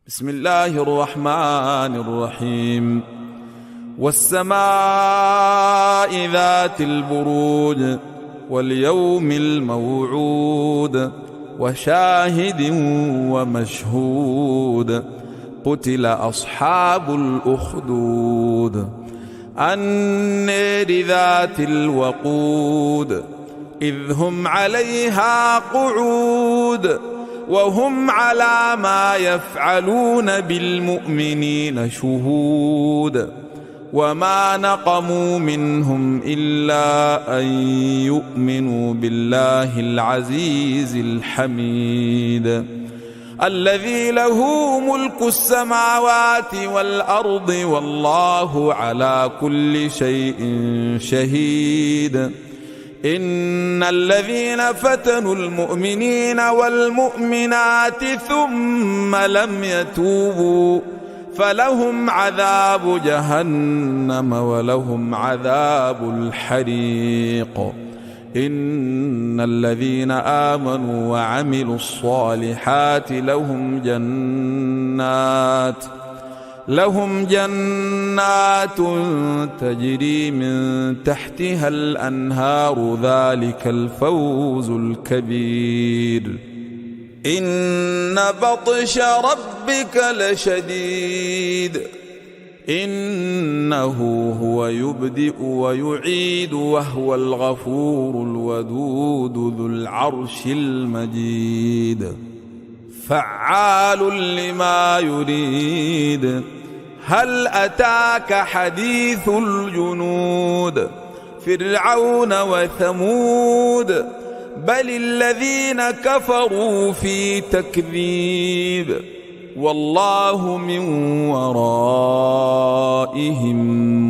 بسم الله الرحمن الرحيم والسماء ذات البروج واليوم الموعود وشاهد ومشهود قتل أصحاب الأخدود النار ذات الوقود إذ هم عليها قعود وهم على ما يفعلون بالمؤمنين شهود وما نقموا منهم إلا أن يؤمنوا بالله العزيز الحميد الذي له ملك السماوات والأرض والله على كل شيء شهيد إن الذين فتنوا المؤمنين والمؤمنات ثم لم يتوبوا فلهم عذاب جهنم ولهم عذاب الحريق إن الذين آمنوا وعملوا الصالحات لهم جنات تجري من تحتها الأنهار ذلك الفوز الكبير إن بطش ربك لشديد إنه هو يبدئ ويعيد وهو الغفور الودود ذو العرش المجيد فعال لما يريد هل أتاك حديث الجنود فرعون وثمود بل الذين كفروا في تكذيب والله من ورائهم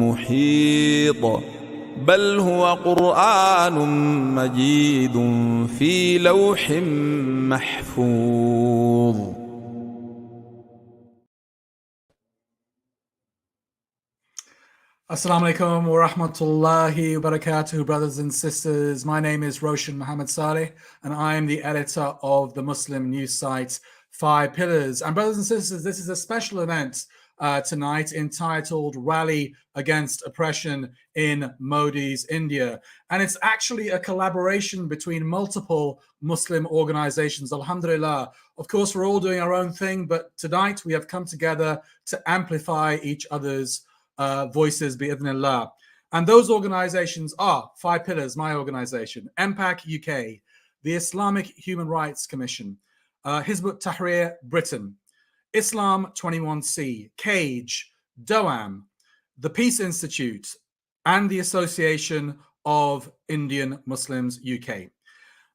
محيط بل هو قرآن مجيد في لوح محفوظ. Assalamu alaikum wa rahmatullahi wa barakatuh, brothers and sisters. My name is Roshan Muhammad Saleh, and I am the editor of the Muslim news site 5 Pillars. And brothers and sisters, this is a special event tonight entitled Rally Against Oppression in Modi's India. And it's actually a collaboration between multiple Muslim organizations, alhamdulillah. Of course, we're all doing our own thing, but tonight we have come together to amplify each other's voices, bi'idhnillah. And those organizations are 5 Pillars, my organization, MPAC UK, the Islamic Human Rights Commission, Hizb Tahrir Britain, Islam 21C, CAGE, DOAM, the Peace Institute, and the Association of Indian Muslims UK.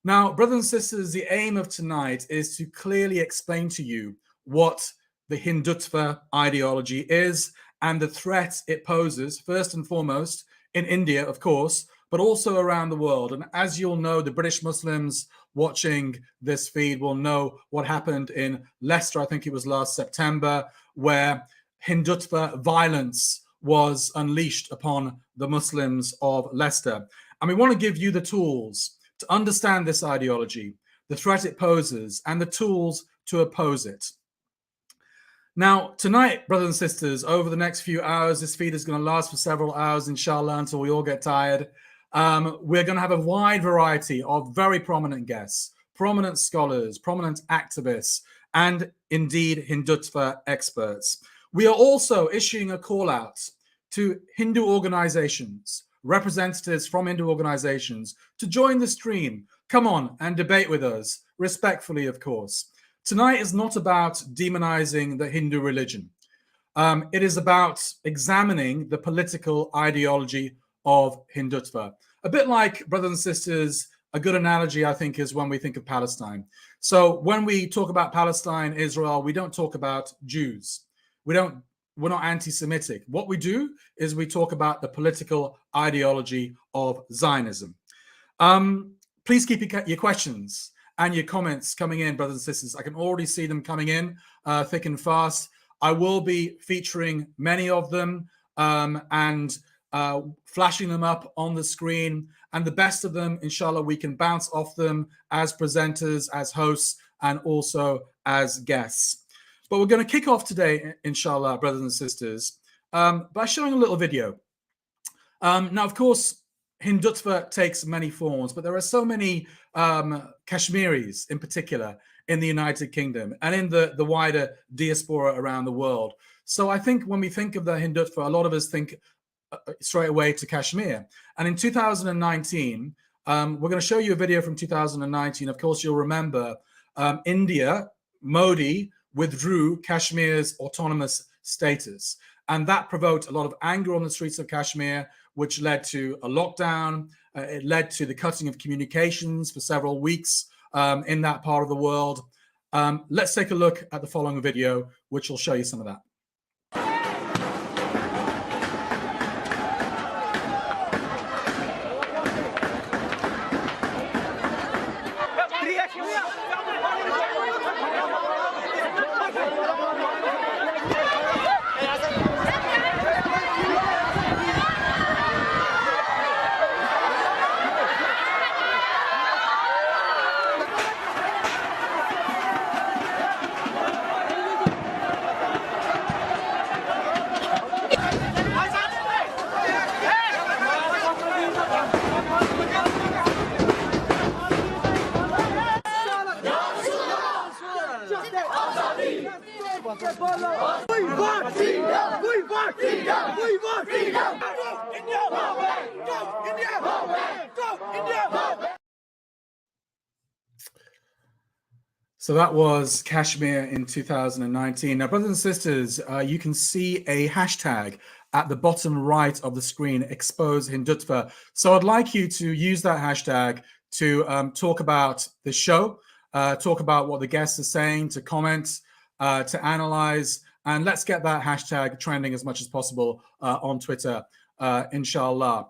Now, brothers and sisters, the aim of tonight is to clearly explain to you what the Hindutva ideology is and the threat it poses, first and foremost, in India, of course, but also around the world. And as you'll know, the British Muslims watching this feed will know what happened in Leicester, I think it was last September, where Hindutva violence was unleashed upon the Muslims of Leicester. And we want to give you the tools to understand this ideology, the threat it poses, and the tools to oppose it. Now, tonight, brothers and sisters, over the next few hours, this feed is going to last for several hours, inshallah, until we all get tired. We're going to have a wide variety of very prominent guests, prominent scholars, prominent activists, and indeed Hindutva experts. We are also issuing a call out to Hindu organizations, representatives from Hindu organizations, to join the stream. Come on and debate with us, respectfully, of course. Tonight is not about demonizing the Hindu religion. It is about examining the political ideology of Hindutva. A bit like, brothers and sisters, a good analogy, I think, is when we think of Palestine. So when we talk about Palestine, Israel, we don't talk about Jews. We're not anti-Semitic. What we do is we talk about the political ideology of Zionism. Please keep your questions and your comments coming in, brothers and sisters. I can already see them coming in thick and fast. I will be featuring many of them and flashing them up on the screen. And the best of them, inshallah, we can bounce off them as presenters, as hosts, and also as guests. But we're going to kick off today, inshallah, brothers and sisters, by showing a little video. Now, of course, Hindutva takes many forms, but there are so many Kashmiris in particular in the United Kingdom and in the wider diaspora around the world. So I think when we think of the Hindutva, a lot of us think straight away to Kashmir. And in 2019, we're going to show you a video from 2019. Of course, you'll remember India, Modi withdrew Kashmir's autonomous status. And that provoked a lot of anger on the streets of Kashmir, which led to a lockdown. It led to the cutting of communications for several weeks in that part of the world. Let's take a look at the following video, which will show you some of that. So that was Kashmir in 2019. Now, brothers and sisters, you can see a hashtag at the bottom right of the screen, Expose Hindutva. So I'd like you to use that hashtag to talk about the show, talk about what the guests are saying, to comment, to analyze, and let's get that hashtag trending as much as possible on Twitter, inshallah.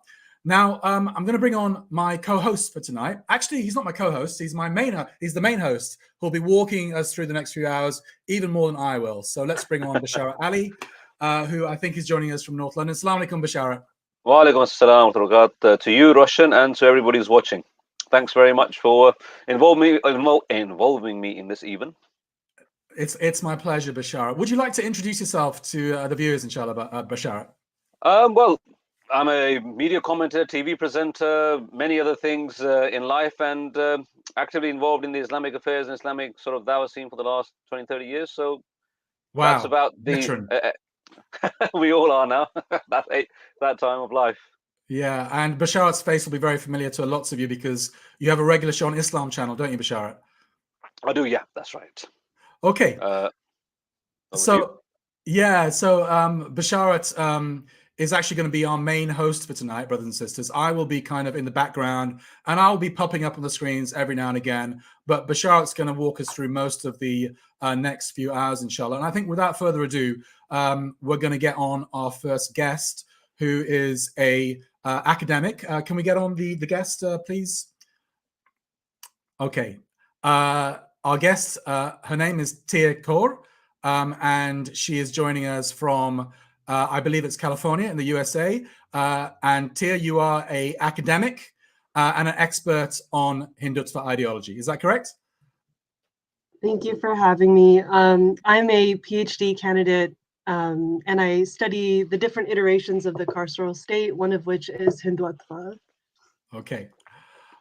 Now, I'm going to bring on my co-host for tonight. Actually, he's not my co-host. He's the main host who'll be walking us through the next few hours, even more than I will. So let's bring on Bashara Ali, who I think is joining us from North London. Assalamu alaikum, Bashara. Wa alaikum assalam wa rahmatullah to you, Roshan, and to everybody who's watching. Thanks very much for involving me in this even. It's my pleasure, Bashara. Would you like to introduce yourself to the viewers, inshallah, Bashara? Well, I'm a media commentator, TV presenter, many other things in life, and actively involved in the Islamic affairs and Islamic sort of dawah scene for the last 20, 30 years. So wow, that's about the... we all are now, that time of life. Yeah, and Basharat's face will be very familiar to lots of you because you have a regular show on Islam channel, don't you, Basharat? I do, yeah, that's right. Okay. So Basharat is actually going to be our main host for tonight, brothers and sisters. I will be kind of in the background and I'll be popping up on the screens every now and again. But Basharat's going to walk us through most of the next few hours, inshallah. And I think without further ado, we're going to get on our first guest, who is a academic. Can we get on the guest, please? Okay. Our guest, her name is Tia Kaur, and she is joining us from I believe it's California in the USA. And Tia, you are an academic and an expert on Hindutva ideology. Is that correct? Thank you for having me. I'm a PhD candidate, and I study the different iterations of the carceral state, one of which is Hindutva. Okay.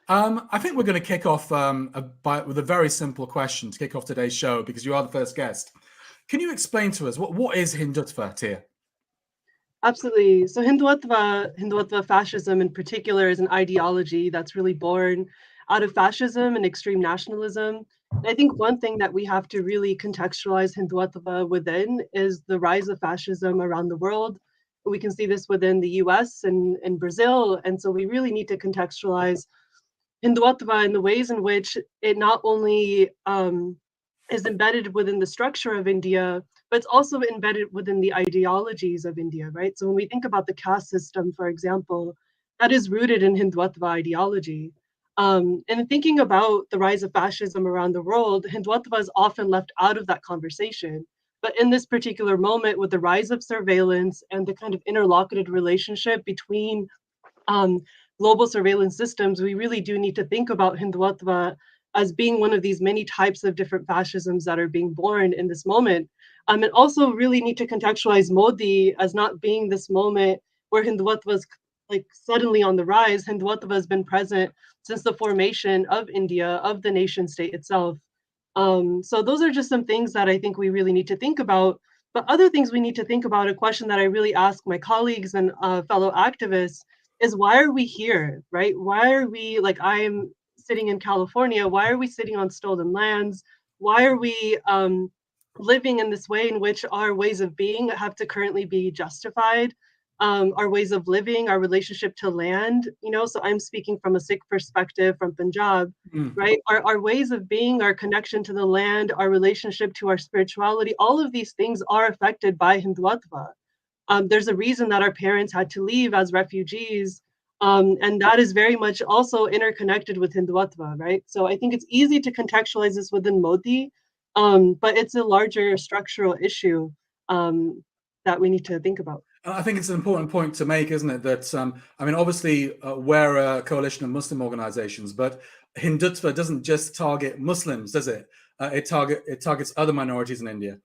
I think we're going to kick off with a very simple question to kick off today's show, because you are the first guest. Can you explain to us what is Hindutva, Tia? Absolutely. So Hindutva fascism in particular is an ideology that's really born out of fascism and extreme nationalism. And I think one thing that we have to really contextualize Hindutva within is the rise of fascism around the world. We can see this within the US and Brazil. And so we really need to contextualize Hindutva in the ways in which it not only is embedded within the structure of India, but it's also embedded within the ideologies of India, right? So when we think about the caste system, for example, that is rooted in Hindutva ideology. And thinking about the rise of fascism around the world, Hindutva is often left out of that conversation. But in this particular moment, with the rise of surveillance and the kind of interlocuted relationship between global surveillance systems, we really do need to think about Hindutva as being one of these many types of different fascisms that are being born in this moment. And also really need to contextualize Modi as not being this moment where Hindutva is like suddenly on the rise. Hindutva has been present since the formation of India, of the nation state itself. So those are just some things that I think we really need to think about. But other things we need to think about, a question that I really ask my colleagues and fellow activists, is why are we here, right? Why are we, like I'm sitting in California, why are we sitting on stolen lands? Why are we living in this way in which our ways of being have to currently be justified? Our ways of living, our relationship to land, you know, so I'm speaking from a Sikh perspective from Punjab, right? Our ways of being, our connection to the land, our relationship to our spirituality, all of these things are affected by Hindutva. There's a reason that our parents had to leave as refugees, and that is very much also interconnected with Hindutva, right? So I think it's easy to contextualize this within Modi, but it's a larger structural issue that we need to think about. I think it's an important point to make, isn't it? That I mean, obviously, we're a coalition of Muslim organizations, but Hindutva doesn't just target Muslims, does it? It targets other minorities in India.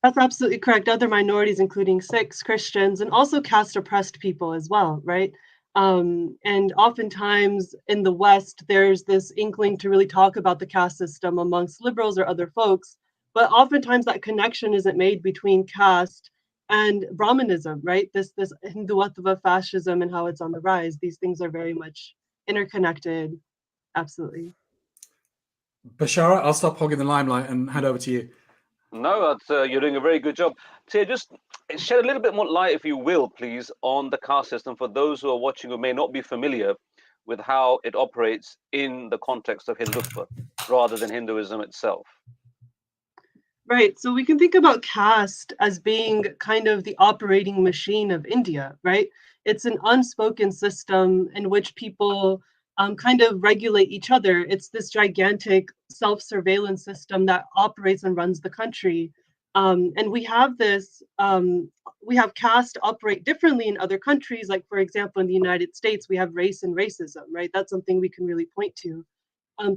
That's absolutely correct. Other minorities, including Sikhs, Christians, and also caste oppressed people as well, right? And oftentimes in the West, there's this inkling to really talk about the caste system amongst liberals or other folks, but oftentimes that connection isn't made between caste and Brahmanism, right? This Hindutva fascism and how it's on the rise. These things are very much interconnected. Absolutely. Bashara, I'll stop hogging the limelight and hand over to you. No, you're doing a very good job. So just shed a little bit more light, if you will, please, on the caste system for those who are watching who may not be familiar with how it operates in the context of Hindutva rather than Hinduism itself. Right. So we can think about caste as being kind of the operating machine of India, right? It's an unspoken system in which people kind of regulate each other. It's this gigantic self-surveillance system that operates and runs the country. And we have caste operate differently in other countries. Like, for example, in the United States, we have race and racism, right? That's something we can really point to.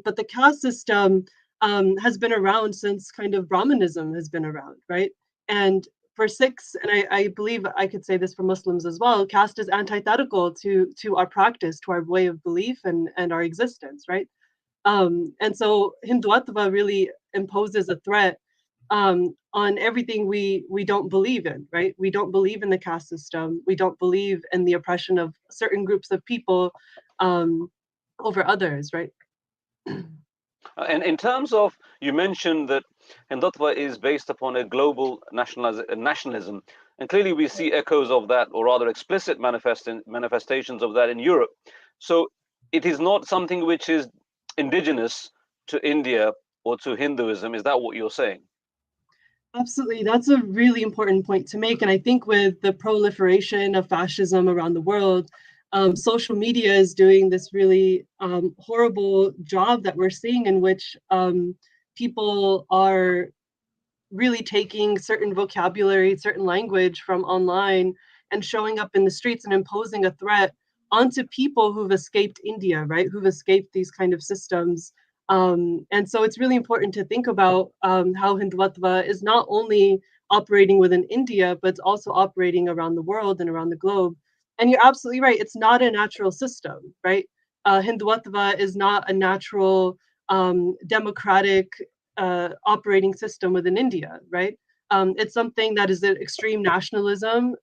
But the caste system has been around since kind of Brahmanism has been around, right? And for Sikhs, and I believe I could say this for Muslims as well, caste is antithetical to our practice, to our way of belief and our existence, right? And so Hindutva really imposes a threat on everything we don't believe in, right? We don't believe in the caste system. We don't believe in the oppression of certain groups of people over others, right? And in terms of, you mentioned that Hindutva is based upon a global nationalism, and clearly we see echoes of that, or rather explicit manifestations of that in Europe. So it is not something which is indigenous to India or to Hinduism. Is that what you're saying? Absolutely. That's a really important point to make. And I think with the proliferation of fascism around the world, social media is doing this really horrible job that we're seeing, in which people are really taking certain vocabulary, certain language from online and showing up in the streets and imposing a threat onto people who've escaped India, right? Who've escaped these kind of systems. And so it's really important to think about how Hindutva is not only operating within India, but it's also operating around the world and around the globe. And you're absolutely right. It's not a natural system, right? Hindutva is not a natural democratic operating system within India, right? It's something that is an extreme nationalism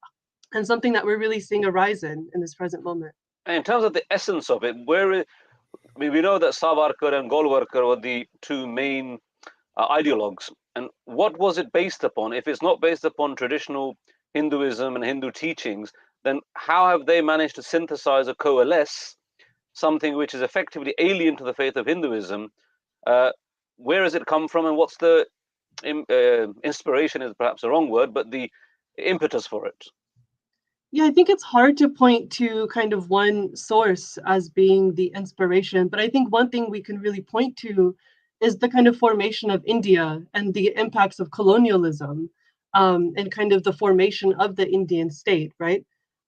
and something that we're really seeing a rise in this present moment. And in terms of the essence of it, we know that Savarkar and Golwalkar were the two main ideologues. And what was it based upon? If it's not based upon traditional Hinduism and Hindu teachings, then how have they managed to synthesize or coalesce something which is effectively alien to the faith of Hinduism? Where has it come from, and what's the inspiration is perhaps the wrong word, but the impetus for it? Yeah, I think it's hard to point to kind of one source as being the inspiration, but I think one thing we can really point to is the kind of formation of India and the impacts of colonialism, and kind of the formation of the Indian state, right?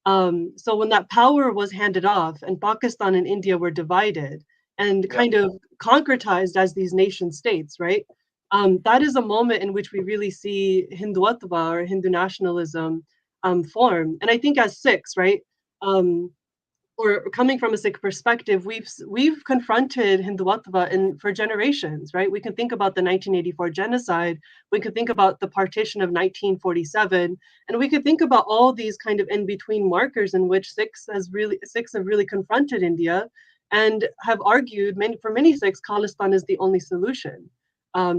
So when that power was handed off and Pakistan and India were divided, and kind of concretized as these nation states, right? That is a moment in which we really see Hindutva or Hindu nationalism form. And I think as Sikhs, right, or coming from a Sikh perspective, we've confronted Hindutva for generations, right? We can think about the 1984 genocide, we could think about the partition of 1947, and we could think about all these kind of in-between markers in which Sikhs have really confronted India and have argued for many Sikhs, Khalistan is the only solution,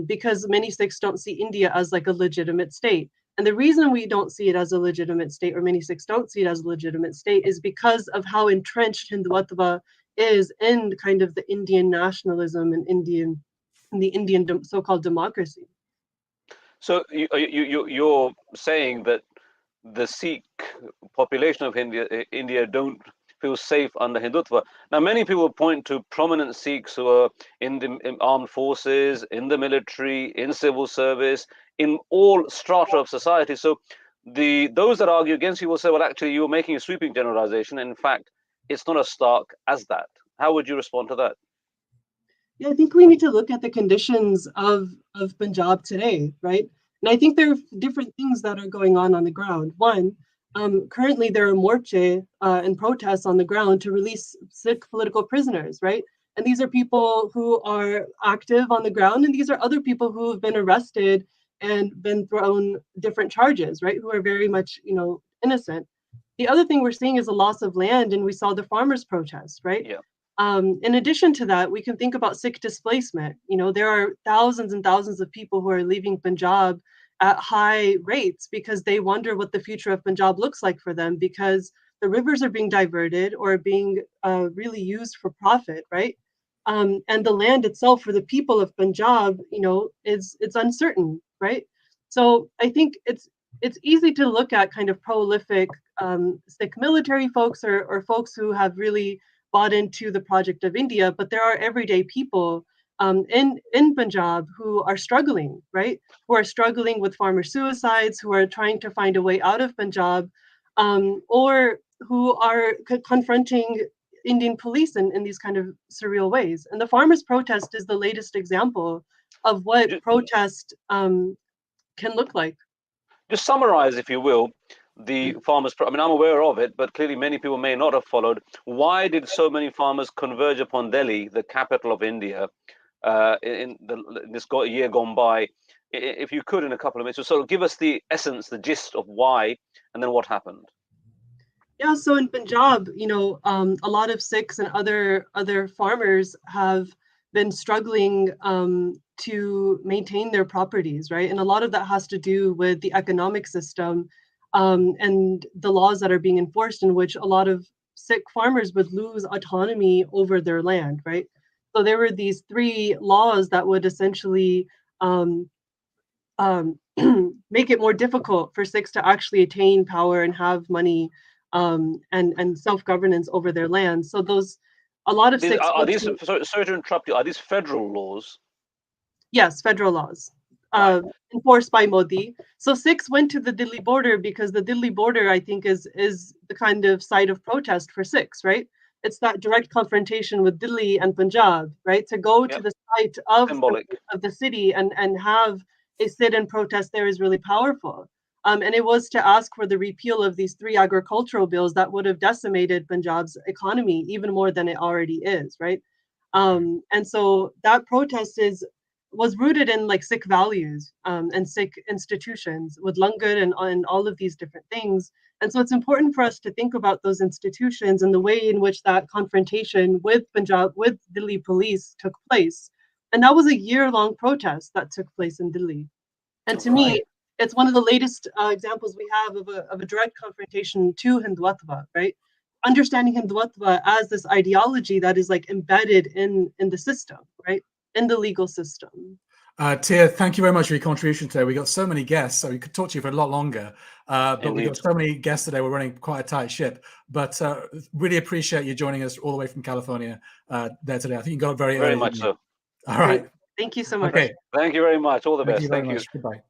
because many Sikhs don't see India as like a legitimate state. And the reason we don't see it as a legitimate state, or many Sikhs don't see it as a legitimate state, is because of how entrenched Hindutva is in kind of the Indian nationalism and the Indian so-called democracy. So you're saying that the Sikh population of India don't feel safe under Hindutva. Now, many people point to prominent Sikhs who are in armed forces, in the military, in civil service, in all strata of society. So those that argue against you will say, well, actually, you're making a sweeping generalization. And in fact, it's not as stark as that. How would you respond to that? Yeah, I think we need to look at the conditions of Punjab today, right? And I think there are different things that are going on the ground. One, currently there are morche and protests on the ground to release Sikh political prisoners, right? And these are people who are active on the ground, and these are other people who have been arrested and been thrown different charges, right? Who are very much, innocent. The other thing we're seeing is a loss of land, and we saw the farmers' protest, right? Yeah. In addition to that, we can think about Sikh displacement. There are thousands and thousands of people who are leaving Punjab at high rates because they wonder what the future of Punjab looks like for them, because the rivers are being diverted or being really used for profit, right? And the land itself for the people of Punjab, it's uncertain, right? So I think it's easy to look at kind of prolific Sikh military folks or folks who have really bought into the project of India, but there are everyday people in Punjab who are struggling, right? Who are struggling with farmer suicides, who are trying to find a way out of Punjab, or who are confronting Indian police in these kind of surreal ways. And the farmers' protest is the latest example of what protest can look like. Just summarize, if you will, the farmers. I mean, I'm aware of it, but clearly many people may not have followed. Why did so many farmers converge upon Delhi, the capital of India, in this year gone by? If you could, in a couple of minutes, sort of give us the essence, the gist of why, and then what happened. Yeah, so in Punjab, a lot of Sikhs and other farmers have been struggling to maintain their properties, right? And a lot of that has to do with the economic system and the laws that are being enforced, in which a lot of Sikh farmers would lose autonomy over their land, right? So there were these 3 laws that would essentially make it more difficult for Sikhs to actually attain power and have money and self-governance over their land. So a lot of Sikhs are these, sorry to interrupt you, are these federal laws? Yes, federal laws enforced by Modi. So Sikhs went to the Delhi border because the Delhi border, I think, is the kind of site of protest for Sikhs, right? It's that direct confrontation with Delhi and Punjab, right? To go to the site of the city and have a sit-in protest there is really powerful. And it was to ask for the repeal of these 3 agricultural bills that would have decimated Punjab's economy even more than it already is, right? And so that protest was rooted in like Sikh values and Sikh institutions with langar and all of these different things. And so it's important for us to think about those institutions and the way in which that confrontation with Delhi police took place. And that was a year-long protest that took place in Delhi. And to me, it's one of the latest examples we have of a direct confrontation to Hindutva, right? Understanding Hindutva as this ideology that is like embedded in the system, right? In the legal system. Tia, thank you very much for your contribution today. We got so many guests, so we could talk to you for a lot longer. But we got so many guests today, we're running quite a tight ship. But really appreciate you joining us all the way from California there today. I think you got very early. Very much so. All right. Great. Thank you so much. Okay. Thank you very much. All the best. Thank you very much. Goodbye.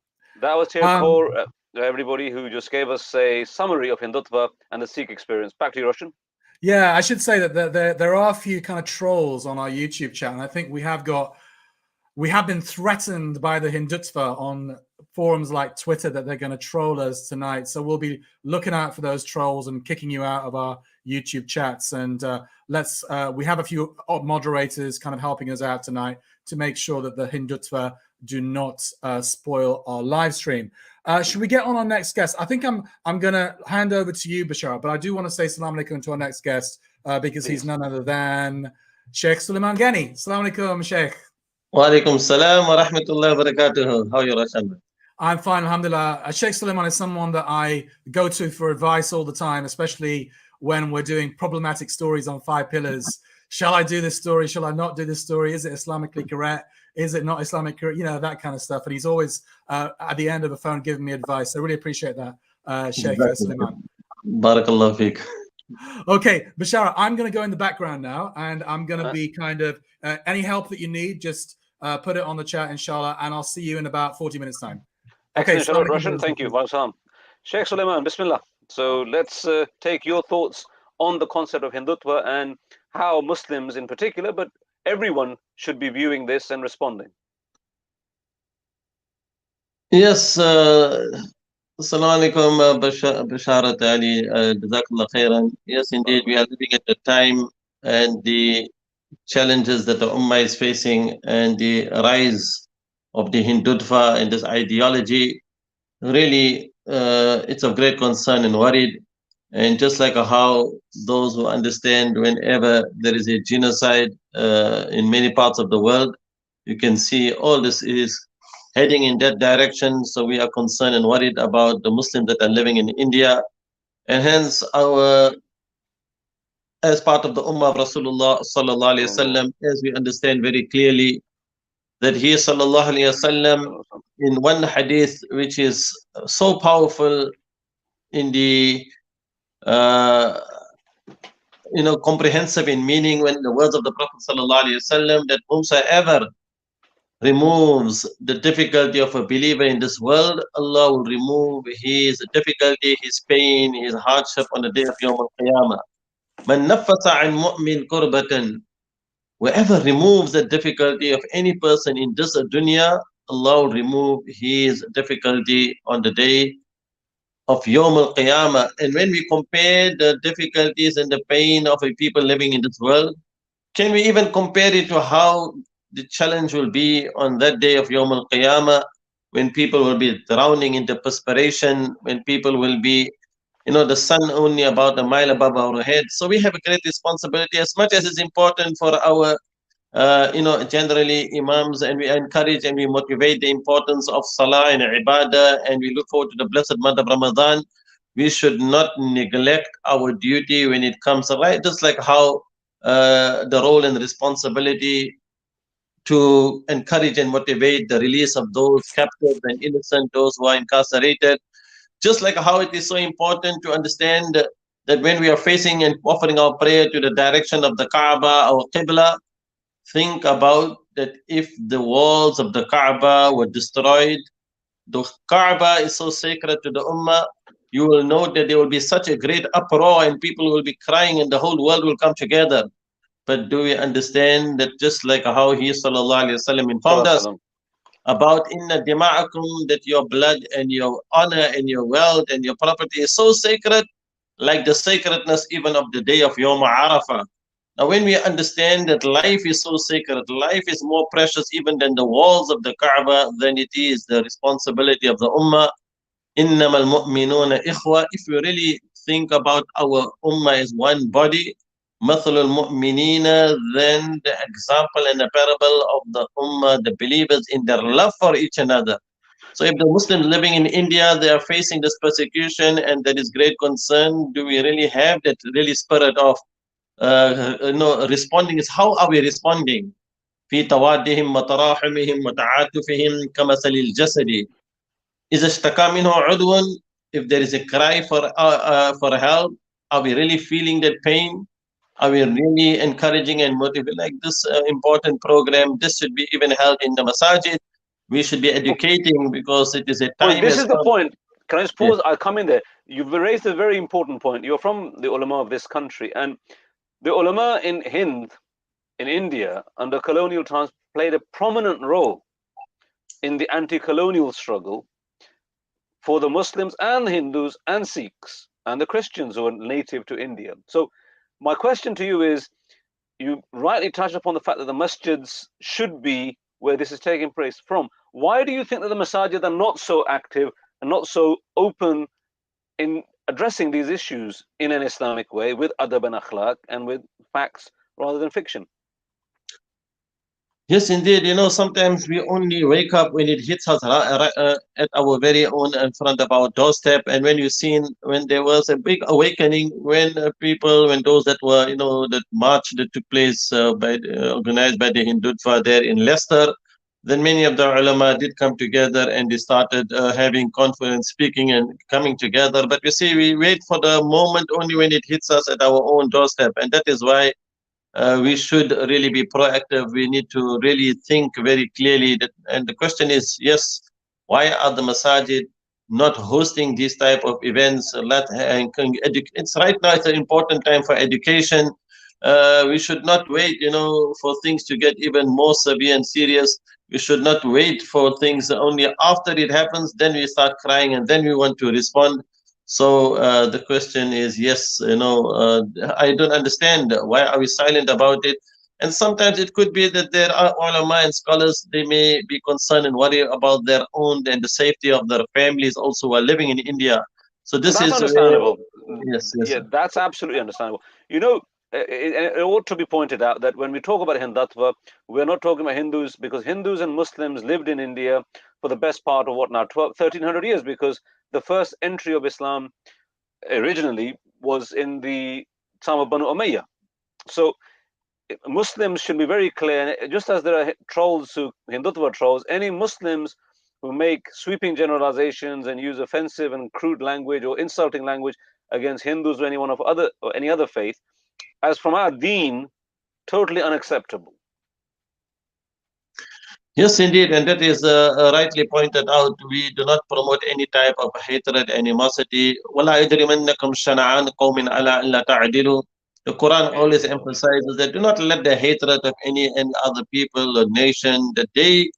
That was Tia Kaur, everybody who just gave us a summary of Hindutva and the Sikh experience. Back to you, Roshan. Yeah, I should say that there are a few kind of trolls on our YouTube channel. I think we have been threatened by the Hindutva on forums like Twitter that they're going to troll us tonight. So we'll be looking out for those trolls and kicking you out of our YouTube chats. And we have a few moderators kind of helping us out tonight to make sure that the Hindutva do not spoil our live stream. Should we get on our next guest? I think I'm going to hand over to you, Bashar, but I do want to say salam alaikum to our next guest because he's none other than Sheikh Suleiman Ghani. Salam alaikum, Sheikh. Wa alaikum salam wa rahmatullahi wa barakatuh. How are you, Rashan? I'm fine, alhamdulillah. Sheikh Suleiman is someone that I go to for advice all the time, especially when we're doing problematic stories on 5 pillars. Shall I do this story? Shall I not do this story? Is it Islamically correct? Is it not Islamic correct? You know, that kind of stuff. And he's always at the end of the phone giving me advice. I really appreciate that, Sheikh Suleiman. Barakallah fiqh. Okay, Bashara, I'm going to go in the background now, and I'm going to be kind of any help that you need, just put it on the chat, inshallah, and I'll see you in about 40 minutes time. Okay, excellent, Roshan. Thank you. Welcome. Sheikh Suleiman, Bismillah. So let's take your thoughts on the concept of Hindutva and how Muslims in particular, but everyone should be viewing this and responding. Yes, Assalamu alaikum, Basharat Ali, Jazakallah khairan. Yes, indeed, we are living at the time and the challenges that the Ummah is facing and the rise of the Hindutva and this ideology. Really, it's of great concern and worried. And just like how those who understand whenever there is a genocide in many parts of the world, you can see all this is heading in that direction. So we are concerned and worried about the Muslims that are living in India. And hence as part of the Ummah of Rasulullah sallallahu alaihi wasallam, as we understand very clearly that he sallallahu alaihi wasallam in one hadith which is so powerful in the comprehensive in meaning, when the words of the Prophet ﷺ, that whomsoever removes the difficulty of a believer in this world, Allah will remove his difficulty, his pain, his hardship on the day of Yawm al-Qiyamah. Man nafasa an mu'min kurbatan. Whoever removes the difficulty of any person in this dunya, Allah will remove his difficulty on the day of Yawm al-Qiyamah. And when we compare the difficulties and the pain of a people living in this world, can we even compare it to how the challenge will be on that day of Yawm al-Qiyamah, when people will be drowning into perspiration, when people will be, the sun only about a mile above our head. So we have a great responsibility, as much as it's important for our generally imams, and we encourage and we motivate the importance of salah and ibadah, and we look forward to the blessed month of Ramadan. We should not neglect our duty when it comes, right? Just like how the role and responsibility to encourage and motivate the release of those captive and innocent, those who are incarcerated. Just like how it is so important to understand that when we are facing and offering our prayer to the direction of the Kaaba, our Qibla, think about that if the walls of the Kaaba were destroyed, the Kaaba is so sacred to the Ummah, you will know that there will be such a great uproar and people will be crying and the whole world will come together. But do we understand that just like how he sallallahu alaihi wasallam informed us about inna dima'akum, that your blood and your honor and your wealth and your property is so sacred, like the sacredness even of the day of Yawm Arafah. Now, when we understand that life is so sacred, life is more precious even than the walls of the Kaaba, then it is the responsibility of the Ummah. Innamal mu'minuna ikhwa. If we really think about our Ummah as one body, mathalul mu'minina, then the example and the parable of the Ummah, the believers in their love for each another. So if the Muslims living in India, they are facing this persecution and there is great concern, do we really have that really spirit of responding? Is how are we responding? في توادهم وتراحمهم وتعاطفهم كمثل الجسد إذا اشتكى منه عضو. If there is a cry for help, are we really feeling that pain? Are we really encouraging and motivating? Like this important program, this should be even held in the masajid. We should be educating, because it is a time. Well, this is the point. Can I just pause? I'll come in there. You've raised a very important point. You're from the ulama of this country, and the ulama in Hind, in India, under colonial times, played a prominent role in the anti-colonial struggle for the Muslims and Hindus and Sikhs and the Christians who are native to India. So my question to you is, you rightly touched upon the fact that the masjids should be where this is taking place from. Why do you think that the masajid are not so active and not so open in addressing these issues in an Islamic way with adab and akhlaq and with facts rather than fiction? Yes, indeed. Sometimes we only wake up when it hits us at our very own in front of our doorstep. And when there was a big awakening, when those that were, that march that took place organized by the Hindutva there in Leicester, then many of the ulama did come together and they started having conference, speaking and coming together. But we wait for the moment only when it hits us at our own doorstep. And that is why we should really be proactive. We need to really think very clearly. And the question is, yes, why are the masajid not hosting these type of events? It's right now, it's an important time for education. We should not wait, for things to get even more severe and serious. We should not wait for things only after it happens, then we start crying and then we want to respond. So the question is, yes, I don't understand why are we silent about it. And sometimes it could be that there are ulama and scholars, they may be concerned and worry about their own and the safety of their families also who are living in India. So this That's is understandable. Yes. Yeah, that's absolutely understandable. It ought to be pointed out that when we talk about Hindutva, we're not talking about Hindus, because Hindus and Muslims lived in India for the best part of 1300 years, because the first entry of Islam originally was in the time of Banu Umayyah. So Muslims should be very clear, just as there are Hindutva trolls, any Muslims who make sweeping generalizations and use offensive and crude language or insulting language against Hindus or any other faith, as from our deen, totally unacceptable. Yes, indeed, and that is rightly pointed out. We do not promote any type of hatred, animosity. وَلَا يَجْرِمَنَّكُمْ شَنَعَانُ قَوْمٍ عَلَىٰ أَلَّا تَعْدِلُوا. The Quran always emphasizes that do not let the hatred of any other people or nation, that they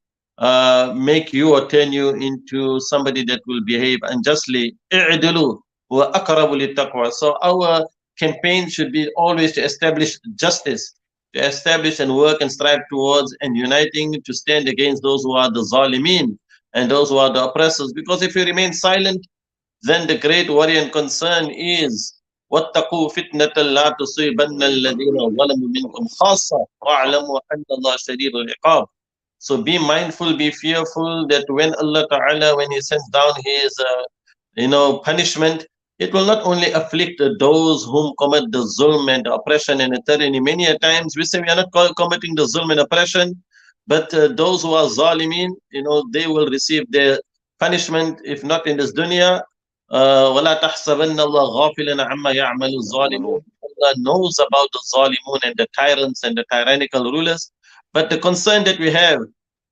make you or turn you into somebody that will behave unjustly. اعْدِلُوا وَأَقْرَبُ لِلتَّقْوَى. So our campaign should be always to establish justice, to establish and work and strive towards and uniting to stand against those who are the zalimeen and those who are the oppressors. Because if you remain silent, then the great worry and concern is وَاتَّقُوا فِتْنَةً لَا تُصِيبَنَّ الَّذِينَ ظَلَمُوا مِنْكُمْ خَاصَّةً وَاعْلَمُوا أَنَّ اللَّهَ شَدِيدُ الْعِقَابِ. So be mindful, be fearful that when Allah Ta'ala, when He sends down His punishment, it will not only afflict those whom commit the zulm and the oppression and the tyranny. Many a times we say we are not committing the zulm and oppression, but those who are zalimeen, they will receive their punishment, if not in this dunya. وَلَا تَحْسَبَنَّ اللَّهَ غَافِلًا عَمَّا يَعْمَلُ الظَّالِمُونَ. Allah knows about the zalimun and the tyrants and the tyrannical rulers, but the concern that we have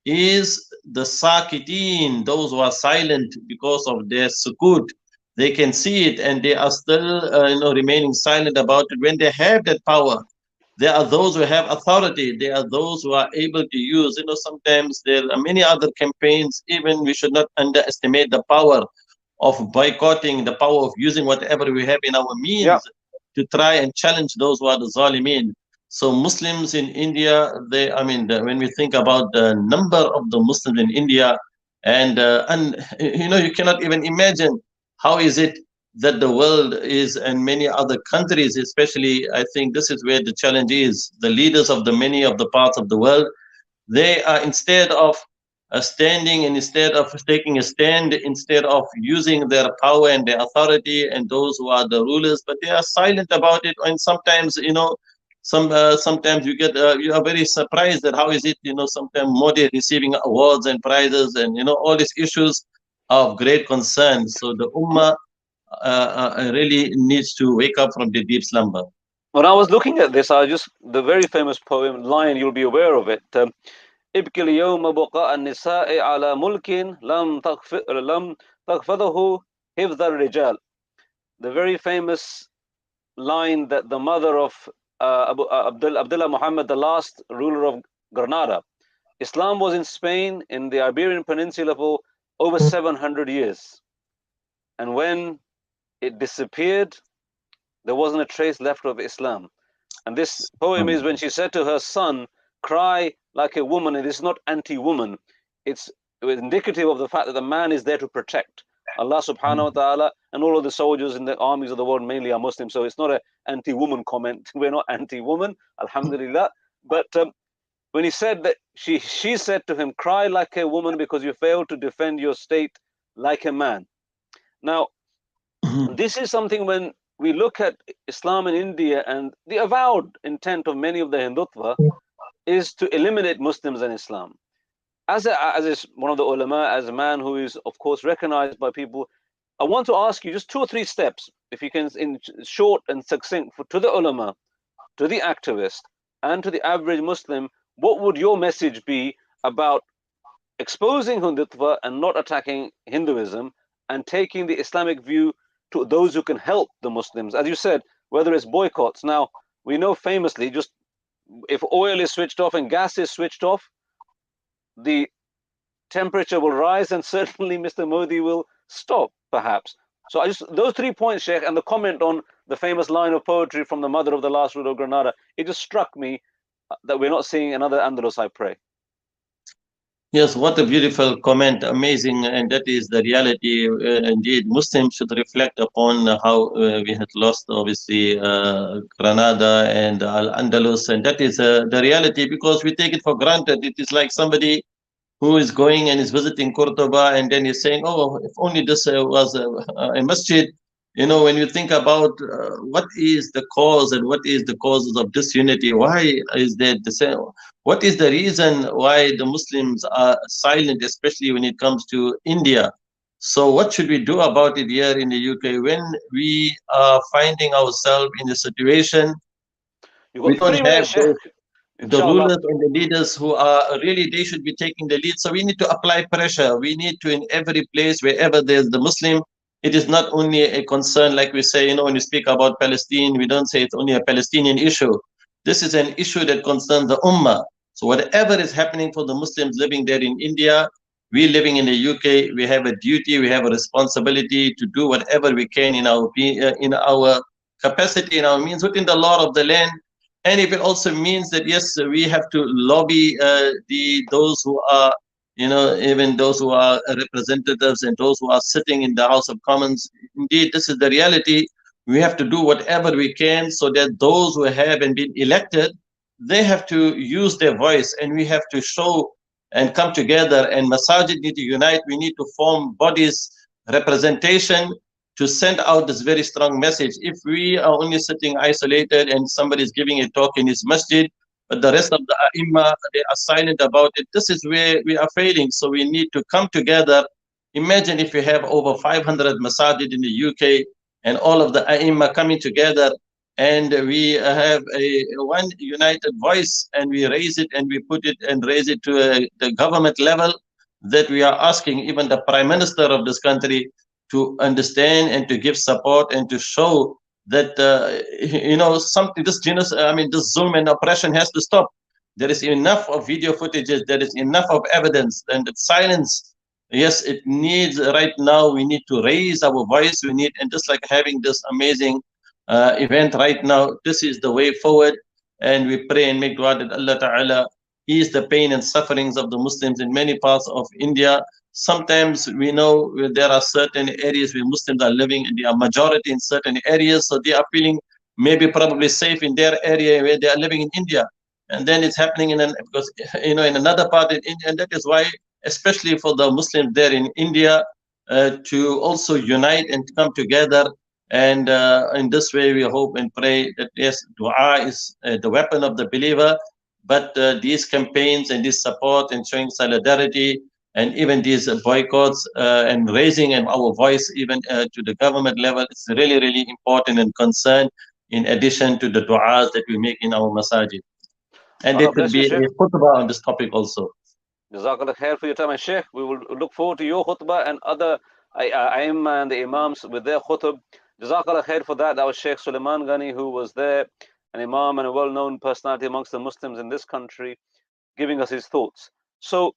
is the sakiteen, those who are silent because of their sukut. They can see it and they are still remaining silent about it. When they have that power, there are those who have authority. There are those who are able to use. Sometimes there are many other campaigns. Even we should not underestimate the power of boycotting, the power of using whatever we have in our means to try and challenge those who are the zalimin. So Muslims in India, when we think about the number of the Muslims in India, and you cannot even imagine how is it that the world is, and many other countries, especially, I think this is where the challenge is. The leaders of the many of the parts of the world, they are, instead of standing and instead of taking a stand, instead of using their power and their authority and those who are the rulers, but they are silent about it. And sometimes, sometimes you are very surprised that how is it, sometimes Modi receiving awards and prizes and, all these issues of great concern. So the Ummah really needs to wake up from the deep slumber. When I was looking at this, the very famous poem line, you'll be aware of it. ابكي اليوم بقاء النساء على ملك لم تخفضه Hifdh al-Rijal, the very famous line that the mother of Abdullah Muhammad, the last ruler of Granada. Islam was in Spain, in the Iberian Peninsula, for over 700 years. And when it disappeared, there wasn't a trace left of Islam. And this poem is when she said to her son, cry like a woman. It is not anti-woman. It's indicative of the fact that the man is there to protect. Allah subhanahu wa ta'ala and all of the soldiers in the armies of the world mainly are Muslims. So it's not an anti-woman comment. We're not anti-woman, alhamdulillah. But when he said that, she said to him, cry like a woman because you failed to defend your state like a man. Now, this is something when we look at Islam in India, and the avowed intent of many of the Hindutva is to eliminate Muslims and Islam. As one of the ulama, as a man who is of course recognized by people, I want to ask you just 2 or 3 steps, if you can, in short and succinct, to the ulama, to the activist, and to the average Muslim. What would your message be about exposing Hindutva and not attacking Hinduism, and taking the Islamic view to those who can help the Muslims? As you said, whether it's boycotts. Now, we know famously, just if oil is switched off and gas is switched off, the temperature will rise, and certainly Mr. Modi will stop, perhaps. So those 3 points, Sheikh, and the comment on the famous line of poetry from the mother of the last ruler of Granada, it just struck me that we're not seeing another Andalus, I pray. Yes, what a beautiful comment, amazing, and that is the reality. Indeed, Muslims should reflect upon how we had lost, obviously, Granada and Al-Andalus, and that is the reality, because we take it for granted. It is like somebody who is going and is visiting Cordoba, and then he's saying, oh, if only this was a masjid. You know, when you think about what is the cause and what is the causes of disunity, why is there the same? What is the reason why the Muslims are silent, especially when it comes to India? So what should we do about it here in the UK when we are finding ourselves in a situation we don't have the rulers and the leaders who are really, they should be taking the lead. So we need to apply pressure. We need to, in every place, wherever there's the Muslim, it is not only a concern, like we say, you know, when you speak about Palestine, we don't say it's only a Palestinian issue. This is an issue that concerns the Ummah. So whatever is happening for the Muslims living there in India, we living in the UK, we have a duty, we have a responsibility to do whatever we can in our capacity, in our means, within the law of the land. And if it also means that, yes, we have to lobby those who are, you know, even those who are representatives and those who are sitting in the House of Commons. Indeed, this is the reality. We have to do whatever we can so that those who haven't been elected, they have to use their voice, and we have to show and come together, and Masajid need to unite. We need to form bodies, representation, to send out this very strong message. If we are only sitting isolated and somebody is giving a talk in his masjid, but the rest of the Ai*Imma, they are silent about it, this is where we are failing. So we need to come together. Imagine if we have over 500 masajid in the UK and all of the Ai*Imma coming together, and we have one united voice, and we raise it and we put it and raise it to the government level, that we are asking even the Prime Minister of this country to understand and to give support and to show that you know, something, this zulm and oppression has to stop. There is enough of video footages, there is enough of evidence, and that silence, yes, it needs right now. We need to raise our voice. We need, and just like having this amazing event right now, this is the way forward. And we pray and make dua that Allah Ta'ala ease the pain and sufferings of the Muslims in many parts of India. Sometimes we know there are certain areas where Muslims are living, and they are majority in certain areas, so they are feeling maybe probably safe in their area where they are living in India. And then it's happening in in another part in India, and that is why, especially for the Muslims there in India, to also unite and come together. And in this way, we hope and pray that, yes, dua is the weapon of the believer, but these campaigns and this support and showing solidarity, and even these boycotts and raising our voice even to the government level, it's really, really important and concern, in addition to the du'as that we make in our masajid. And there could be a khutbah on this topic also. Jazakallah khair for your time, and Sheikh, we will look forward to your khutbah and other Aim and the Imams with their khutub. Jazakallah khair for that. That was Sheikh Suleiman Ghani, who was there, an Imam and a well-known personality amongst the Muslims in this country, giving us his thoughts. So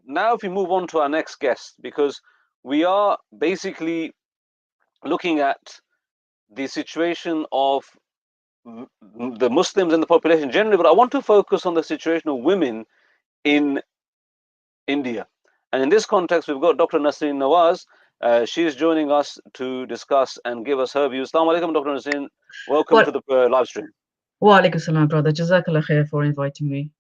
now if we move on to our next guest, because we are basically looking at the situation of the Muslims and the population generally, but I want to focus on the situation of women in India. And in this context, we've got Dr. Nasreen Nawaz. She is joining us to discuss and give us her views. Assalamu alaikum, Dr. Nasreen. Welcome to the live stream. Wa alaikum salam, brother. Jazakallah khair for inviting me.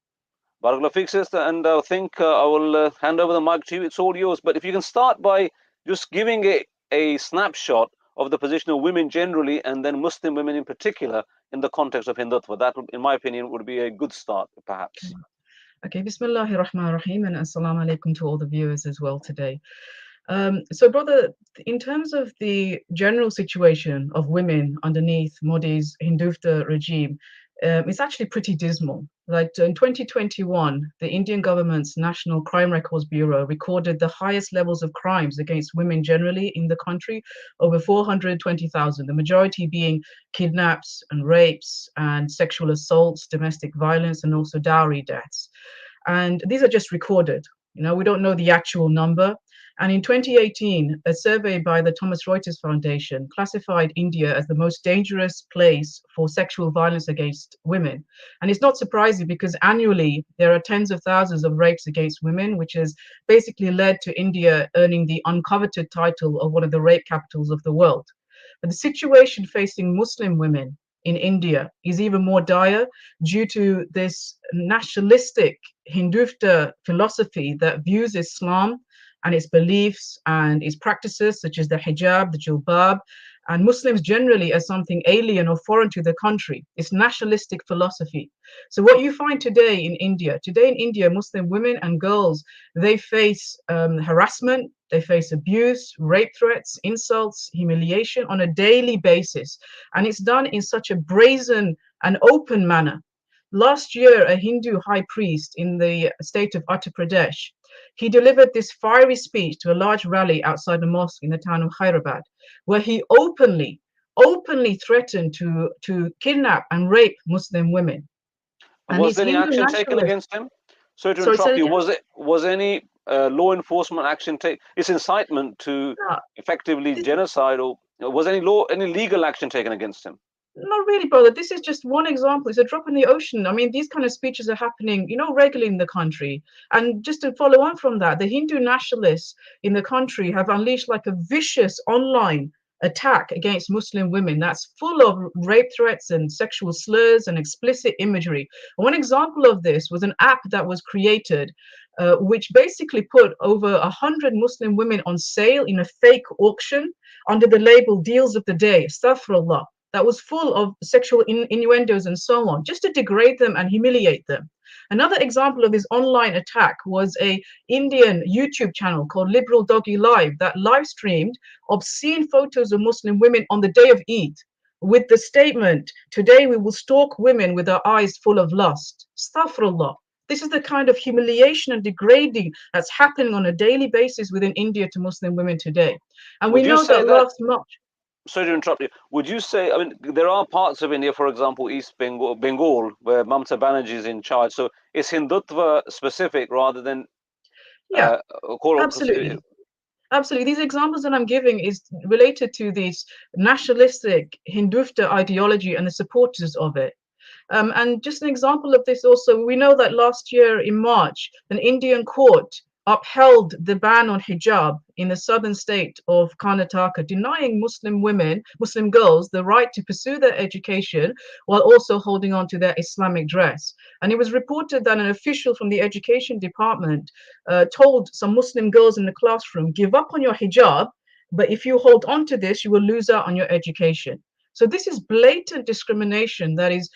Barakallah fiqh, sister. And I think I will hand over the mic to you. It's all yours. But if you can start by just giving a snapshot of the position of women generally, and then Muslim women in particular, in the context of Hindutva. That, in my opinion, would be a good start, perhaps. Okay, Bismillahir Rahmanir Rahim, and Assalamu alaikum to all the viewers as well today. So, brother, in terms of the general situation of women underneath Modi's Hindutva regime, it's actually pretty dismal. Like in 2021, the Indian government's National Crime Records Bureau recorded the highest levels of crimes against women generally in the country, over 420,000, the majority being kidnaps and rapes and sexual assaults, domestic violence, and also dowry deaths. And these are just recorded. You know, we don't know the actual number. And in 2018, a survey by the Thomas Reuters Foundation classified India as the most dangerous place for sexual violence against women. And it's not surprising because annually there are tens of thousands of rapes against women, which has basically led to India earning the uncoveted title of one of the rape capitals of the world. But the situation facing Muslim women in India is even more dire due to this nationalistic Hindutva philosophy that views Islam and its beliefs and its practices, such as the hijab, the jilbab, and Muslims generally as something alien or foreign to the country. It's nationalistic philosophy. So what you find today in India, Muslim women and girls, they face harassment, they face abuse, rape threats, insults, humiliation on a daily basis. And it's done in such a brazen and open manner. Last year, a Hindu high priest in the state of Uttar Pradesh, he delivered this fiery speech to a large rally outside the mosque in the town of Hyderabad, where he openly threatened to kidnap and rape Muslim women. And was there any action taken against him? Sorry to interrupt you. Was any law enforcement action taken? It's incitement to effectively genocide, or was any legal action taken against him? Not really, brother. This is just one example. It's a drop in the ocean. I mean, these kind of speeches are happening, you know, regularly in the country. And just to follow on from that, the Hindu nationalists in the country have unleashed like a vicious online attack against Muslim women that's full of rape threats and sexual slurs and explicit imagery. One example of this was an app that was created which basically put over 100 Muslim women on sale in a fake auction under the label Deals of the Day, astaghfirullah, that was full of sexual innuendos and so on, just to degrade them and humiliate them. Another example of this online attack was a Indian YouTube channel called Liberal Doggy Live that live streamed obscene photos of Muslim women on the day of Eid with the statement, "Today we will stalk women with our eyes full of lust." Astaghfirullah. This is the kind of humiliation and degrading that's happening on a daily basis within India to Muslim women today. And we know that last March. Sorry to interrupt you. Would you say, I mean, there are parts of India, for example, East Bengal, where Mamata Banerjee is in charge. So it's Hindutva specific rather than absolutely. Absolutely. These examples that I'm giving is related to this nationalistic Hindutva ideology and the supporters of it. And just an example of this also, we know that last year in March, an Indian court upheld the ban on hijab in the southern state of Karnataka, denying Muslim women, Muslim girls, the right to pursue their education while also holding on to their Islamic dress. And it was reported that an official from the education department told some Muslim girls in the classroom, give up on your hijab, but if you hold on to this, you will lose out on your education. So this is blatant discrimination that is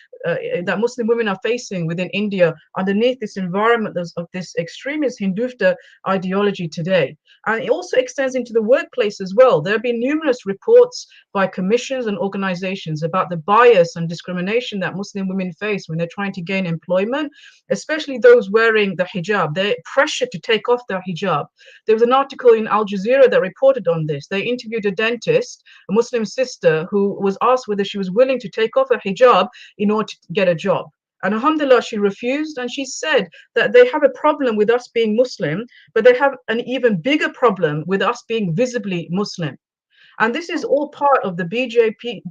that Muslim women are facing within India underneath this environment of this extremist Hindutva ideology today. And it also extends into the workplace as well. There have been numerous reports by commissions and organizations about the bias and discrimination that Muslim women face when they're trying to gain employment, especially those wearing the hijab. They're pressured to take off their hijab. There was an article in Al Jazeera that reported on this. They interviewed a dentist, a Muslim sister, who was asked whether she was willing to take off her hijab in order to get a job. And alhamdulillah, she refused, and she said that they have a problem with us being Muslim, but they have an even bigger problem with us being visibly Muslim. And this is all part of the BJP,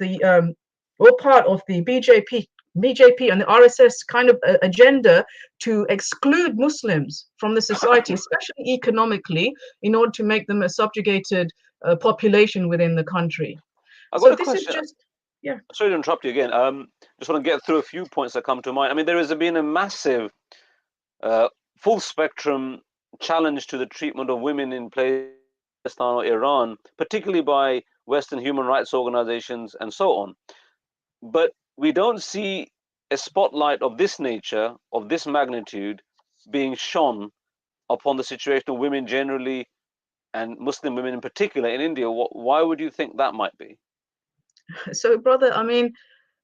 all part of the BJP and the RSS kind of agenda to exclude Muslims from the society, especially economically, in order to make them a subjugated population within the country. I've got a this question. Is just, yeah. Sorry to interrupt you again. Just want to get through a few points that come to mind. I mean, there has been a massive, full spectrum challenge to the treatment of women in Palestine or Iran, particularly by Western human rights organizations and so on. But we don't see a spotlight of this nature, of this magnitude, being shone upon the situation of women generally and Muslim women in particular in India. Why would you think that might be? So, brother, I mean,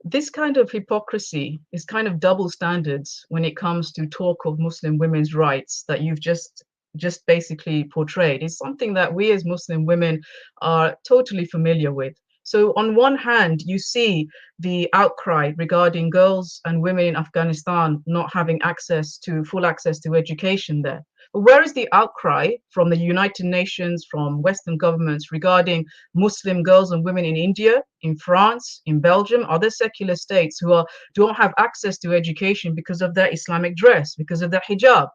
this kind of hypocrisy is kind of double standards when it comes to talk of Muslim women's rights that you've just basically portrayed. It's something that we as Muslim women are totally familiar with. So on one hand, you see the outcry regarding girls and women in Afghanistan not having full access to education there. But where is the outcry from the United Nations, from Western governments regarding Muslim girls and women in India, in France, in Belgium, other secular states who don't have access to education because of their Islamic dress, because of their hijab?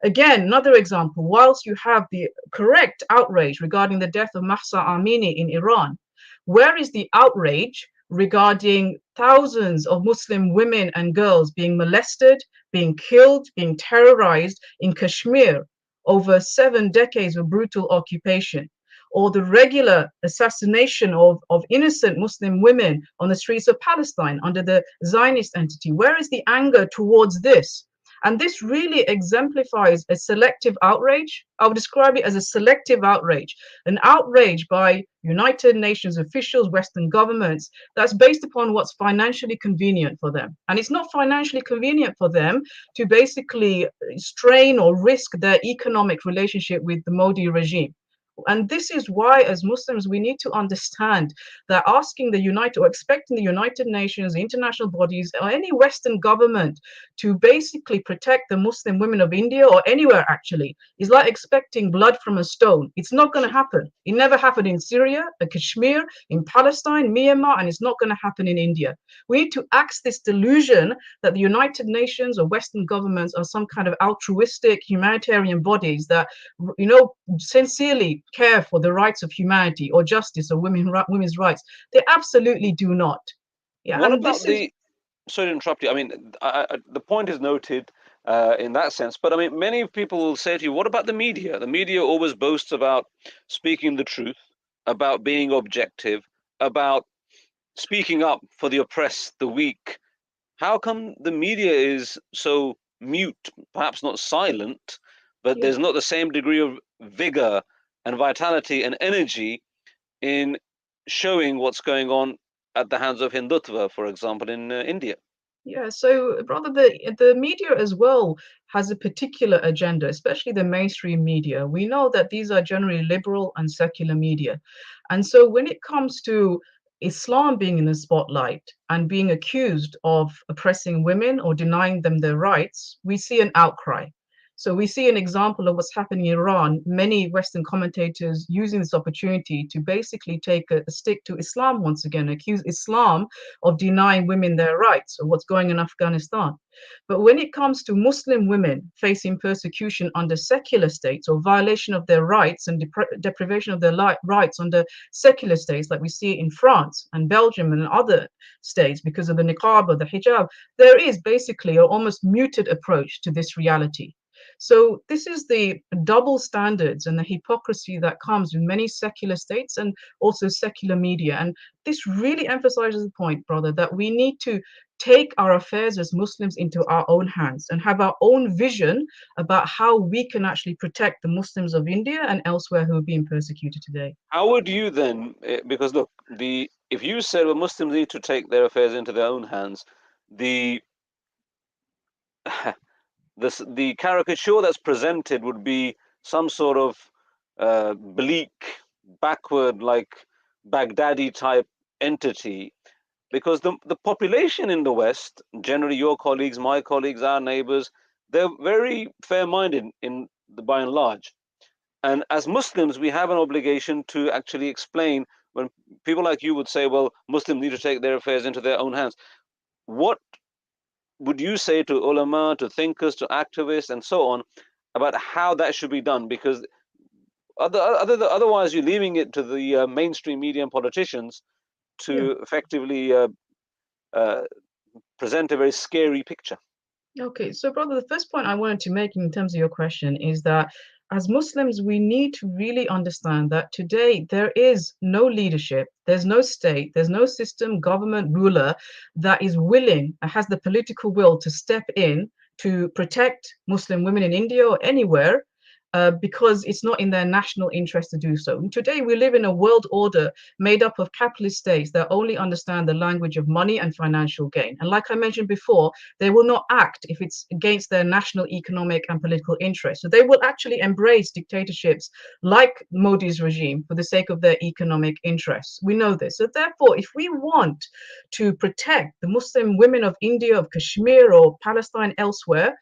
Again, another example, whilst you have the correct outrage regarding the death of Mahsa Amini in Iran, where is the outrage regarding thousands of Muslim women and girls being molested, being killed, being terrorized in Kashmir over 7 decades of brutal occupation? Or the regular assassination of innocent Muslim women on the streets of Palestine under the Zionist entity? Where is the anger towards this? And this really exemplifies a selective outrage. I would describe it as a selective outrage, an outrage by United Nations officials, Western governments, that's based upon what's financially convenient for them. And it's not financially convenient for them to basically strain or risk their economic relationship with the Modi regime. And this is why, as Muslims, we need to understand that asking or expecting the United Nations, the international bodies, or any Western government to basically protect the Muslim women of India or anywhere actually is like expecting blood from a stone. It's not going to happen. It never happened in Syria, in Kashmir, in Palestine, Myanmar, and it's not going to happen in India. We need to axe this delusion that the United Nations or Western governments are some kind of altruistic humanitarian bodies that, sincerely care for the rights of humanity or justice or women's rights. They absolutely do not. Yeah. What about sorry to interrupt you. I mean, the point is noted in that sense, but I mean, many people will say to you, what about the media? The media always boasts about speaking the truth, about being objective, about speaking up for the oppressed, the weak. How come the media is so mute, perhaps not silent, but there's not the same degree of vigor and vitality and energy in showing what's going on at the hands of Hindutva, for example, in India? Yeah, so brother, the media as well has a particular agenda, especially the mainstream media. We know that these are generally liberal and secular media. And so when it comes to Islam being in the spotlight and being accused of oppressing women or denying them their rights, we see an outcry. So we see an example of what's happening in Iran, many Western commentators using this opportunity to basically take a stick to Islam once again, accuse Islam of denying women their rights, or what's going on in Afghanistan. But when it comes to Muslim women facing persecution under secular states or violation of their rights and deprivation of their rights under secular states, like we see in France and Belgium and other states because of the niqab or the hijab, there is basically an almost muted approach to this reality. So this is the double standards and the hypocrisy that comes with many secular states and also secular media. And this really emphasizes the point, brother, that we need to take our affairs as Muslims into our own hands and have our own vision about how we can actually protect the Muslims of India and elsewhere who are being persecuted today. How would you then, because look, if you said well, Muslims need to take their affairs into their own hands, the the caricature that's presented would be some sort of bleak, backward, like Baghdadi type entity, because the population in the West, generally your colleagues, my colleagues, our neighbors, they're very fair-minded by and large. And as Muslims, we have an obligation to actually explain when people like you would say, well, Muslims need to take their affairs into their own hands. What would you say to ulama, to thinkers, to activists, and so on, about how that should be done? Because otherwise, you're leaving it to the mainstream media and politicians to effectively present a very scary picture. Okay, so brother, the first point I wanted to make in terms of your question is that as Muslims, we need to really understand that today there is no leadership, there's no state, there's no system, government, ruler that is willing, has the political will to step in to protect Muslim women in India or anywhere. Because it's not in their national interest to do so. And today we live in a world order made up of capitalist states that only understand the language of money and financial gain. And like I mentioned before, they will not act if it's against their national economic and political interests. So they will actually embrace dictatorships like Modi's regime for the sake of their economic interests. We know this. So therefore, if we want to protect the Muslim women of India, of Kashmir or Palestine elsewhere,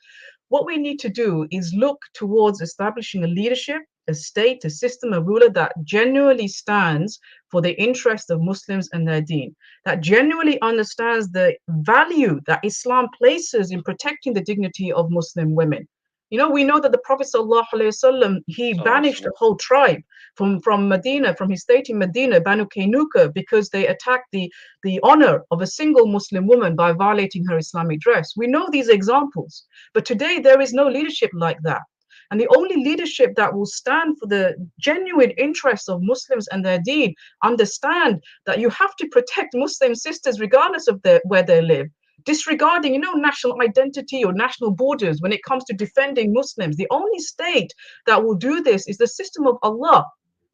what we need to do is look towards establishing a leadership, a state, a system, a ruler that genuinely stands for the interest of Muslims and their deen, that genuinely understands the value that Islam places in protecting the dignity of Muslim women. You know, we know that the Prophet ﷺ, he banished a whole tribe from Medina, from his state in Medina, Banu Kainuka, because they attacked the honor of a single Muslim woman by violating her Islamic dress. We know these examples, but today there is no leadership like that. And the only leadership that will stand for the genuine interests of Muslims and their deen understand that you have to protect Muslim sisters regardless of where they live, disregarding, you know, national identity or national borders when it comes to defending Muslims. The only state that will do this is the system of Allah,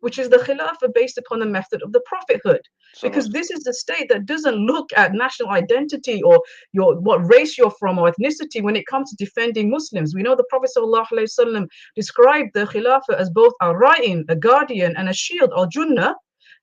which is the Khilafah based upon the method of the prophethood. Because this is the state that doesn't look at national identity or what race you're from or ethnicity when it comes to defending Muslims. We know the Prophet ﷺ described the Khilafah as both a ra'in, a guardian, and a shield, or junnah.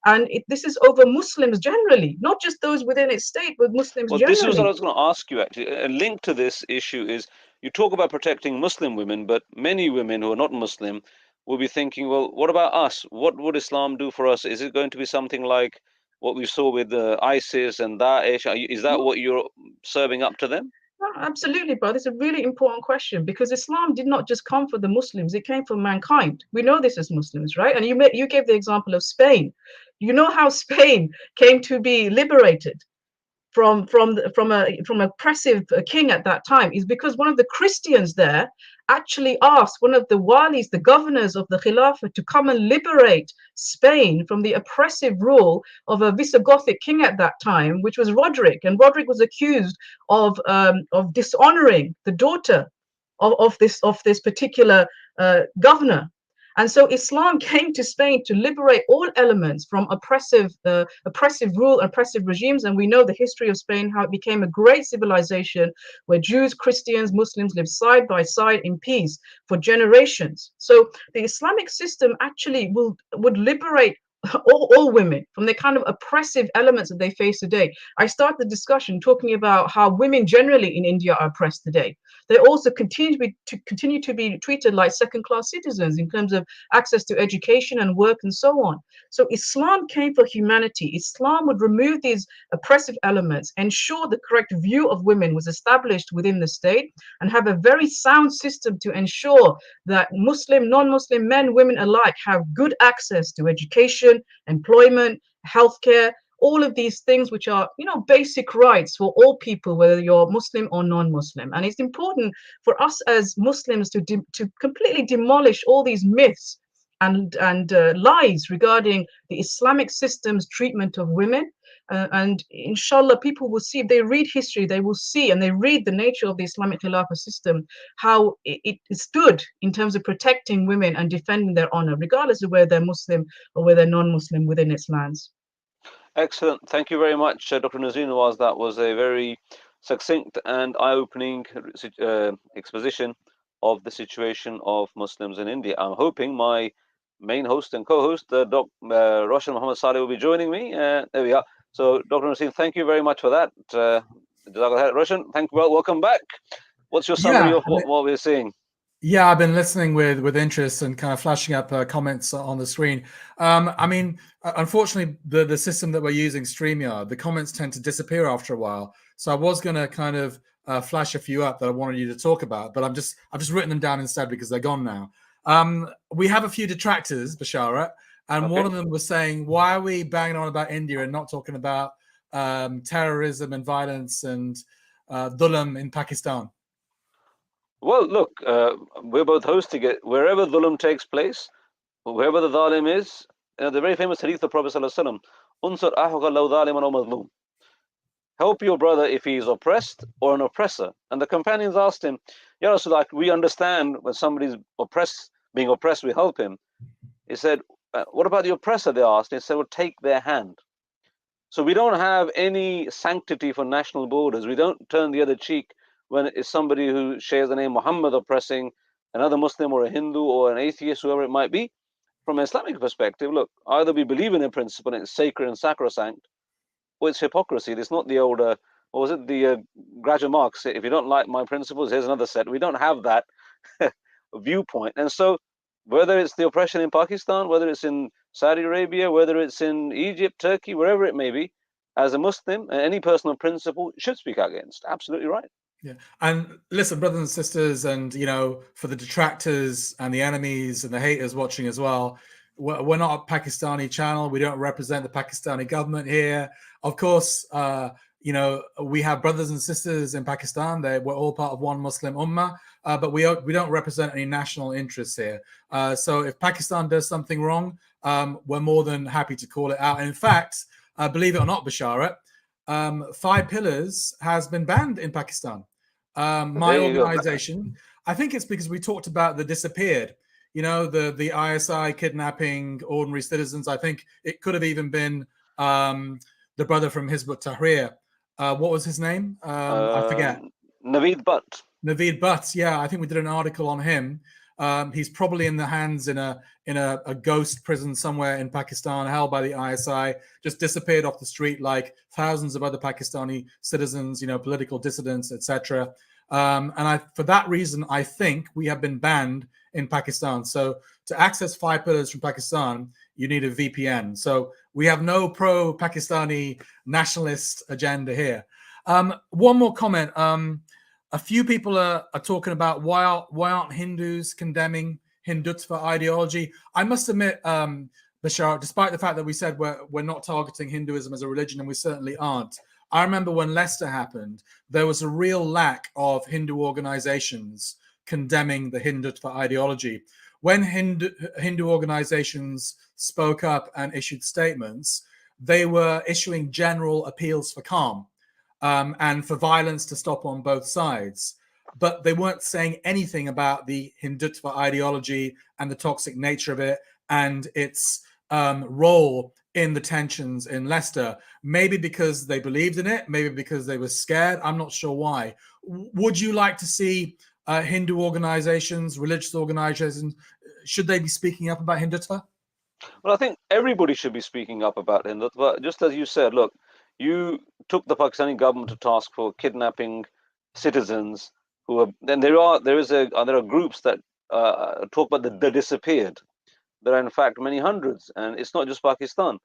And this is over Muslims generally, not just those within its state, but Muslims generally. This is what I was going to ask you, actually. A link to this issue is you talk about protecting Muslim women, but many women who are not Muslim will be thinking, well, what about us? What would Islam do for us? Is it going to be something like what we saw with ISIS and Daesh? Is that what you're serving up to them? Absolutely, brother. It's a really important question because Islam did not just come for the Muslims; it came for mankind. We know this as Muslims, right? And you gave the example of Spain. You know how Spain came to be liberated from oppressive king at that time is because one of the Christians there actually asked one of the walis, the governors of the Khilafah, to come and liberate Spain from the oppressive rule of a Visigothic king at that time, which was Roderick. And Roderick was accused of dishonoring the daughter of this particular governor. And so Islam came to Spain to liberate all elements from oppressive rule, oppressive regimes. And we know the history of Spain, how it became a great civilization where Jews, Christians, Muslims lived side by side in peace for generations. So the Islamic system actually would liberate all women from the kind of oppressive elements that they face today. I start the discussion talking about how women generally in India are oppressed today. They also continue to be treated like second-class citizens in terms of access to education and work and so on. So Islam came for humanity. Islam would remove these oppressive elements, ensure the correct view of women was established within the state, and have a very sound system to ensure that Muslim, non-Muslim men, women alike have good access to education, employment, healthcare, all of these things which are, you know, basic rights for all people, whether you're Muslim or non-Muslim. And it's important for us as Muslims to completely demolish all these myths and lies regarding the Islamic system's treatment of women. And inshallah, people will see, if they read history, they will see, and they read the nature of the Islamic Khilafah system, how it stood in terms of protecting women and defending their honor, regardless of whether they're Muslim or whether they're non-Muslim within its lands. Excellent. Thank you very much, Dr. Nazreen Nawaz. That was a very succinct and eye-opening exposition of the situation of Muslims in India. I'm hoping my main host and co-host, Dr. Roshan Muhammad Saleh, will be joining me. There we are. So, Dr. Nazreen, thank you very much for that. Roshan, welcome back. What's your summary of what we're seeing? Yeah, I've been listening with interest and kind of flashing up comments on the screen. I mean, unfortunately, the system that we're using, StreamYard, the comments tend to disappear after a while. So I was going to kind of flash a few up that I wanted you to talk about, but I've just written them down instead because they're gone now. We have a few detractors, Basharat, and one of them was saying, why are we banging on about India and not talking about terrorism and violence and dhulam in Pakistan? Well, look, we're both hosting it. Wherever dhulam takes place, wherever the dhalim is, the very famous hadith of the Prophet ﷺ, "Unsur ahuka law dhaliman aw mazlum." Help your brother if he is oppressed or an oppressor. And the companions asked him, "Ya Rasulullah, we understand when somebody's being oppressed, we help him." He said, "What about the oppressor?" They asked. He said, "Well, take their hand." So we don't have any sanctity for national borders. We don't turn the other cheek when it's somebody who shares the name Muhammad oppressing another Muslim or a Hindu or an atheist, whoever it might be. From an Islamic perspective, look, either we believe in a principle and it's sacred and sacrosanct, or it's hypocrisy. It's not the older, what was it, the Groucho Marx, if you don't like my principles, here's another set. We don't have that viewpoint. And so whether it's the oppression in Pakistan, whether it's in Saudi Arabia, whether it's in Egypt, Turkey, wherever it may be, as a Muslim, any person of principle should speak against. Absolutely right. Yeah, and listen, brothers and sisters, and you know, for the detractors and the enemies and the haters watching as well, we're not a Pakistani channel. We don't represent the Pakistani government here. Of course, you know, we have brothers and sisters in Pakistan. We're all part of one Muslim ummah, but we don't represent any national interests here. So if Pakistan does something wrong, we're more than happy to call it out. And in fact, believe it or not, Basharat, 5 Pillars has been banned in Pakistan. My organization, I think it's because we talked about the disappeared, you know, the ISI kidnapping ordinary citizens. I think it could have even been the brother from Hizb ut-Tahrir. What was his name? I forget. Naveed Butt. Naveed Butt. Yeah, I think we did an article on him. He's probably in the hands in a ghost prison somewhere in Pakistan, held by the ISI, just disappeared off the street like thousands of other Pakistani citizens, you know, political dissidents, etc. And for that reason, I think we have been banned in Pakistan. So to access 5 Pillars from Pakistan, you need a VPN. So we have no pro-Pakistani nationalist agenda here. One more comment. A few people are talking about why aren't Hindus condemning Hindutva ideology. I must admit, Bashar, despite the fact that we said we're not targeting Hinduism as a religion, and we certainly aren't. I remember when Leicester happened, there was a real lack of Hindu organizations condemning the Hindutva ideology. When Hindu organizations spoke up and issued statements, they were issuing general appeals for calm. And for violence to stop on both sides. But they weren't saying anything about the Hindutva ideology and the toxic nature of it and its role in the tensions in Leicester. Maybe because they believed in it, maybe because they were scared. I'm not sure why. Would you like to see Hindu organizations, religious organizations, should they be speaking up about Hindutva? Well, I think everybody should be speaking up about Hindutva. Just as you said, look, you took the Pakistani government to task for kidnapping citizens who are. Then there are groups that talk about the disappeared. There are in fact many hundreds, and it's not just Pakistan.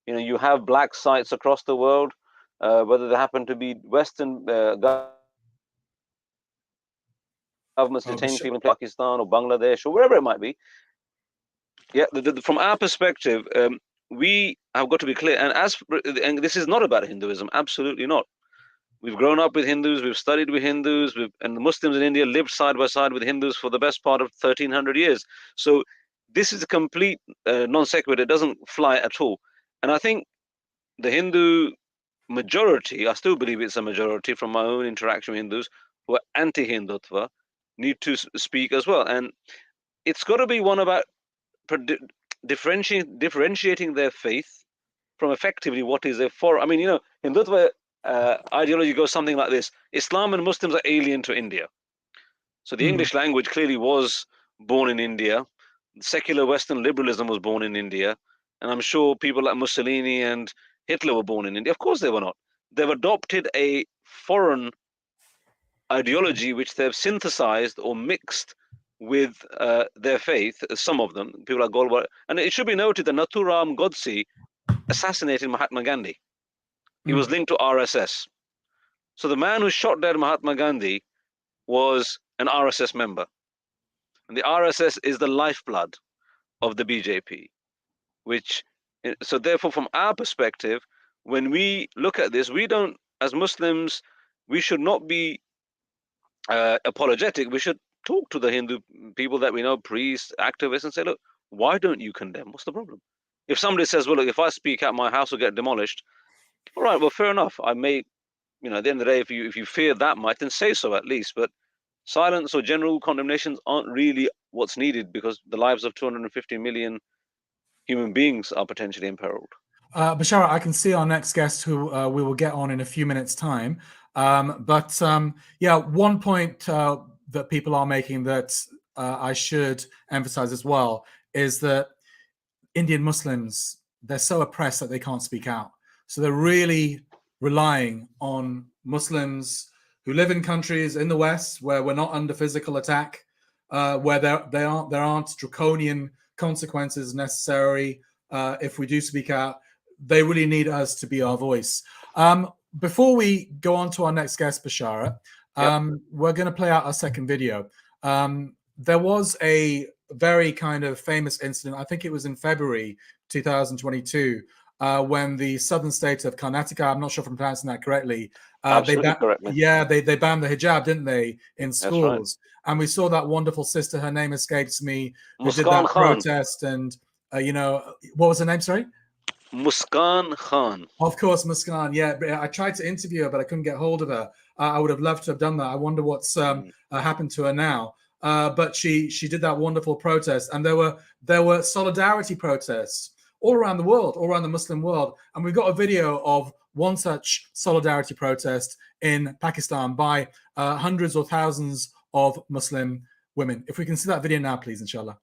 You know, you have black sites across the world, whether they happen to be Western governments detaining people in Pakistan or Bangladesh or wherever it might be. Yeah, from our perspective, we have got to be clear. And this is not about Hinduism, absolutely not. We've grown up with Hindus, we've studied with Hindus, and the Muslims in India lived side by side with Hindus for the best part of 1300 years. So this is a complete non sequitur. It doesn't fly at all. And I think the Hindu majority, I still believe it's a majority from my own interaction with Hindus who are anti-Hindutva, need to speak as well. And it's got to be one about differentiating their faith from effectively what is a foreign. I mean, you know, Hindutva ideology goes something like this: Islam and Muslims are alien to India. So the English language clearly was born in India. Secular Western liberalism was born in India. And I'm sure people like Mussolini and Hitler were born in India. Of course they were not. They've adopted a foreign ideology which they've synthesized or mixed with their faith, some of them, people like Goldwater. And it should be noted that Nathuram Godse assassinated Mahatma Gandhi. He was linked to RSS. So the man who shot dead Mahatma Gandhi was an RSS member. And the RSS is the lifeblood of the BJP, so therefore, from our perspective, when we look at this, we don't, as Muslims, we should not be apologetic. We should talk to the Hindu people that we know, priests, activists, and say, look, why don't you condemn? What's the problem? If somebody says, well, look, if I speak out, my house will get demolished. All right, well, fair enough. I may, you know, at the end of the day, if you fear that much, then say so at least. But silence or general condemnations aren't really what's needed, because the lives of 250 million human beings are potentially imperiled. Bashara, I can see our next guest, who we will get on in a few minutes' time. Yeah, one point that people are making that I should emphasize as well is that Indian Muslims, they're so oppressed that they can't speak out. So they're really relying on Muslims who live in countries in the West where we're not under physical attack, where there aren't draconian consequences necessary if we do speak out. They really need us to be our voice. Before we go on to our next guest, Bashara, we're going to play out our second video. There was a very kind of famous incident, I think it was in February 2022, when the southern state of Karnataka, I'm not sure if I'm pronouncing that correctly, correctly. Yeah, they banned the hijab, didn't they, in schools? Right. And we saw that wonderful sister, her name escapes me, who did that protest. And, you know, what was her name, sorry? Muskan Khan. Of course, Muskan. Yeah, I tried to interview her, but I couldn't get hold of her. I would have loved to have done that. I wonder what's happened to her now. But she did that wonderful protest, and there were solidarity protests all around the world, all around the Muslim world. And we've got a video of one such solidarity protest in Pakistan by hundreds or thousands of Muslim women. If we can see that video now, please, inshallah.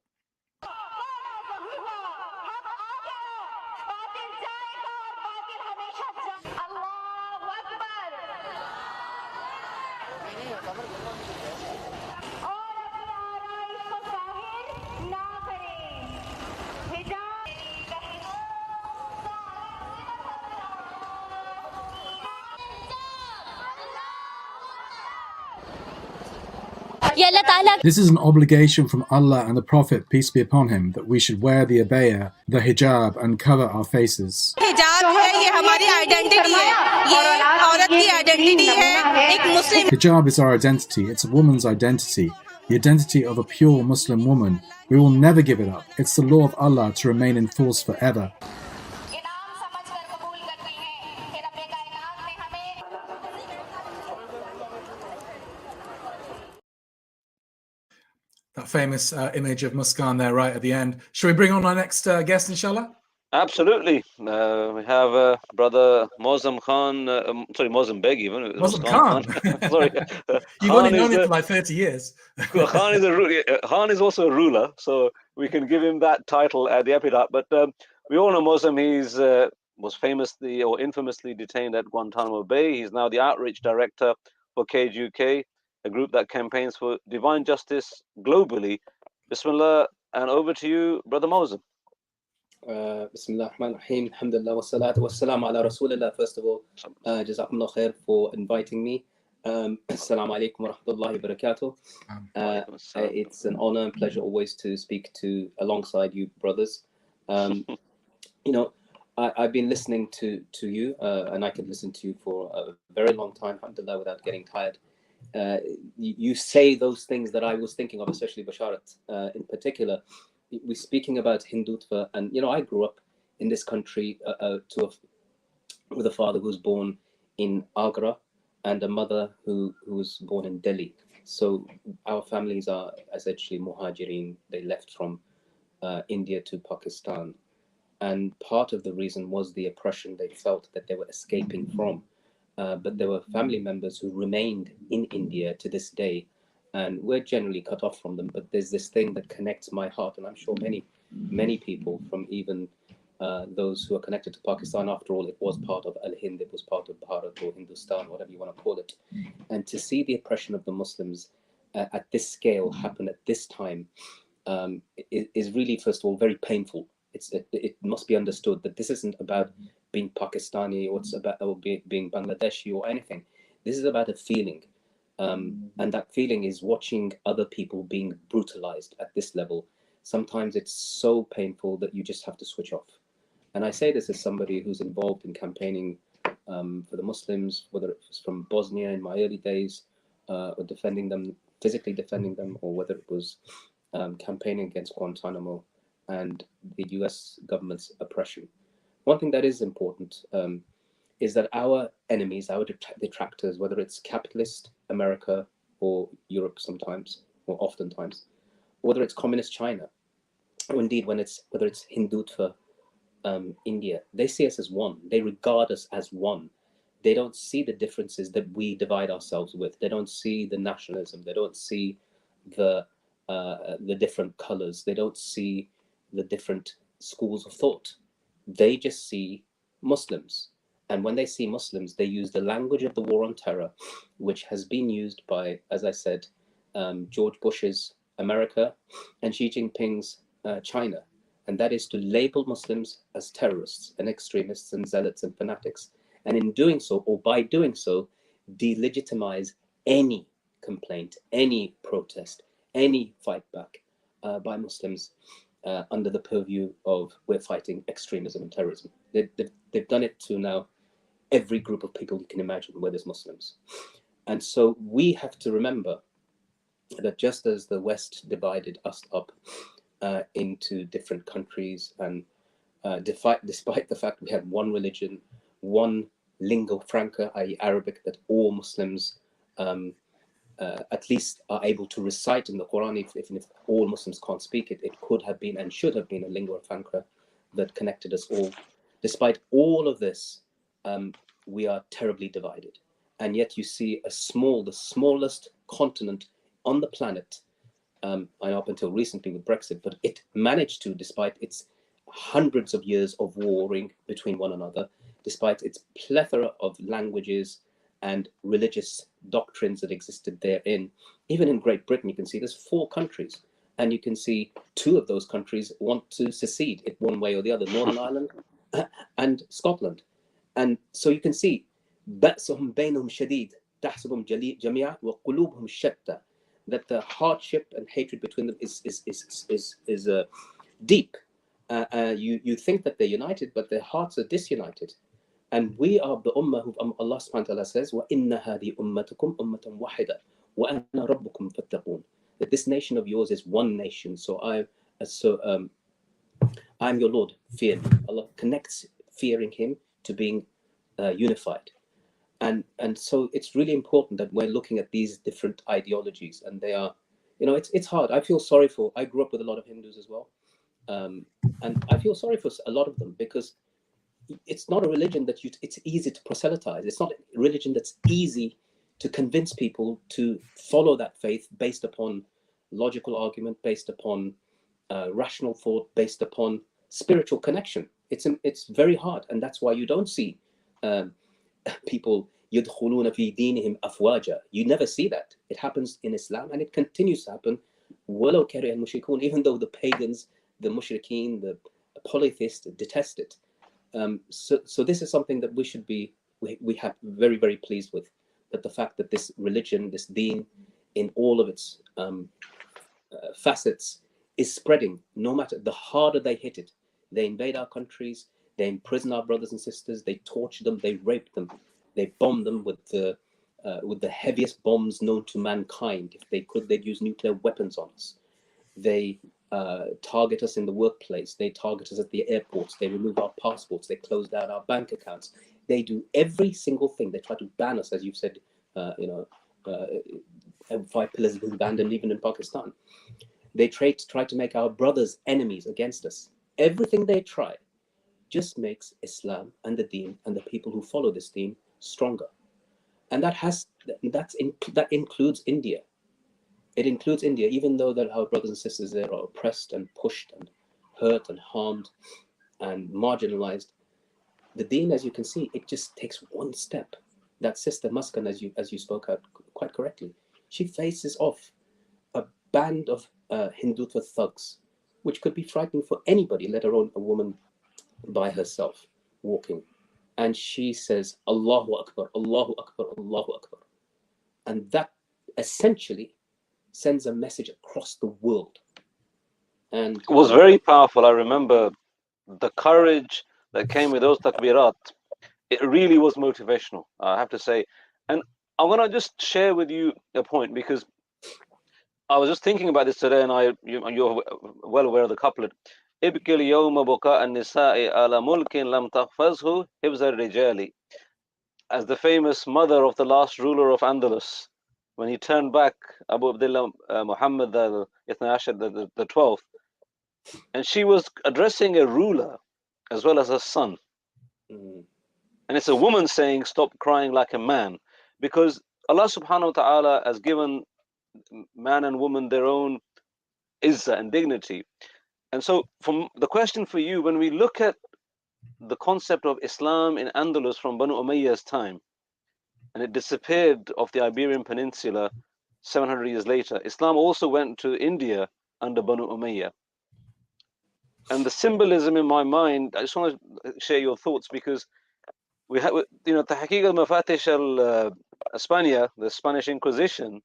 This is an obligation from Allah and the Prophet, peace be upon him, that we should wear the abaya, the hijab, and cover our faces. Hijab is our identity. It's a woman's identity, the identity of a pure Muslim woman. We will never give it up. It's the law of Allah to remain in force forever. That famous image of Muskan there right at the end. Shall we bring on our next guest, inshallah? Absolutely. We have brother Mozam Khan, sorry, Mozam Beg even. Mozam Khan. Sorry. You've only known him for like 30 years. Khan is also a ruler, so we can give him that title at the epitaph. But we all know Mozam. He's was famously or infamously detained at Guantanamo Bay. He's now the outreach director for Cage UK, a group that campaigns for divine justice globally. Bismillah, and over to you, brother Mozam. Bismillah ar-Rahman ar-Rahim. Alhamdulillah wa salatu wa salam ala Rasulillah. First of all, Jazakumullah khair for inviting me. Assalamu alaikum wa rahmatullahi wa barakatuh. It's an honor and pleasure always to speak alongside you brothers. you know, I've been listening to you, and I could listen to you for a very long time, alhamdulillah, without getting tired. You say those things that I was thinking of, especially Basharat in particular. We're speaking about Hindutva, and you know, I grew up in this country with a father who was born in Agra and a mother who was born in Delhi. So our families are essentially muhajirin. They left from India to Pakistan. And part of the reason was the oppression they felt that they were escaping from. But there were family members who remained in India to this day, and we're generally cut off from them. But there's this thing that connects my heart, and I'm sure many people, from even those who are connected to Pakistan. After all, it was part of Al-Hind, it was part of Bharat or Hindustan, whatever you want to call it. And to see the oppression of the Muslims at this scale happen at this time is really, first of all, very painful. It must be understood that this isn't about being Pakistani or it's about being Bangladeshi or anything. This is about a feeling. And that feeling is watching other people being brutalized at this level. Sometimes it's so painful that you just have to switch off. And I say this as somebody who's involved in campaigning for the Muslims, whether it was from Bosnia in my early days, or defending them, physically defending them, or whether it was campaigning against Guantanamo and the US government's oppression. One thing that is important is that our enemies, our detractors, whether it's capitalist America or Europe sometimes, or oftentimes, whether it's communist China, or indeed whether it's Hindutva India, they see us as one. They regard us as one. They don't see the differences that we divide ourselves with. They don't see the nationalism. They don't see the different colors. They don't see the different schools of thought. They just see Muslims. And when they see Muslims, they use the language of the war on terror, which has been used by, as I said, George Bush's America and Xi Jinping's China. And that is to label Muslims as terrorists and extremists and zealots and fanatics. And in doing so, or by doing so, delegitimize any complaint, any protest, any fight back by Muslims under the purview of we're fighting extremism and terrorism. They've done it to now every group of people you can imagine where there's Muslims. And so we have to remember that just as the West divided us up into different countries, and despite the fact we had one religion, one lingua franca, i.e. Arabic, that all Muslims at least are able to recite in the Quran, even if all Muslims can't speak it, it could have been and should have been a lingua franca that connected us all. Despite all of this, we are terribly divided. And yet you see the smallest continent on the planet, I know up until recently with Brexit, but it managed to, despite its hundreds of years of warring between one another, despite its plethora of languages and religious doctrines that existed therein. Even in Great Britain, you can see there's 4 countries, and you can see 2 of those countries want to secede in one way or the other, Northern Ireland and Scotland. And so you can see بَأْسُهُمْ بَيْنُهُمْ شَدِيدٌ تَحْسَبُهُمْ جَمِيعًا وَقُلُوبُهُمْ شَتَّى, that the hardship and hatred between them is deep. You think that they're united, but their hearts are disunited. And we are the ummah who Allah subhanahu wa ta'ala says, وَإِنَّ هَذِي أُمَّتُكُمْ أُمَّةً وَاحِدَةً وَأَنَا رَبُّكُمْ فَاتَّقُونَ, that this nation of yours is one nation. So I'm your Lord, fear me. Allah connects fearing Him to being unified. And so it's really important that we're looking at these different ideologies, and they are, it's hard. I grew up with a lot of Hindus as well. And I feel sorry for a lot of them, because it's not a religion that it's easy to proselytize. It's not a religion that's easy to convince people to follow that faith based upon logical argument, based upon rational thought, based upon spiritual connection. It's very hard, and that's why you don't see people يدخلون في دينهم أفواجا. You never see that. It happens in Islam, and it continues to happen ولو كره المشركون, even though the pagans, the mushrikeen, the polytheists detest it. So this is something that we have very, very pleased with, that the fact that this religion, this deen, in all of its facets, is spreading. No matter, the harder they hit it, They invade our countries, they imprison our brothers and sisters, they torture them, they rape them, they bomb them with the heaviest bombs known to mankind. If they could, they'd use nuclear weapons on us. They target us in the workplace, they target us at the airports, they remove our passports, they close down our bank accounts. They do every single thing. They try to ban us, as you've said, 5 pillars have been banned, and even in Pakistan. They try to make our brothers enemies against us. Everything they try just makes Islam and the deen and the people who follow this deen stronger. And that includes India. It includes India, even though that our brothers and sisters there are oppressed and pushed and hurt and harmed and marginalized. The deen, as you can see, it just takes one step. That sister Muskan, as you spoke out quite correctly, she faces off a band of Hindutva thugs, which could be frightening for anybody, let alone a woman by herself walking. And she says, Allahu Akbar, Allahu Akbar, Allahu Akbar. And that essentially sends a message across the world. And it was very powerful. I remember the courage that came with those takbirat. It really was motivational, I have to say. And I'm going to just share with you a point, because I was just thinking about this today, and you're well aware of the couplet. ابكي اليوم بكاء النساء على ملك لم تحفظه حفظ الرجال. As the famous mother of the last ruler of Andalus, when he turned back Abu Abdullah Muhammad the 12th, and she was addressing a ruler as well as a son. And it's a woman saying, stop crying like a man, because Allah subhanahu wa ta'ala has given man and woman their own izzah and dignity. And so from the question for you, when we look at the concept of Islam in Andalus from Banu Umayyah's time, and it disappeared off the Iberian Peninsula 700 years later, Islam also went to India under Banu Umayyah. And the symbolism in my mind, I just want to share your thoughts, because we have, Tahqiq al-Mafatish al-España, the Spanish Inquisition,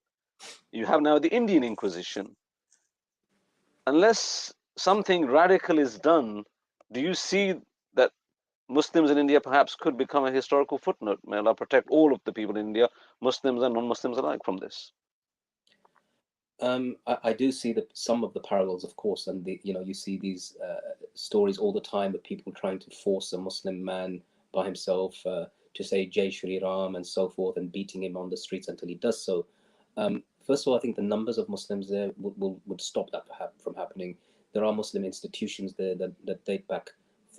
you have now the Indian Inquisition. Unless something radical is done, do you see that Muslims in India perhaps could become a historical footnote? May Allah protect all of the people in India, Muslims and non-Muslims alike, from this. I do see some of the parallels, of course, and you see these stories all the time of people trying to force a Muslim man by himself to say Jai Shri Ram and so forth, and beating him on the streets until he does so. First of all, I think the numbers of Muslims there would stop that from happening. There are Muslim institutions there that date back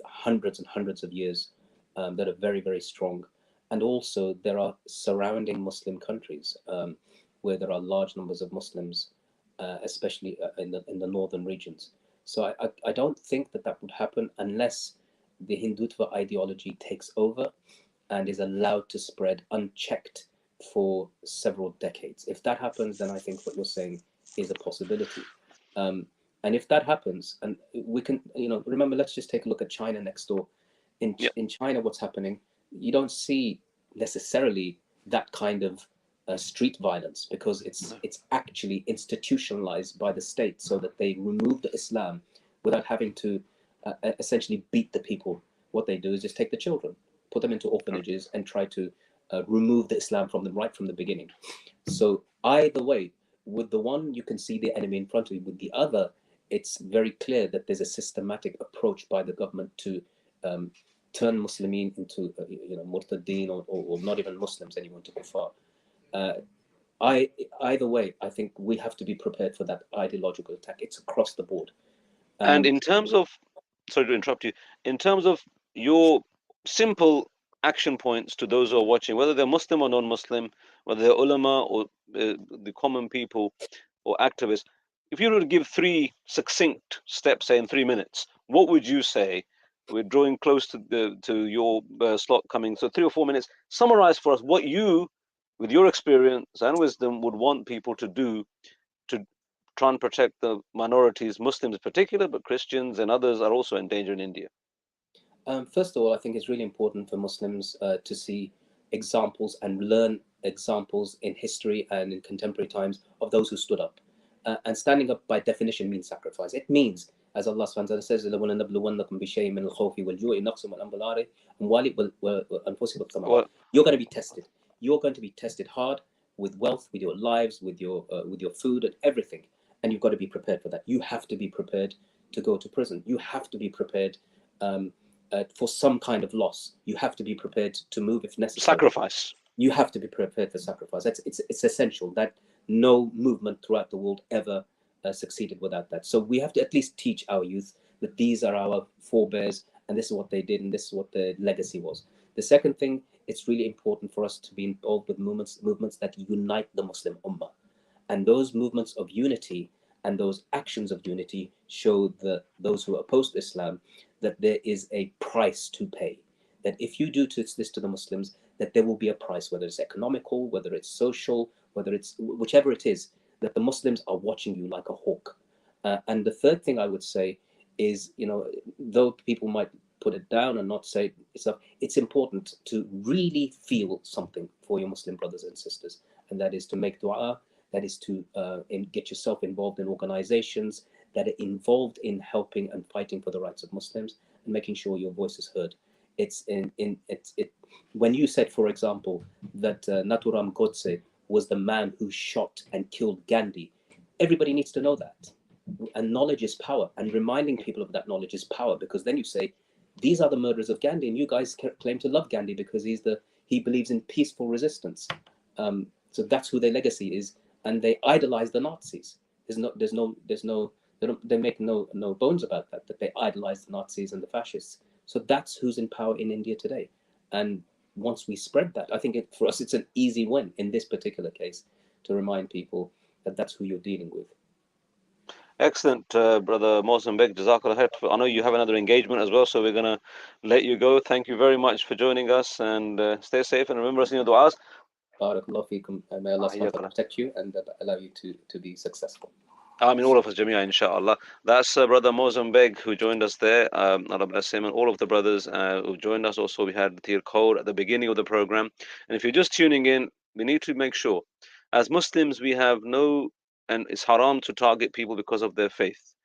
hundreds and hundreds of years that are very, very strong. And also there are surrounding Muslim countries where there are large numbers of Muslims, especially in the northern regions. So I don't think that would happen unless the Hindutva ideology takes over and is allowed to spread unchecked for several decades. If that happens, then I think what you're saying is a possibility. And if that happens, and we can, remember, let's just take a look at China next door. In China, what's happening, you don't see necessarily that kind of street violence, because it's actually institutionalized by the state, so that they remove the Islam without having to essentially beat the people. What they do is just take the children, put them into orphanages, and try to remove the Islam from them right from the beginning. So either way, with the one, you can see the enemy in front of you. With the other, it's very clear that there's a systematic approach by the government to turn Muslimin into murtadeen, or not even Muslims anymore, to kufar. Either way, I think we have to be prepared for that ideological attack. It's across the board. And in terms of, sorry to interrupt you, in terms of your simple action points to those who are watching, whether they're Muslim or non-Muslim, whether they're ulama or the common people or activists, if you were to give 3 succinct steps, say in 3 minutes, what would you say? We're drawing close to your slot coming, so 3 or 4 minutes. Summarize for us what you, with your experience and wisdom, would want people to do to try and protect the minorities, Muslims in particular, but Christians and others are also in danger in India. First of all, I think it's really important for Muslims to see examples and learn examples in history and in contemporary times of those who stood up. And standing up by definition means sacrifice. It means As Allah subhanahu wa ta'ala says, لَوَلَنَبْلُوَنَّكُمْ بِشَيْءٍ مِنَ الْخَوْفِ وَالْجُوعِ نَقْصٍ مِنَ الْأَمْوَالِ وَالْأَنفُسِ وَالثَّمَرَاتِ. You're going to be tested. You're going to be tested hard with wealth, with your lives, with your food and everything. And you've got to be prepared for that. You have to be prepared to go to prison. You have to be prepared for some kind of loss. You have to be prepared to move if necessary. Sacrifice. You have to be prepared for sacrifice. It's essential that no movement throughout the world ever succeeded without that. So we have to at least teach our youth that these are our forebears and this is what they did and this is what their legacy was. The second thing, it's really important for us to be involved with movements that unite the Muslim Ummah. And those movements of unity and those actions of unity show those who oppose Islam that there is a price to pay. That if you do this to the Muslims, that there will be a price, whether it's economical, whether it's social, whether it's whichever it is, that the Muslims are watching you like a hawk. And the third thing I would say is, though people might put it down and not say it's important to really feel something for your Muslim brothers and sisters, and that is to make dua, that is to get yourself involved in organizations that are involved in helping and fighting for the rights of Muslims and making sure your voice is heard. When you said, for example, that Nathuram Godse was the man who shot and killed Gandhi, everybody needs to know that. And knowledge is power, and reminding people of that knowledge is power, because then you say, these are the murderers of Gandhi, and you guys claim to love Gandhi because he believes in peaceful resistance. So that's who their legacy is, and they idolize the Nazis. They make no bones about that they idolize the Nazis and the fascists. So that's who's in power in India today. And once we spread that, I think for us it's an easy win in this particular case to remind people that that's who you're dealing with. Excellent, Brother Mozambique. Jazakallah khair. I know you have another engagement as well, so we're going to let you go. Thank you very much for joining us, and stay safe, and remember us in your du'as. Barakallahu feekum. May Allah subhanahu wa ta'ala protect you and allow you to be successful. I mean, all of us, Jamia, inshallah. That's Brother Mozambique who joined us there. Allah bless him, and all of the brothers who joined us. Also, we had Tir Code at the beginning of the program. And if you're just tuning in, we need to make sure, as Muslims, we have and it's haram to target people because of their faith.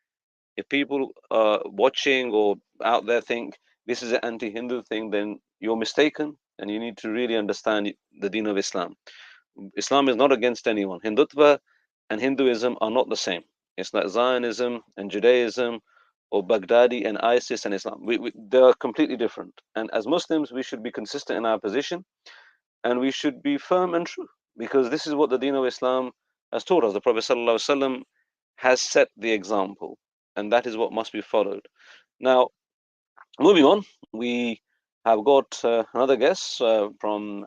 If people watching or out there think this is an anti-Hindu thing, then you're mistaken, and you need to really understand the deen of Islam. Islam is not against anyone. Hindutva and Hinduism are not the same. It's like Zionism and Judaism, or Baghdadi and ISIS and Islam. They are completely different. And as Muslims, we should be consistent in our position, and we should be firm and true, because this is what the deen of Islam has taught us. The Prophet ﷺ has set the example, and that is what must be followed. Now, moving on, we have got another guest from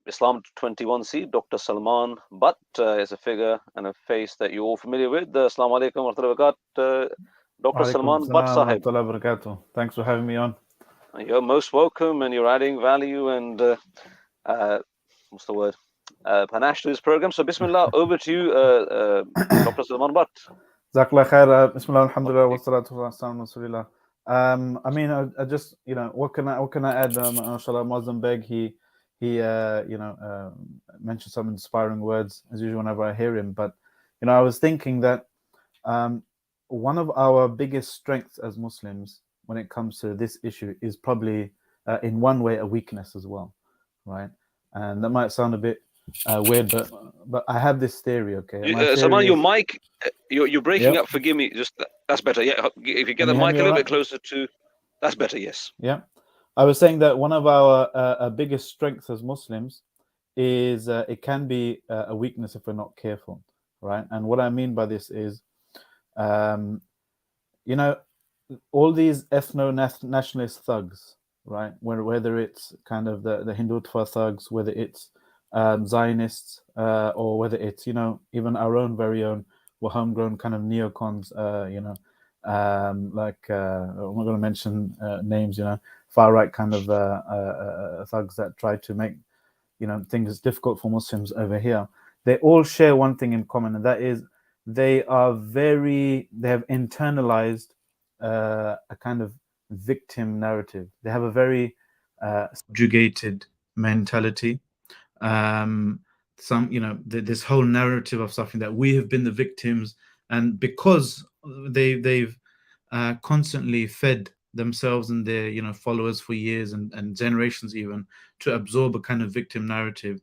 Islam 21C, Dr. Salman Butt is a figure and a face that you're all familiar with. Assalamu alaikum wa rahmatullahi wa barakatuh, Dr. Salman Butt Sahib. Thanks for having me on. You're most welcome, and you're adding value and what's the word? Panache to this program. So, Bismillah, over to you, Dr. Salman Butt. Jazakallah khair. Bismillah, alhamdulillah, wa salatu wa salam rasulillah. I mean, I just, what can I add? Mashallah, Mozambique, he mentioned some inspiring words as usual whenever I hear him. But I was thinking that one of our biggest strengths as Muslims when it comes to this issue is probably in one way a weakness as well, right? And that might sound a bit weird, but I have this theory. Okay, Salman, your mic, you're breaking up. Forgive me. Just that's better. Yeah, if you get the mic a little bit closer to, that's better. Yes. Yeah. I was saying that one of our biggest strengths as Muslims is it can be a weakness if we're not careful, right? And what I mean by this is, all these ethno-nationalist thugs, right? Whether it's kind of the Hindutva thugs, whether it's Zionists, or whether it's even our own very own homegrown kind of neocons, I'm not going to mention names, far right kind of thugs that try to make things difficult for Muslims over here. They all share one thing in common, and that is they have internalized a kind of victim narrative. They have a very subjugated mentality. This whole narrative of something that we have been the victims, and because they've constantly fed themselves and their followers for years and generations even to absorb a kind of victim narrative.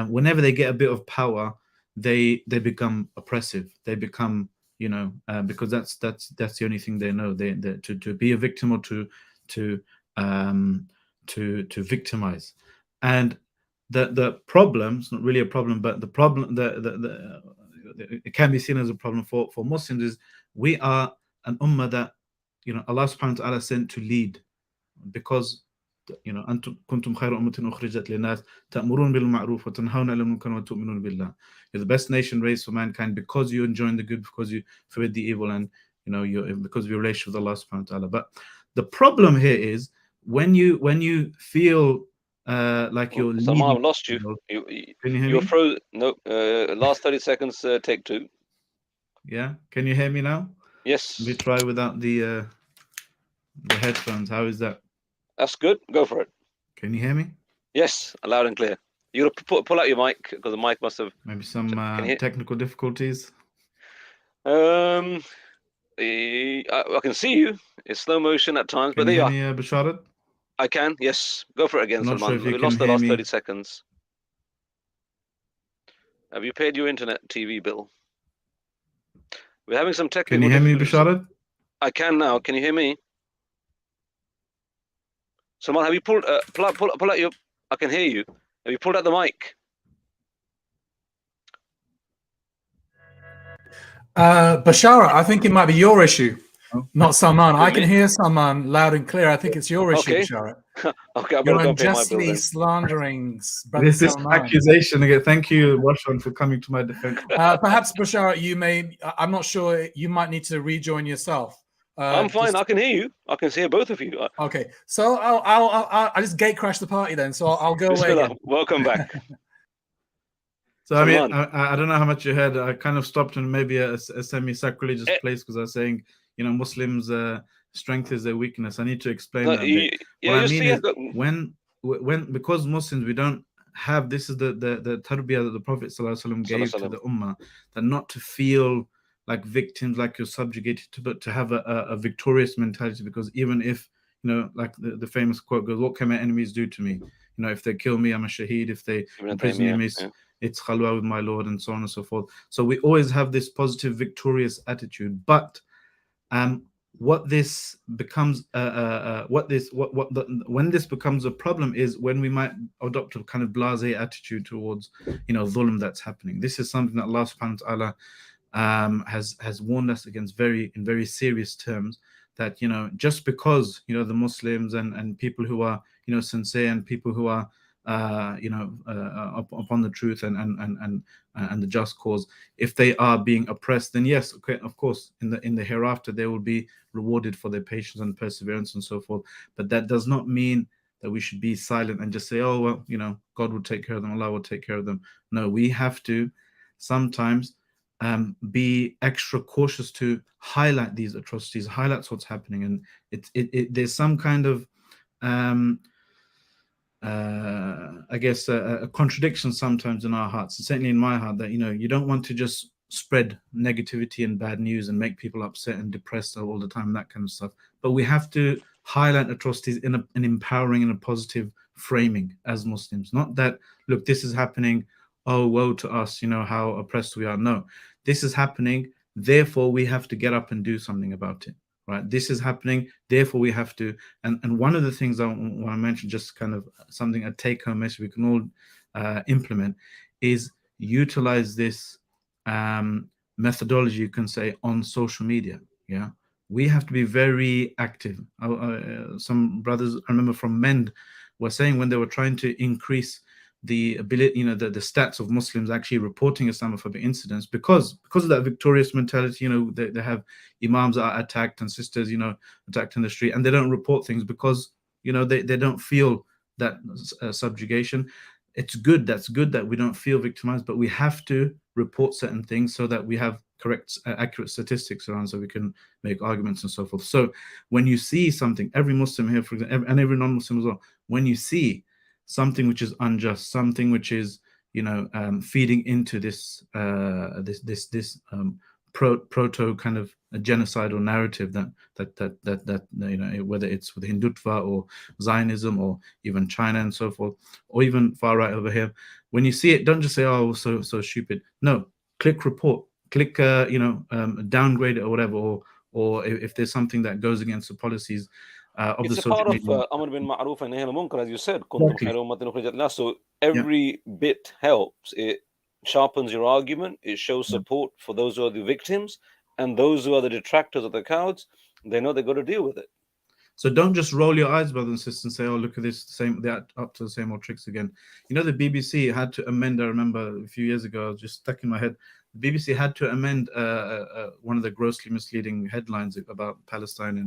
Whenever they get a bit of power, they become oppressive. They become because that's the only thing they know. They to be a victim or to victimize. And the problem, it's not really a problem, but the problem it can be seen as a problem for Muslims is we are an ummah that Allah subhanahu wa ta'ala sent to lead, because أنتم كنتم خير أمة أخرجت للناس تأمرون بالمعروف وتنهون عن المنكر وتؤمنون بالله. You're the best nation raised for mankind because you enjoin the good, because you forbid the evil, and because of your relationship with Allah subhanahu wa ta'ala. But the problem here is when you feel like you're leading. Salman, I've lost you. Can you hear me? Frozen. No, last 30 seconds, take 2. Yeah, can you hear me now? Yes. Let me try without the headphones. How is that? That's good. Go for it. Can you hear me? Yes, loud and clear. You gotta pull out your mic, because the mic must have maybe some technical difficulties. I can see you. It's slow motion at times, but there you are. Can you hear me, Basharat? I can. Yes, go for it again, I'm not Salman. sure if you We lost can the hear last me. 30 seconds. Have you paid your internet TV bill? We're having some technical. Can you hear me, difficulties. Basharat? I can now. Can you hear me? Salman, have you pull out your? I can hear you. Have you pulled out the mic? Bashara, I think it might be your issue, not Salman. I can me? hear Salman loud and clear. I think it's your issue, Okay. Bashara. Okay, I'm You're gonna go pay my bill unjustly then. slandering Brother This is Salman. accusation again. Thank you, Roshan, for coming to my defense. Perhaps, Bashara, you may. I'm not sure. You might need to rejoin yourself. I'm fine. I can hear you. I can hear both of you. Okay, so I'll just gate crash the party then. So I'll go away again. Welcome back. So I mean, I don't know how much you heard. I kind of stopped in maybe a semi-sacrilegious place because I was saying, Muslims' strength is their weakness. I need to explain that a bit. What I mean is when because Muslims, we don't have, this is the tarbiyah that the Prophet ﷺ gave to the ummah, that not to feel like victims, like you're subjugated to, but to have a victorious mentality. Because even if, like the famous quote goes, what can my enemies do to me? If they kill me, I'm a shaheed. If they imprison me, it's khalwa with my Lord, and so on and so forth. So we always have this positive, victorious attitude. But what this becomes, when this becomes a problem is when we might adopt a kind of blasé attitude towards, dhulm that's happening. This is something that Allah subhanahu wa ta'ala has warned us against in very serious terms. That just because the Muslims and people who are sincere and people who are upon the truth and the just cause, if they are being oppressed, then yes, okay, of course, in the hereafter they will be rewarded for their patience and perseverance and so forth. But that does not mean that we should be silent and just say, oh well, God will take care of them, Allah will take care of them. No, we have to sometimes be extra cautious to highlight these atrocities, highlight what's happening, and there's some kind of I guess a contradiction sometimes in our hearts, and certainly in my heart, that you don't want to just spread negativity and bad news and make people upset and depressed all the time, that kind of stuff. But we have to highlight atrocities in an empowering and a positive framing as Muslims. Not that, look, this is happening, oh woe to us, how oppressed we are. No, this is happening, therefore we have to get up and do something about it. Right, this is happening, therefore we have to. And one of the things I want to mention, just kind of something, a take-home message we can all implement, is utilize this methodology, you can say, on social media. Yeah, we have to be very active. Some brothers, I remember from Mend, were saying when they were trying to increase the ability, the stats of Muslims actually reporting Islamophobic incidents, because of that victorious mentality. They have imams that are attacked and sisters, attacked in the street, and they don't report things because they don't feel that subjugation. It's good. That's good that we don't feel victimized, but we have to report certain things so that we have correct, accurate statistics around, so we can make arguments and so forth. So when you see something, every Muslim here, for example, and every non-Muslim as well, when you see something which is unjust, something which is feeding into this proto kind of a genocidal narrative that whether it's with Hindutva or Zionism or even China and so forth, or even far right over here. When you see it, don't just say, "Oh, so stupid." No, click report, click downgrade it or whatever, or if there's something that goes against the policies of it's the a part social of media. Amr bin Ma'ruf and Nahy anil Munkar, as you said. Exactly. So every bit helps. It sharpens your argument. It shows support for those who are the victims, and those who are the detractors or the cowards. They know they've got to deal with it. So don't just roll your eyes, brothers and sisters, and say, "Oh, look at this, they're up to the same old tricks again." You know, the BBC had to amend. I remember a few years ago, just stuck in my head. The BBC had to amend one of the grossly misleading headlines about Palestine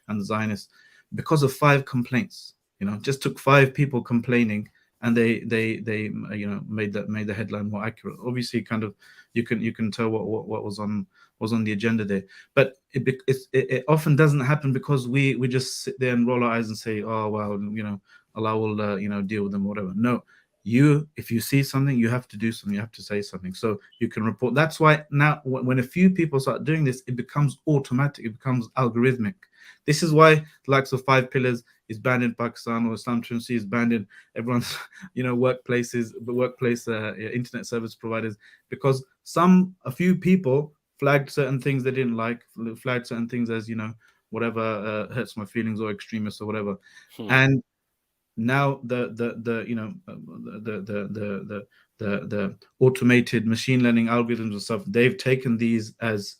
and the Zionists because of 5 complaints. You know, just took 5 people complaining, and they made the headline more accurate. Obviously, kind of you can tell what was on the agenda there, but it often doesn't happen because we just sit there and roll our eyes and say, "Oh well, Allah will deal with them," or whatever. No, if you see something, you have to do something. You have to say something, so you can report. That's why now when a few people start doing this, it becomes automatic. It becomes algorithmic. This is why the likes of 5 Pillars is banned in Pakistan, or Islam Trinity is banned in everyone's workplace internet service providers, because a few people flagged certain things they didn't like, flagged certain things as whatever hurts my feelings or extremists or whatever, and now the automated machine learning algorithms and stuff, they've taken these as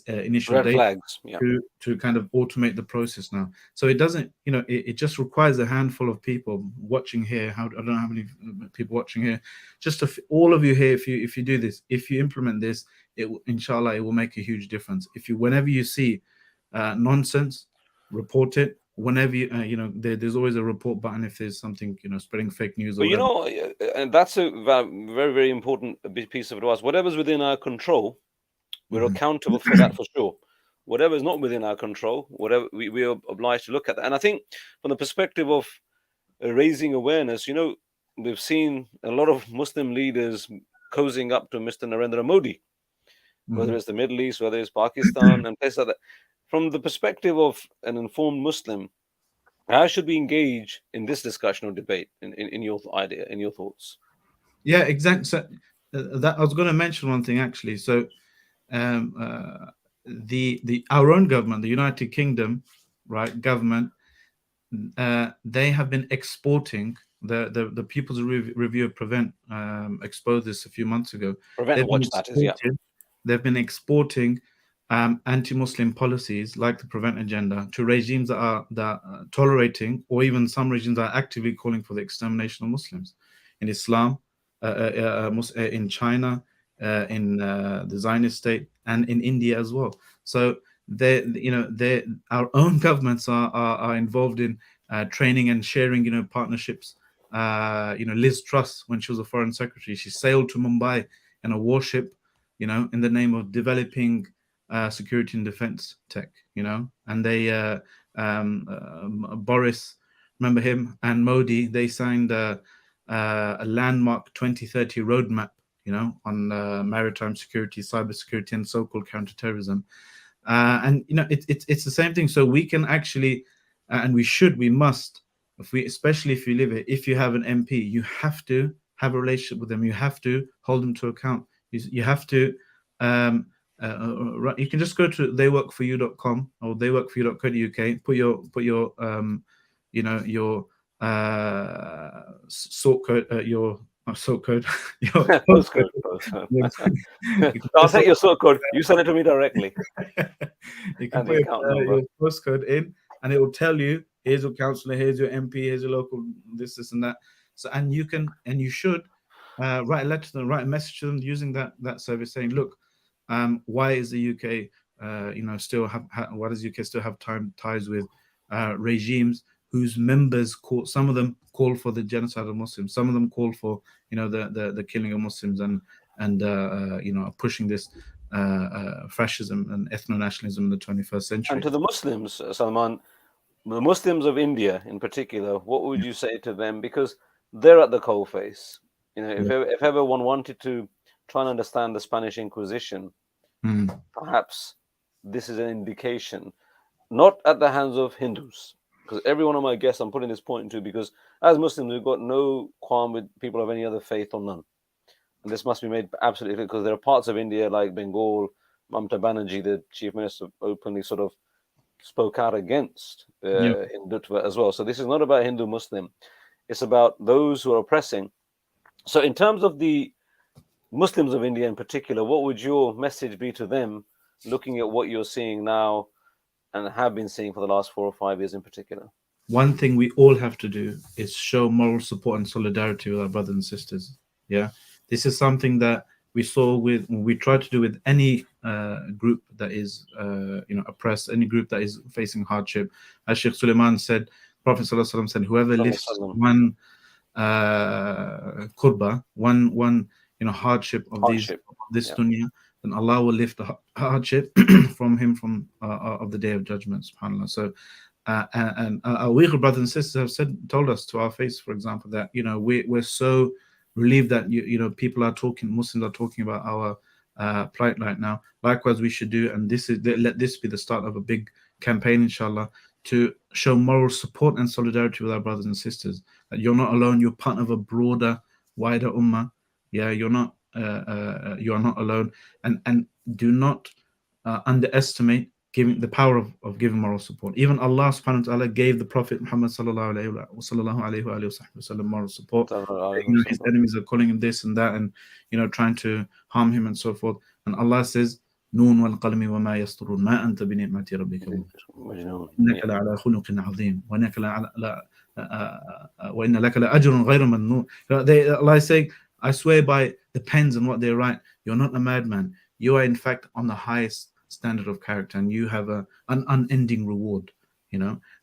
initial red data flags, yeah, to kind of automate the process now. So it doesn't, it just requires a handful of people watching here. I don't know how many people watching here. Just all of you here, if you do this, if you implement this, inshallah, it will make a huge difference. Whenever you see nonsense, report it. Whenever there's always a report button if there's something spreading fake news or but and that's a very, very important piece of advice. Whatever's within our control, we're accountable for that, for sure. Whatever is not within our control, whatever we are obliged to look at that. And I think from the perspective of raising awareness, we've seen a lot of Muslim leaders cozying up to Mr. Narendra Modi, whether it's the Middle East, whether it's Pakistan and places like that. From the perspective of an informed Muslim, how should we engage in this discussion or debate in your idea, in your thoughts? Yeah, exactly. So that I was going to mention one thing actually. So our own government, the United Kingdom, right, government, they have been exporting the People's Review of Prevent exposed this a few months ago. Prevent Watch, that is, yeah. They've been exporting anti-Muslim policies like the Prevent agenda to regimes that are tolerating, or even some regimes that are actively calling for the extermination of Muslims in Islam, in China, in the Zionist state, and in India as well. So our own governments are involved in training and sharing, partnerships. Liz Truss, when she was a foreign secretary, she sailed to Mumbai in a warship, in the name of developing security and defense tech, and they Boris, remember him, and Modi, they signed a landmark 2030 roadmap, on maritime security, cybersecurity, and so-called counterterrorism. And it's the same thing. So we can actually, and we must, especially if you live here, if you have an MP, you have to have a relationship with them. You have to hold them to account. You have to. You can just go to theyworkforyou.com or theyworkforyou.co.uk. Put your your sort code, your sort code, your postcode. I'll take your sort code. You send it to me directly. You can put your postcode in, and it will tell you, here's your councillor, here's your MP, here's your local this and that. So you should write a letter to them, write a message to them using that service, saying, look, why is the UK why does the UK still have ties with regimes whose members some of them call for the genocide of Muslims, some of them call for the killing of Muslims, and are pushing this fascism and ethno-nationalism in the 21st century. And to the Muslims, Salman, the Muslims of India in particular, what would you say to them? Because they're at the coalface. If ever one wanted to try and understand the Spanish Inquisition, perhaps this is an indication, not at the hands of Hindus, because every one of my guests I'm putting this point into, because as Muslims we've got no qualm with people of any other faith or none, and this must be made absolutely clear, because there are parts of India like Bengal, Mamata Banerjee, the chief minister, openly sort of spoke out against Hindutva as well. So this is not about Hindu Muslim, it's about those who are oppressing. So in terms of the Muslims of India in particular, what would your message be to them, looking at what you're seeing now and have been seeing for the last 4 or 5 years in particular? One thing we all have to do is show moral support and solidarity with our brothers and sisters. Yeah, this is something that we saw with, we try to do with any group that is oppressed, any group that is facing hardship. As Sheikh Suleiman said, Prophet ﷺ said, whoever lifts one kurba, one hardship of this dunya, then Allah will lift the hardship from him from of the day of judgment. SubhanAllah. So and our Uyghur brothers and sisters have told us to our face, for example, that we're so relieved that people are talking, Muslims are talking about our plight right now. Likewise, we should do, and let this be the start of a big campaign, inshallah, to show moral support and solidarity with our brothers and sisters. That you're not alone. You're part of a broader, wider ummah. Yeah, you're not. You are not alone, and do not underestimate giving the power of giving moral support. Even Allah subhanahu wa ta'ala gave the Prophet Muhammad sallallahu alayhi wa sallam moral support. His enemies are calling him this and that, and trying to harm him and so forth. And Allah says, "Noon wal qalmi wa ma yasturun ma anta bi ni'mati rabbika innaka la'ala khuluqin 'azim wa innaka wa inna laka la'ajrun ghayra mamnun." Allah is saying, I swear by the pens and what they write, you're not a madman. You are in fact on the highest standard of character, and you have an unending reward.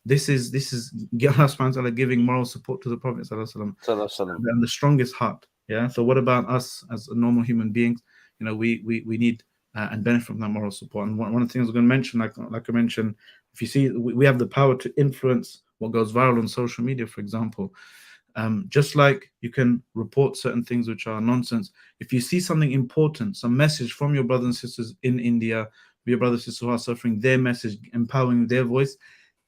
This is Allah subhanahu wa ta'ala giving moral support to the Prophet sallallahu alaihi wasallam, and the strongest heart. Yeah. So what about us as normal human beings? We need and benefit from that moral support. And one of the things I was going to mention, like I mentioned, if you see, we have the power to influence what goes viral on social media, for example. Just like you can report certain things which are nonsense, if you see something important, some message from your brothers and sisters in India, your brothers and sisters who are suffering, their message, empowering their voice,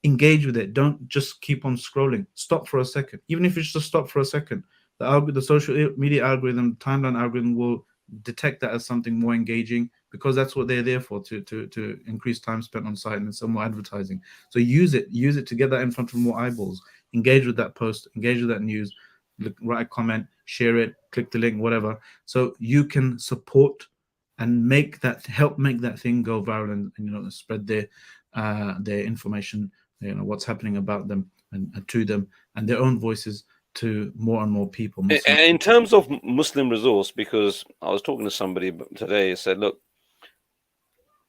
engage with it. Don't just keep on scrolling. Stop for a second. Even if it's just stop for a second, the social media algorithm, timeline algorithm will detect that as something more engaging, because that's what they're there for, to increase time spent on site and some more advertising. So use it to get that in front of more eyeballs. Engage with that post, engage with that news, write a comment, share it, click the link, whatever. So you can support and help make that thing go viral, and spread their information, what's happening about them and to them, and their own voices to more and more people. In terms of Muslim resource, because I was talking to somebody today, said, look,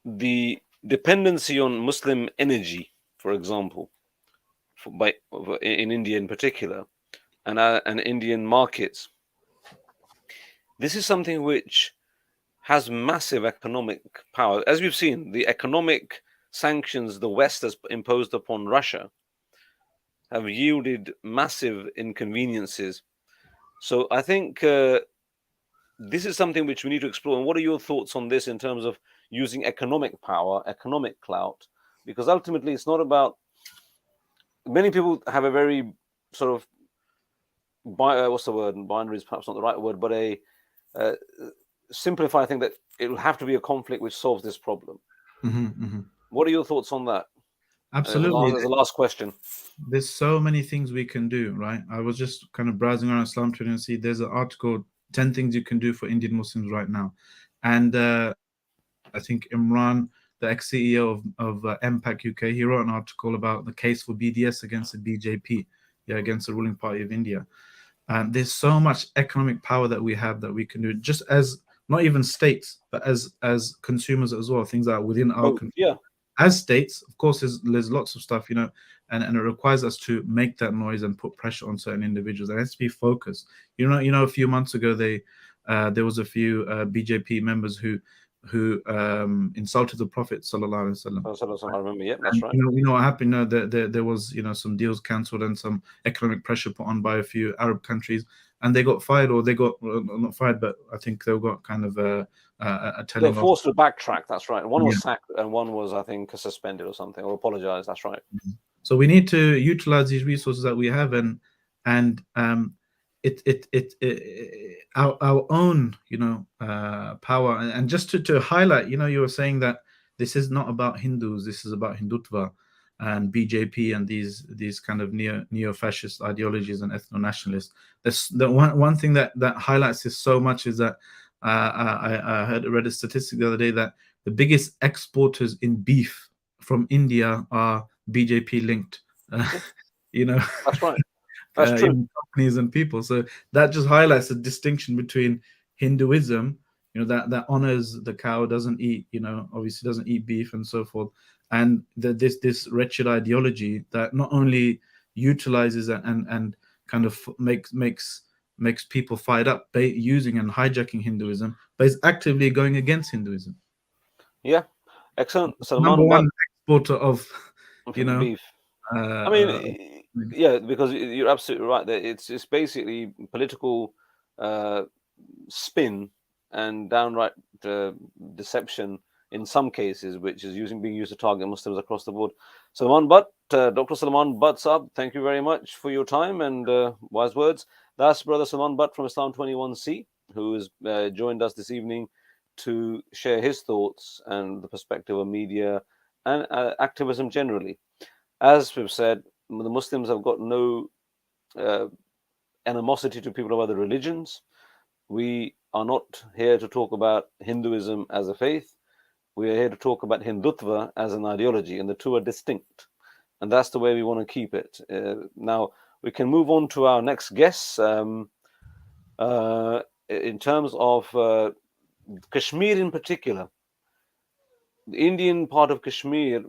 the dependency on Muslim energy, for example, in India in particular, and Indian markets, this is something which has massive economic power. As we've seen, the economic sanctions the West has imposed upon Russia have yielded massive inconveniences. So I think this is something which we need to explore. And what are your thoughts on this in terms of using economic power, economic clout? Because ultimately it's not about, many people have a very sort of, what's the word? Binary is perhaps not the right word, but a simplified thing that it will have to be a conflict which solves this problem. What are your thoughts on that? Absolutely. As a last question. There's so many things we can do, right? I was just kind of browsing around Islam Twitter and see there's an article, 10 things you can do for Indian Muslims right now. And I think Imran, the ex-CEO of MPAC UK, he wrote an article about the case for BDS against the BJP, against the ruling party of India. There's so much economic power that we have that we can do, just as not even states, but as consumers as well, things that are within our control. Yeah. As states, of course, there's lots of stuff, and it requires us to make that noise and put pressure on certain individuals. It has to be focused. A few months ago, there was a few BJP members who insulted the Prophet sallallahu alaihi wasallam. I remember, yeah, that's right. What happened? There was some deals cancelled and some economic pressure put on by a few Arab countries, and they got fired, or they got not fired, but I think they got kind of a They telling were off. forced to backtrack. That's right. One was Yeah. sacked, and one was, I think, suspended or something, or apologized. That's right. So we need to utilize these resources that we have, and our own, power. And just to highlight, you were saying that this is not about Hindus, this is about Hindutva and BJP and these kind of neo-fascist ideologies and ethno-nationalists. The one thing that highlights this so much is that I read a statistic the other day that the biggest exporters in beef from India are BJP linked, That's right. That's true. companies and people. So that just highlights the distinction between Hinduism, that honors the cow, doesn't eat, obviously doesn't eat beef and so forth, and this wretched ideology that not only utilizes and kind of makes people fired up using and hijacking Hinduism, but is actively going against Hinduism. Yeah, excellent. Number one exporter of beef. I mean, yeah, because you're absolutely right. That it's basically political spin and downright deception in some cases, which is being used to target Muslims across the board. Salman Butt, Dr. Salman Butt Saab, thank you very much for your time and wise words. That's Brother Salman Butt from Islam 21C, who has joined us this evening to share his thoughts and the perspective of media and activism generally. As we've said, the Muslims have got no animosity to people of other religions. We are not here to talk about Hinduism as a faith. We are here to talk about Hindutva as an ideology, and the two are distinct. And that's the way we want to keep it. Now, we can move on to our next guests. In terms of Kashmir in particular, the Indian part of Kashmir,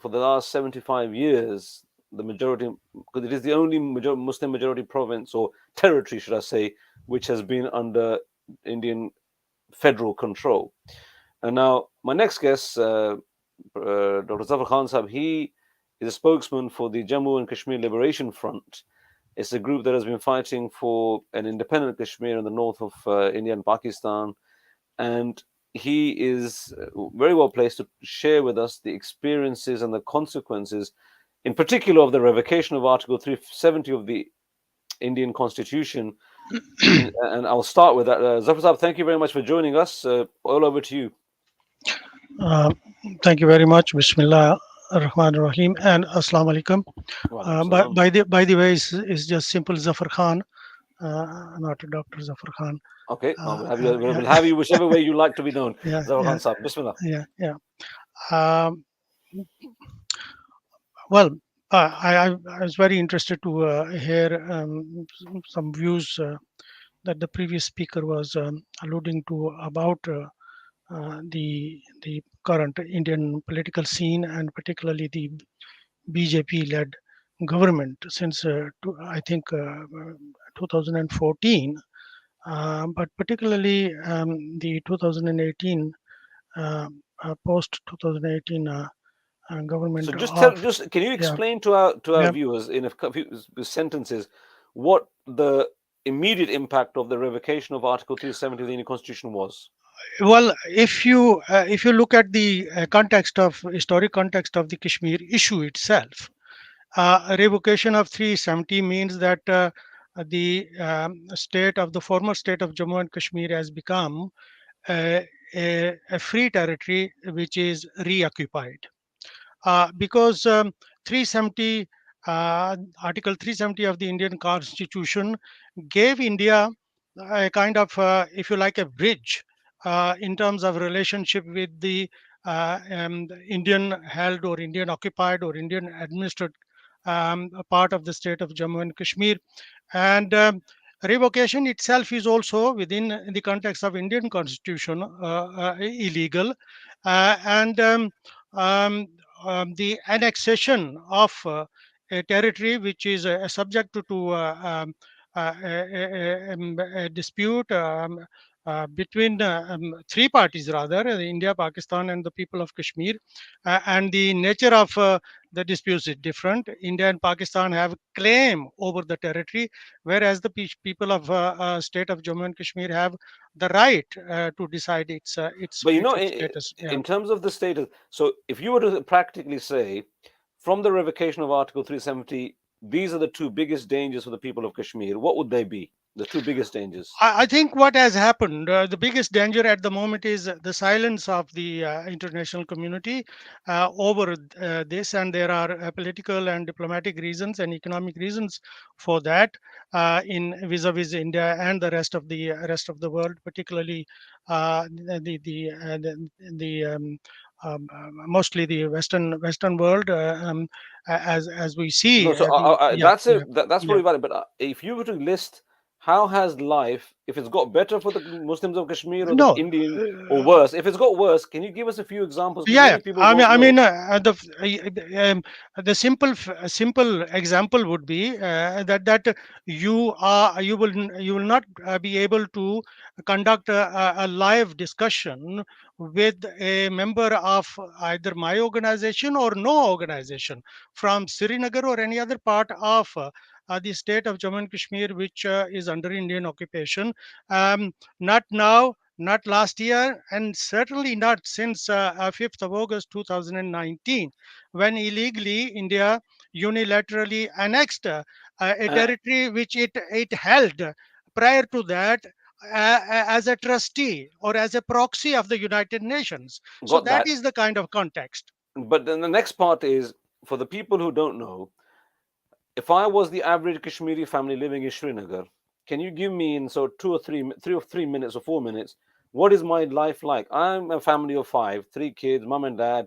for the last 75 years, the majority, because it is the only Muslim majority province or territory, should I say, which has been under Indian federal control. And now, my next guest, Dr. Zafar Khan Sahab, he is a spokesman for the Jammu and Kashmir Liberation Front. It's a group that has been fighting for an independent Kashmir in the north of India and Pakistan. And he is very well placed to share with us the experiences and the consequences, in particular of the revocation of Article 370 of the Indian Constitution. And I'll start with that. Zafar Sahab, thank you very much for joining us. All over to you. Thank you very much. Bismillah ar-Rahman ar-Rahim and Assalamu alaikum. By the way, it's just simple Zafar Khan, not Dr. Zafar Khan. Okay, we'll have you whichever way you like to be known. Zafar Khan Sahab, Bismillah. Well, I was very interested to hear some views that the previous speaker was alluding to about the current Indian political scene, and particularly the BJP-led government since I think 2014, but particularly the 2018 post 2018 government. So can you explain to our viewers in a few sentences what the immediate impact of the revocation of Article 370 of the Indian Constitution was? Well, if you look at the historic context of the Kashmir issue itself, revocation of 370 means that the former state of Jammu and Kashmir has become a free territory which is reoccupied. Because 370 Article 370 of the Indian Constitution gave India a kind of, if you like, a bridge in terms of relationship with the Indian held or Indian occupied or Indian administered part of the state of Jammu and Kashmir. And revocation itself is also within the context of Indian Constitution illegal. The annexation of a territory which is subject to a dispute between three parties rather, India, Pakistan, and the people of Kashmir, and the nature of the disputes is different. India and Pakistan have claim over the territory, whereas the people of state of Jammu and Kashmir have the right to decide its But future status. Yeah. in terms of the status, so if you were to practically say, from the revocation of Article 370, these are the two biggest dangers for the people of Kashmir, what would they be? The two biggest dangers? I think what has happened, the biggest danger at the moment is the silence of the international community over this, and there are political and diplomatic reasons and economic reasons for that in vis-a-vis India and the rest of the world, particularly mostly the Western world, as we see. No, so Yeah, that's yeah, that's yeah. probably valid. But if you were to list, how has life, if it's got better for the Muslims of Kashmir or the No. Indian, or worse? If it's got worse, can you give us a few examples? Because Yeah, many people won't know. the simple example would be that you will not be able to conduct a live discussion with a member of either my organization or no organization from Srinagar or any other part of the state of Jammu and Kashmir, which is under Indian occupation. Not now, not last year, and certainly not since 5th of August 2019, when illegally India unilaterally annexed a territory which it held prior to that as a trustee or as a proxy of the United Nations. So Got that that. is the kind of context. But then the next part is, for the people who don't know, if I was the average Kashmiri family living in Srinagar, can you give me in so 3 minutes or 4 minutes, what is my life like? I'm a family of 5, 3 kids, mum and dad.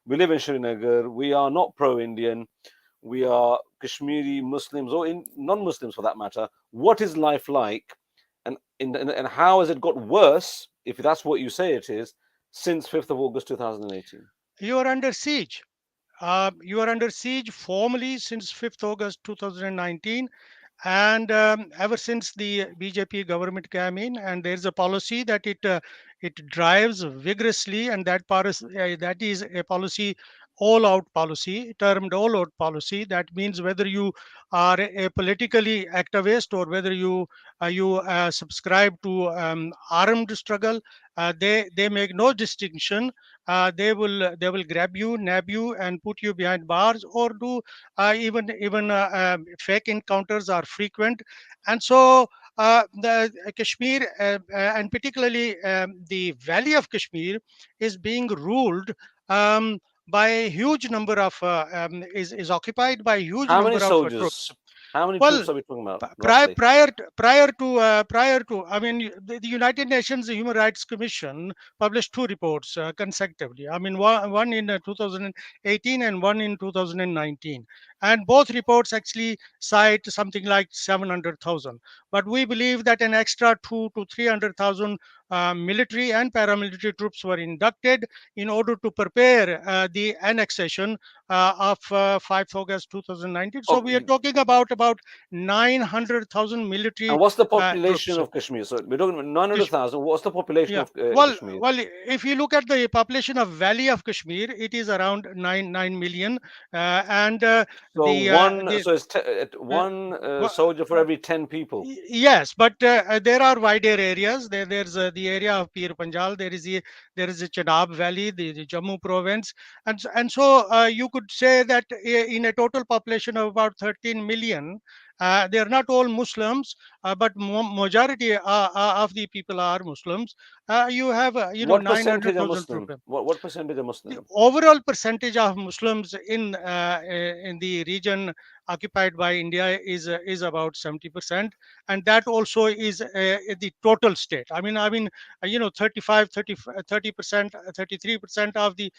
We live in Srinagar. We are not pro-Indian. We are Kashmiri Muslims or non-Muslims for that matter. What is life like, and how has it got worse, if that's what you say it is, since 5th of August 2018? You are under siege. You are under siege formally since 5th August 2019, and ever since the BJP government came in, and there's a policy that it drives vigorously, and that is a policy, all out policy, termed all out policy. That means whether you are a politically activist or whether you subscribe to armed struggle, they make no distinction. They will grab you, nab you, and put you behind bars, or do even fake encounters are frequent. And so the Kashmir, and particularly the Valley of Kashmir, is being ruled by a huge number of is occupied by a huge How many number of soldiers? troops. How many Well, troops are we talking about, prior roughly? prior to I mean, the United Nations Human Rights Commission published two reports consecutively. I mean, one in 2018 and one in 2019, and both reports actually cite something like 700,000. But we believe that an extra 2 to 300,000 military and paramilitary troops were inducted in order to prepare the annexation of 5th August 2019. So we are Okay. talking about 900,000 military And what's the troops. population of Kashmir? So we're talking about 900,000. What's the population Yeah. of Well, Kashmir? well, if you look at the population of Valley of Kashmir, it is around 9 million, and So the so it's one soldier for every 10 people. Yes, but there are wider areas. There's the area of Pir Panjal. There is a Chenab Valley, the Jammu province, and so you could say that in a total population of about 13 million, they are not all Muslims, but majority of the people are Muslims. You have What percentage are 900,000 Muslim? troops. What percentage are The Muslim? overall percentage of Muslims in the region occupied by India is about 70%, and that also is the total state. I mean, 35, 30%, 33% of the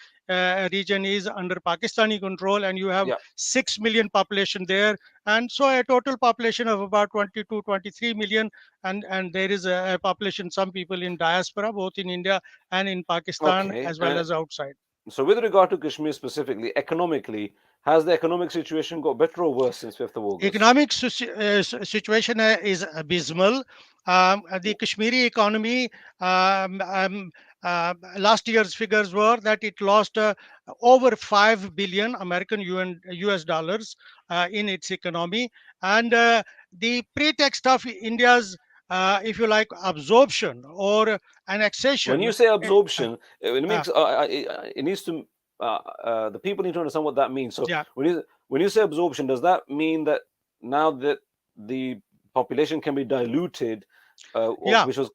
region is under Pakistani control, and you have Yeah. 6 million population there, and so a total population of about 22, 23 million, and there is a population, some people in diaspora, both in India and in Pakistan, Okay. as well as outside. So with regard to Kashmir specifically, economically, has the economic situation got better or worse since 5th of August? Economic situation is abysmal. the Kashmiri economy, last year's figures were that it lost over 5 billion American US dollars in its economy. And the pretext of India's, if you like, absorption or annexation. When you say uh, absorption, it uh, makes it needs to the people need to understand what that means. So yeah, when you say absorption, does that mean that now that the population can be diluted, or yeah, which was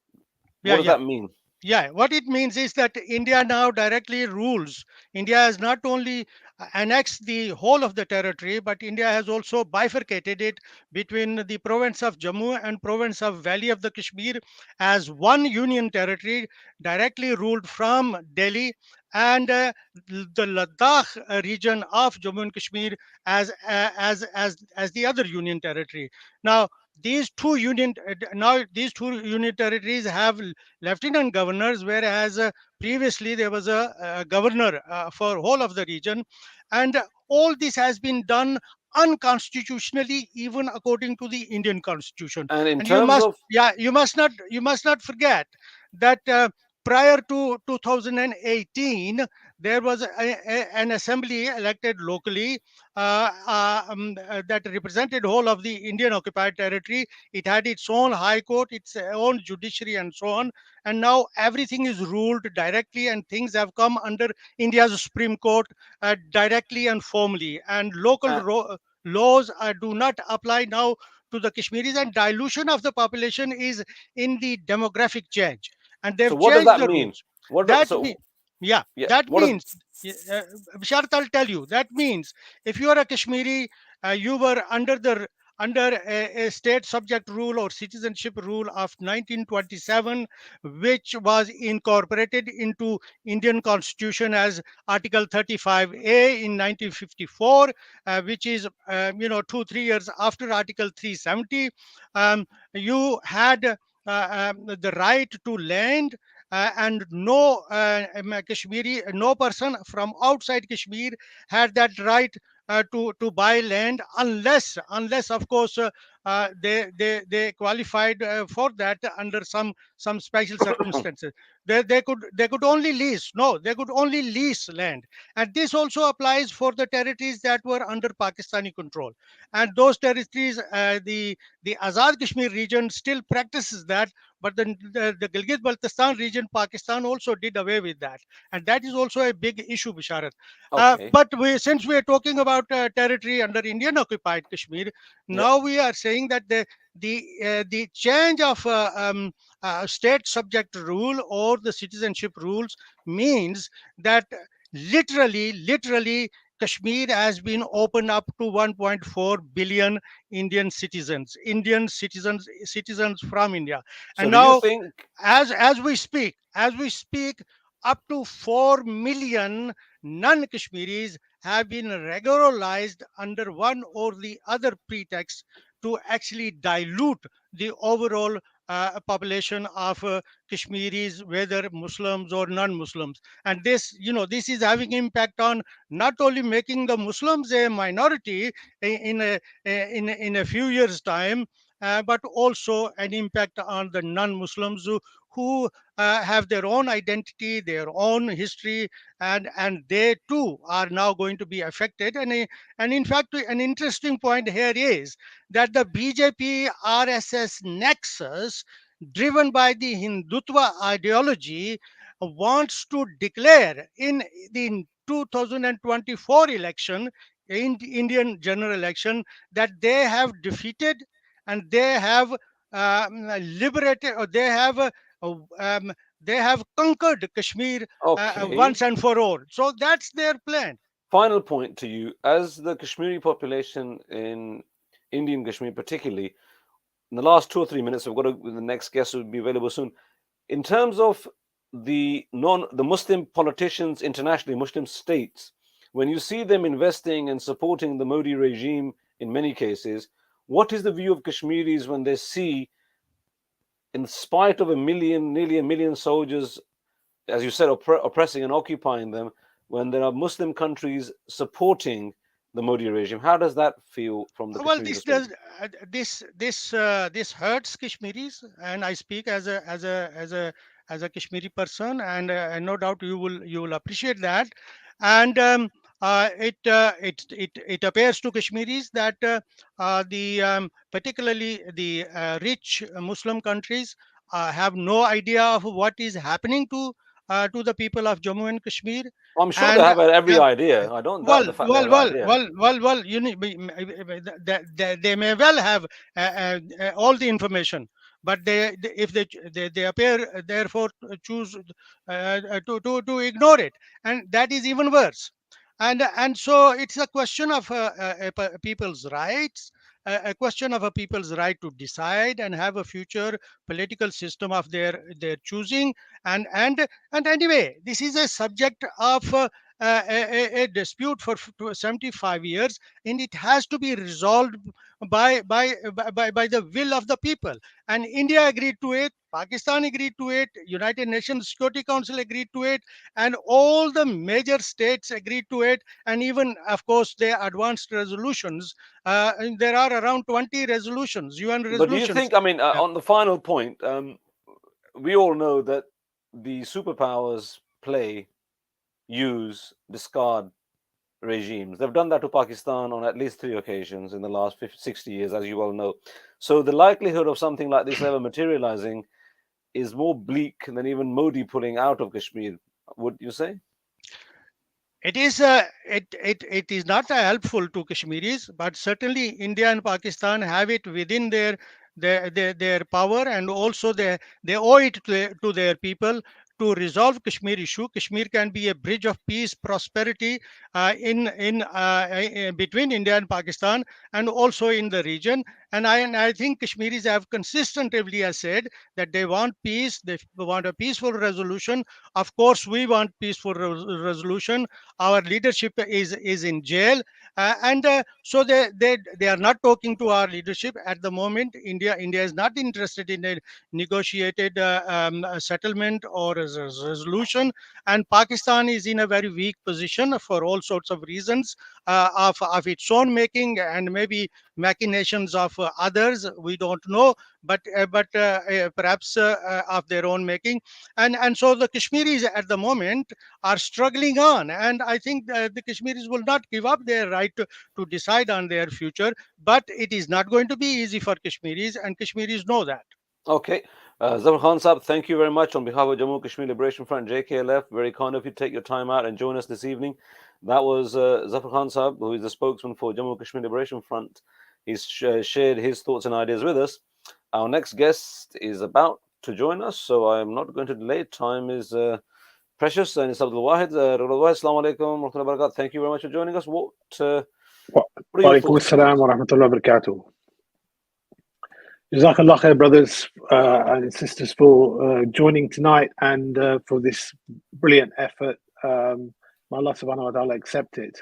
yeah, what does yeah. that mean? Yeah, what it means is that India now directly rules. India has not only annexed the whole of the territory, but India has also bifurcated it between the province of Jammu and province of Valley of the Kashmir as one union territory directly ruled from Delhi, and the Ladakh region of Jammu and Kashmir as the other union territory. Now these two union territories have lieutenant governors, whereas previously there was a governor for whole of the region, and all this has been done unconstitutionally, even according to the Indian constitution. And in And terms of you must not forget that prior to 2018 there was an assembly elected locally that represented whole of the Indian occupied territory. It had its own high court, its own judiciary, and so on. And now everything is ruled directly, and things have come under India's Supreme Court directly and formally. And local uh, laws do not apply now to the Kashmiris, and dilution of the population is in the demographic change, and so they've what does changed that the mean? rules. What do, That so mean, yeah, yeah, that what does means, Bisharat, I'll tell you, that means if you are a Kashmiri, you were under a state subject rule or citizenship rule of 1927, which was incorporated into Indian Constitution as Article 35A in 1954, which is 2-3 years after Article 370. You had the right to land, and no person from outside Kashmir had that right to buy land, unless of course they qualified for that under some special circumstances. They could only lease. No, they could only lease land, and this also applies for the territories that were under Pakistani control. And those territories, the Azad Kashmir region still practices that, but the Gilgit-Baltistan region, Pakistan also did away with that, and that is also a big issue, Bisharat. okay? But since we are talking about territory under Indian occupied Kashmir, Yeah. now we are saying that the change of state subject rule or the citizenship rules means that literally Kashmir has been opened up to 1.4 billion citizens from India. So And do you now, think as we speak, up to 4 million non-Kashmiris have been regularized under one or the other pretext to actually dilute the overall population of Kashmiris, whether Muslims or non-Muslims. And this is having impact on not only making the Muslims a minority in a few years' time, but also an impact on the non-Muslims who have their own identity, their own history, and they too are now going to be affected. And in fact, an interesting point here is that the BJP RSS nexus, driven by the Hindutva ideology, wants to declare in the 2024 election, in the Indian general election, that they have defeated and they have liberated, or uh, um, they have conquered Kashmir okay? once and for all. So that's their plan. Final point to you, as the Kashmiri population in Indian Kashmir, particularly in the last 2 or 3 minutes, the next guest will be available soon. In terms of the Muslim politicians internationally, Muslim states, when you see them investing and supporting the Modi regime in many cases, what is the view of Kashmiris when they see, in spite of nearly a million soldiers, as you said, oppressing and occupying them, when there are Muslim countries supporting the Modi regime. How does that feel from the Well, Kashmiri this does perspective? this hurts Kashmiris, and I speak as a Kashmiri person, and no doubt you will appreciate that. And it appears to Kashmiris that particularly the rich Muslim countries have no idea of what is happening to the people of Jammu and Kashmir. I'm sure they And have every idea. I don't doubt the fact they have an idea. you know, they may well have all the information, but if they appear therefore choose to ignore it, and that is even worse. And so it's a question of people's rights, a question of a people's right to decide and have a future political system of their choosing. And anyway, this is a subject of a dispute for 75 years, and it has to be resolved by the will of the people. And India agreed to it, Pakistan agreed to it, United Nations Security Council agreed to it, and all the major states agreed to it, and even, of course, the advanced resolutions. And there are around 20 resolutions, UN resolutions. But do you think, I mean, on the final point, we all know that the superpowers use, discard regimes. They've done that to Pakistan on at least 3 occasions in the last 60 years, as you well know. So the likelihood of something like this ever materializing is more bleak than even Modi pulling out of Kashmir, would you say? It is not helpful to Kashmiris, but certainly India and Pakistan have it within their power, and also they owe it to their people to resolve Kashmir issue. Kashmir can be a bridge of peace, prosperity in between India and Pakistan, and also in the region. And I think Kashmiris have consistently said that they want peace, they want a peaceful resolution. Of course, we want peaceful resolution. Our leadership is in jail, so they are not talking to our leadership at the moment. India is not interested in a negotiated settlement or a resolution, and Pakistan is in a very weak position for all sorts of reasons of its own making, and maybe machinations of others, we don't know, but perhaps of their own making. And so the Kashmiris at the moment are struggling on, and I think the Kashmiris will not give up their right to decide on their future, but it is not going to be easy for Kashmiris, and Kashmiris know that. Okay. Zafar Khan Saab, thank you very much on behalf of Jammu Kashmir Liberation Front, JKLF. Very kind of you to take your time out and join us this evening. That was Zafar Khan Saab, who is the spokesman for Jammu Kashmir Liberation Front. He's shared his thoughts and ideas with us. Our next guest is about to join us, so I'm not going to delay. Time is precious, and it's Abdul Wahid. Assalamu alaikum, rahmatullahi wa barakatuh. Thank you very much for joining us. What are your thoughts? Assalam wa rahmatullahi wa barakatuh. Jazakallah khair, brothers and sisters, for joining tonight, and for this brilliant effort. May Allah subhanahu wa ta'ala accept it.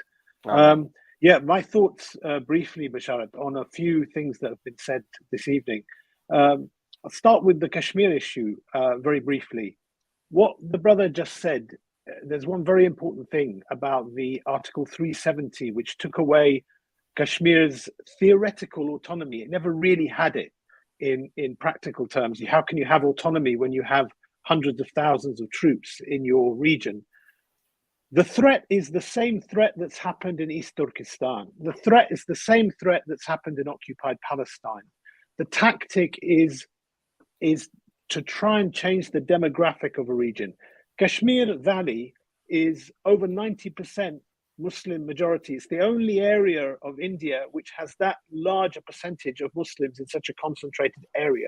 Yeah, my thoughts briefly, Basharat, on a few things that have been said this evening. I'll start with the Kashmir issue very briefly. What the brother just said, there's one very important thing about the Article 370, which took away Kashmir's theoretical autonomy. It never really had it in practical terms. How can you have autonomy when you have hundreds of thousands of troops in your region? The threat is the same threat that's happened in East Turkestan. The threat is the same threat that's happened in occupied Palestine. The tactic is to try and change the demographic of a region. Kashmir Valley is over 90% Muslim majority. It's the only area of India which has that large a percentage of Muslims in such a concentrated area.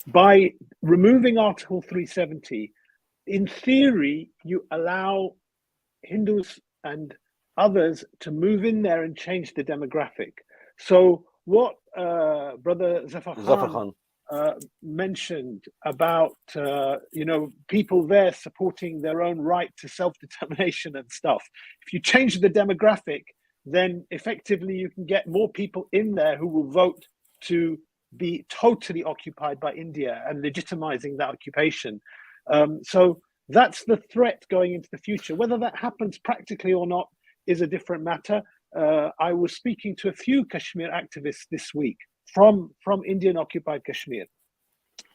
By removing Article 370, in theory, you allow Hindus and others to move in there and change the demographic. So what Brother Zafar Khan mentioned about people there supporting their own right to self-determination and stuff, if you change the demographic, then effectively you can get more people in there who will vote to be totally occupied by India and legitimizing that occupation. So that's the threat going into the future. Whether that happens practically or not is a different matter. I was speaking to a few Kashmir activists this week from Indian occupied Kashmir.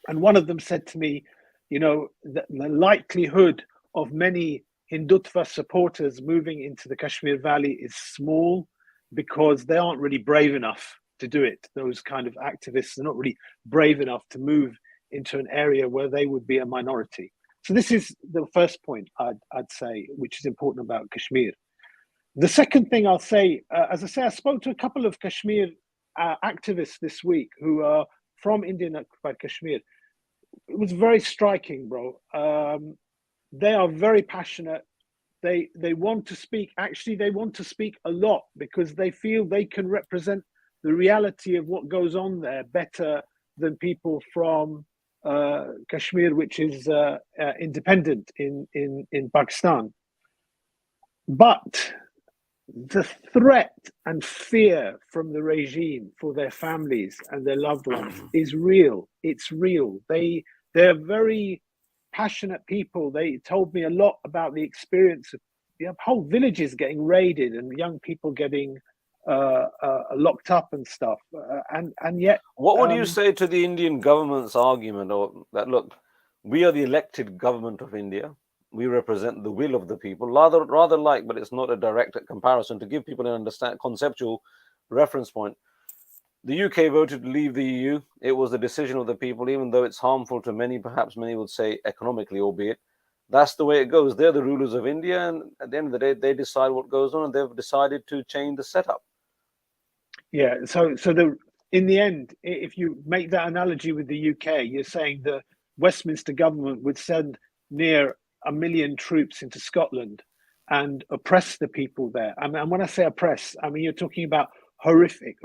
And one of them said to me, you know, the likelihood of many Hindutva supporters moving into the Kashmir Valley is small because they aren't really brave enough to do it. Those kind of activists are not really brave enough to move into an area where they would be a minority. So this is the first point I'd say, which is important about Kashmir. The second thing I'll say, as I say, I spoke to a couple of Kashmir activists this week who are from Indian occupied Kashmir. It was very striking, bro. They are very passionate. They want to speak. Actually, they want to speak a lot because they feel they can represent the reality of what goes on there better than people from Kashmir, which is independent in Pakistan. But the threat and fear from the regime for their families and their loved ones is real. It's real. They're very passionate people. They told me a lot about the experience of whole villages getting raided and young people getting locked up and stuff. And yet, what would you say to the Indian government's argument, or that look, we are the elected government of India. We represent the will of the people, rather like, but it's not a direct comparison. To give people an conceptual reference point, the UK voted to leave the EU. It was the decision of the people, even though it's harmful to many, perhaps many would say economically, albeit. That's the way it goes. They're the rulers of India, and at the end of the day, they decide what goes on, and they've decided to change the setup. Yeah, so in the end, if you make that analogy with the UK, you're saying the Westminster government would send near 1 million troops into Scotland and oppress the people there. I mean, and when I say oppress, I mean, you're talking about horrific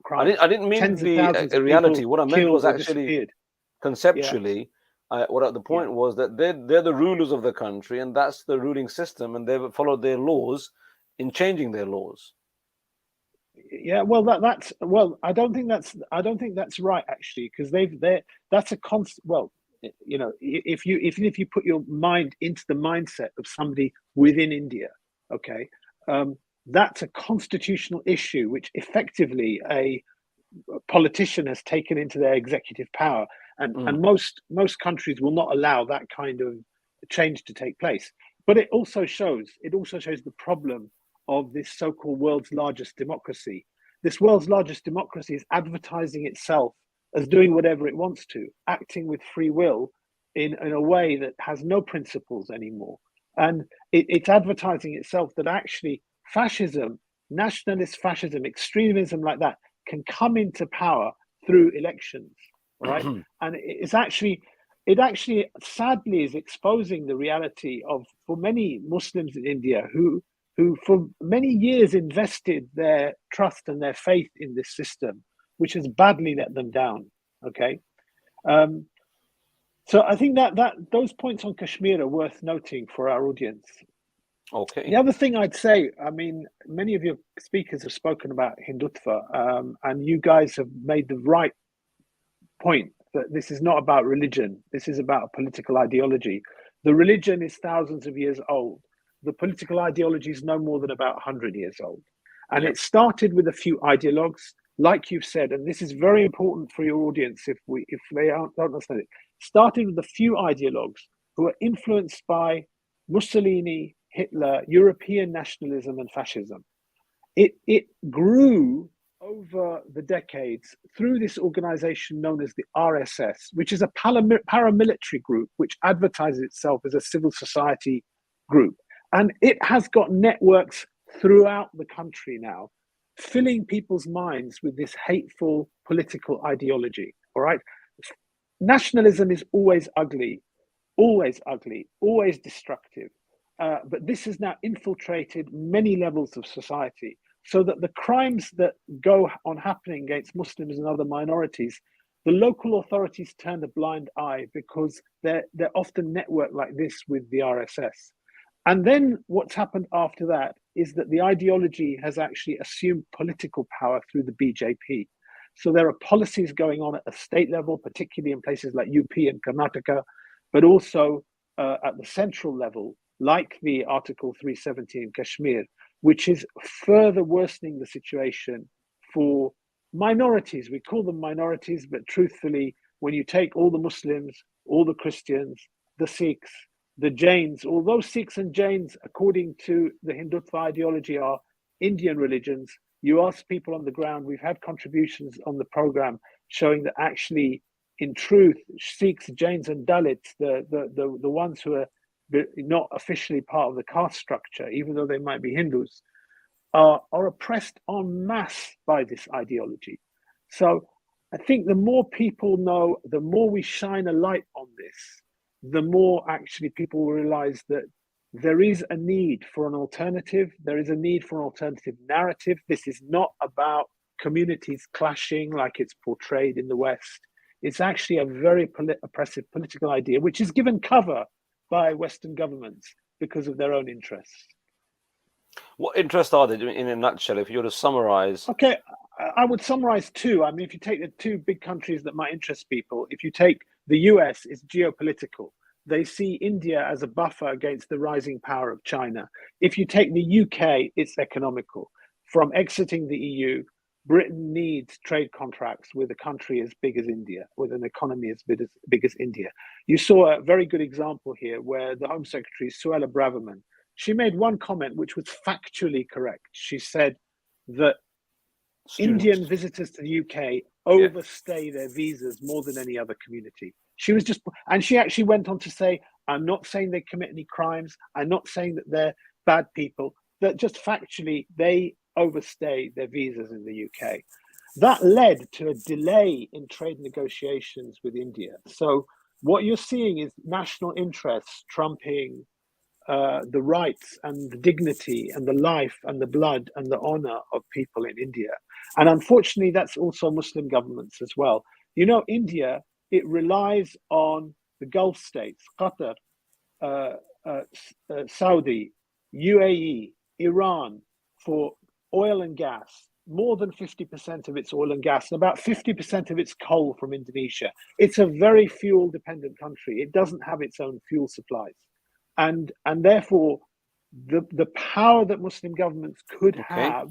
crimes. I didn't mean the reality. What I meant was actually conceptually, the point was that they're the rulers of the country, and that's the ruling system, and they've followed their laws in changing their laws. Yeah, well, I don't think that's right, actually, because that's a constant. Well, you know, if you put your mind into the mindset of somebody within India, okay, that's a constitutional issue which effectively a politician has taken into their executive power, and most countries will not allow that kind of change to take place. But it also shows the problem of this so-called world's largest democracy. This world's largest democracy is advertising itself as doing whatever it wants to, acting with free will in a way that has no principles anymore. And it's advertising itself that actually fascism, nationalist fascism, extremism like that can come into power through elections, right? And it actually sadly is exposing the reality of, for many Muslims in India who for many years invested their trust and their faith in this system, which has badly let them down. Okay, so I think that those points on Kashmir are worth noting for our audience. Okay. The other thing I'd say, I mean, many of your speakers have spoken about Hindutva, and you guys have made the right point that this is not about religion. This is about a political ideology. The religion is thousands of years old. The political ideology is no more than about 100 years old. And it started with a few ideologues, like you've said, and this is very important for your audience if they don't understand it. Started with a few ideologues who were influenced by Mussolini, Hitler, European nationalism, and fascism. It grew over the decades through this organization known as the RSS, which is a paramilitary group which advertises itself as a civil society group. And it has got networks throughout the country now, filling people's minds with this hateful political ideology, all right? Nationalism is always ugly, always destructive. But this has now infiltrated many levels of society, so that the crimes that go on happening against Muslims and other minorities, the local authorities turn a blind eye because they're often networked like this with the RSS. And then what's happened after that is that the ideology has actually assumed political power through the BJP. So there are policies going on at a state level, particularly in places like UP and Karnataka, but also at the central level, like the Article 370 in Kashmir, which is further worsening the situation for minorities. We call them minorities, but truthfully, when you take all the Muslims, all the Christians, the Sikhs, the Jains, although Sikhs and Jains, according to the Hindutva ideology, are Indian religions, you ask people on the ground, we've had contributions on the program showing that actually, in truth, Sikhs, Jains, and Dalits, the ones who are not officially part of the caste structure, even though they might be Hindus, are oppressed en masse by this ideology. So I think the more people know, the more we shine a light on this, the more actually people will realize that there is a need for an alternative. There is a need for an alternative narrative. This is not about communities clashing like it's portrayed in the West. It's actually a very oppressive political idea, which is given cover by Western governments because of their own interests. What interests are they, in a nutshell, if you were to summarize? Okay, I would summarize two. I mean, if you take the two big countries that might interest people, if you take the US, it's geopolitical. They see India as a buffer against the rising power of China. If you take the UK, it's economical. From exiting the EU, Britain needs trade contracts with a country as big as India, with an economy as big as India. You saw a very good example here where the Home Secretary, Suella Braverman, she made one comment which was factually correct. She said that Indian visitors to the UK overstay their visas more than any other community. She was just, and she actually went on to say, I'm not saying they commit any crimes. I'm not saying that they're bad people, that just factually they overstay their visas in the UK. That led to a delay in trade negotiations with India. So what you're seeing is national interests trumping the rights and the dignity and the life and the blood and the honor of people in India. And unfortunately, that's also Muslim governments as well. You know, India, it relies on the Gulf states, Qatar, Saudi, UAE, Iran, for oil and gas. More than 50% of its oil and gas, and about 50% of its coal from Indonesia. It's a very fuel-dependent country. It doesn't have its own fuel supplies. And therefore, the power that Muslim governments could have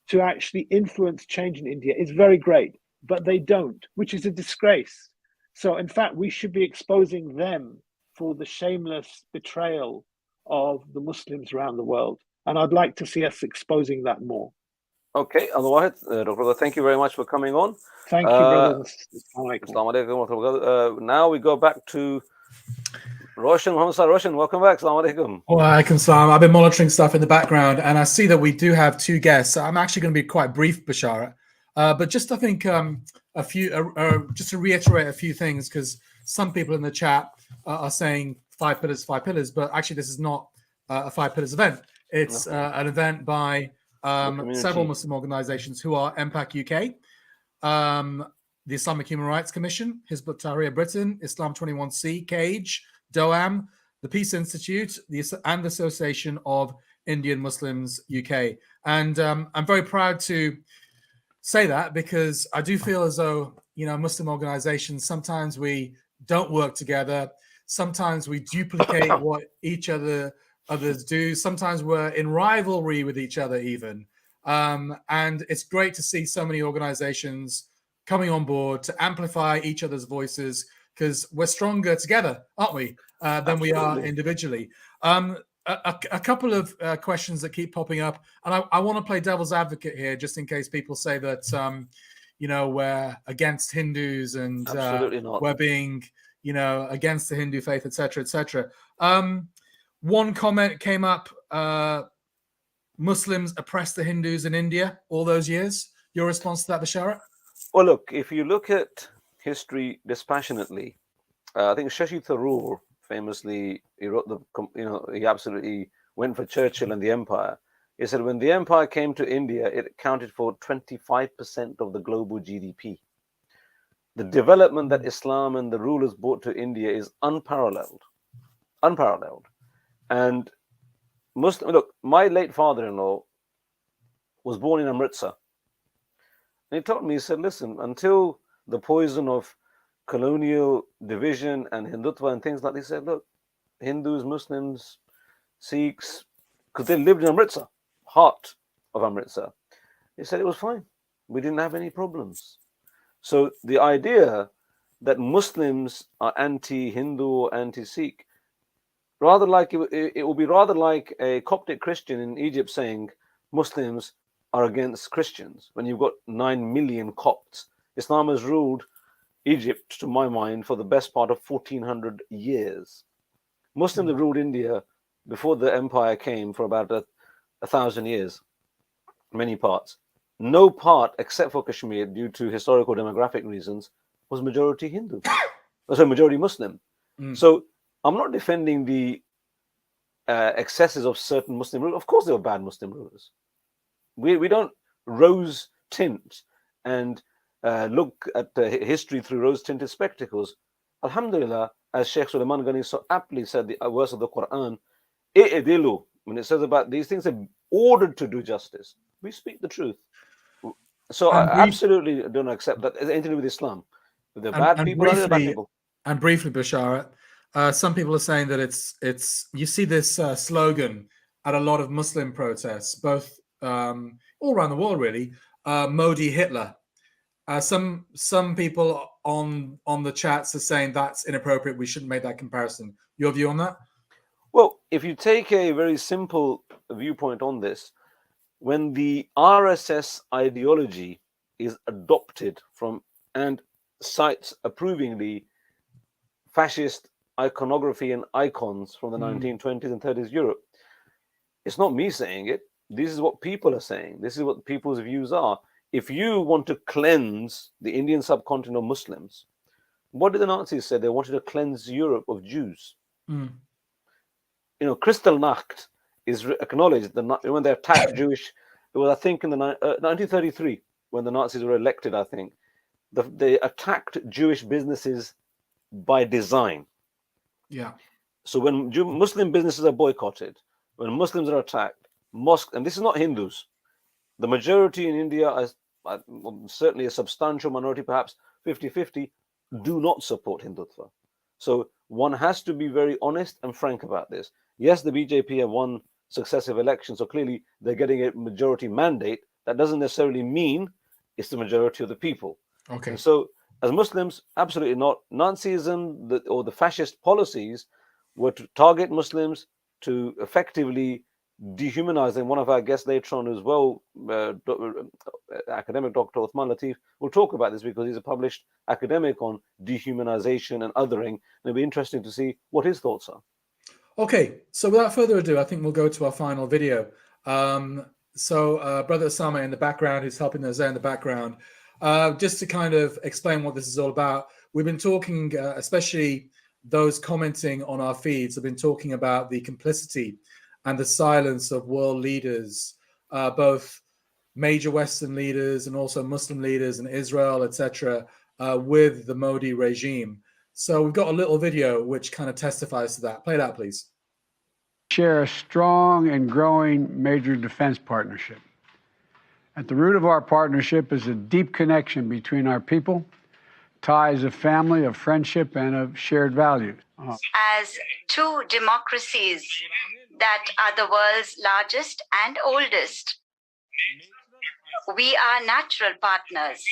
to actually influence change in India is very great, but they don't, which is a disgrace. So in fact, we should be exposing them for the shameless betrayal of the Muslims around the world. And I'd like to see us exposing that more. Okay, otherwise, Dr. Thank you very much for coming on. Thank you, brothers. Assalamu alaikum. Now we go back to Roshan, Muhammad Sal. Roshan, welcome back. Assalamu alaikum. Walaikum salam. I've been monitoring stuff in the background, and I see that we do have two guests. So I'm actually going to be quite brief, Bashara. But just I think a few, just to reiterate a few things, because some people in the chat are saying 5 pillars, but actually this is not a 5 pillars event. It's an event by several Muslim organizations who are MPAC UK, the Islamic Human Rights Commission, Hizb ut-Tahrir Britain, Islam 21C, CAGE, DOAM, the Peace Institute, and the Association of Indian Muslims UK. And I'm very proud to say that because I do feel as though, you know, Muslim organizations, sometimes we don't work together. Sometimes we duplicate what others do. Sometimes we're in rivalry with each other even. And it's great to see so many organizations coming on board to amplify each other's voices, because we're stronger together, aren't we, than we are individually. A couple of questions that keep popping up, and I want to play devil's advocate here, just in case people say that, you know, we're against Hindus and we're being, you know, against the Hindu faith, etc., etc. One comment came up, Muslims oppressed the Hindus in India all those years. Your response to that, Bashara? Well, look, if you look at history dispassionately, I think Shashi Tharoor famously, he wrote he absolutely went for Churchill and the empire. He said when the empire came to India, it accounted for 25% of the global GDP. The development that Islam and the rulers brought to India is unparalleled. And look, my late father-in-law was born in Amritsar. And he told me, he said, listen, until the poison of colonial division and Hindutva and things like this, he said, look, Hindus, Muslims, Sikhs, because they lived in Amritsar, heart of Amritsar. He said it was fine. We didn't have any problems. So the idea that Muslims are anti-Hindu or anti-Sikh, rather like it will be rather like a Coptic Christian in Egypt saying Muslims are against Christians when you've got 9 million Copts. Islam has ruled Egypt, to my mind, for the best part of 1400 years. Muslims have ruled India before the empire came for about 1,000 years, many parts. No part, except for Kashmir, due to historical demographic reasons, was majority Hindu. Sorry, majority Muslim. So I'm not defending the excesses of certain Muslim rulers. Of course, there were bad Muslim rulers. We don't rose tint and look at history through rose-tinted spectacles. Alhamdulillah, as Sheikh Sulaiman Ghani so aptly said, the verse of the Quran, "I'dilu," when it says about these things, are ordered to do justice. We speak the truth. So I absolutely don't accept that as anything to do with Islam. The bad people are the bad people. And briefly, Basharat, some people are saying that it's you see this slogan at a lot of Muslim protests, both all around the world, really. Modi Hitler. Some people on the chats are saying that's inappropriate. We shouldn't make that comparison. Your view on that? Well, if you take a very simple viewpoint on this, when the RSS ideology is adopted from and cites approvingly fascist iconography and icons from the 1920s and 30s Europe, it's not me saying it. This is what people are saying. This is what people's views are. If you want to cleanse the Indian subcontinent of Muslims, what did the Nazis say? They wanted to cleanse Europe of Jews. Kristallnacht is acknowledged when they attacked Jewish. It was, I think, in the 1933 when the Nazis were elected. I think they attacked Jewish businesses by design. Yeah. So when Muslim businesses are boycotted, when Muslims are attacked, mosques, and this is not Hindus. The majority in India, certainly a substantial minority, perhaps 50-50, do not support Hindutva. So one has to be very honest and frank about this. Yes, the BJP have won successive elections, so clearly they're getting a majority mandate. That doesn't necessarily mean it's the majority of the people. Okay. And so as Muslims, absolutely not. Nazism or the fascist policies were to target Muslims, to effectively dehumanize them. One of our guests later on as well, academic Dr. Uthman Latif, will talk about this because he's a published academic on dehumanization and othering. And it'll be interesting to see what his thoughts are. Okay, so without further ado, I think we'll go to our final video. Brother Osama in the background, who's helping us there in the background, just to kind of explain what this is all about. We've been talking, especially those commenting on our feeds, have been talking about the complicity and the silence of world leaders, both major Western leaders and also Muslim leaders in Israel, etc., with the Modi regime. So we've got a little video which kind of testifies to that. Play it out, please. Share a strong and growing major defense partnership. At the root of our partnership is a deep connection between our people, ties of family, of friendship, and of shared values. As two democracies that are the world's largest and oldest, we are natural partners.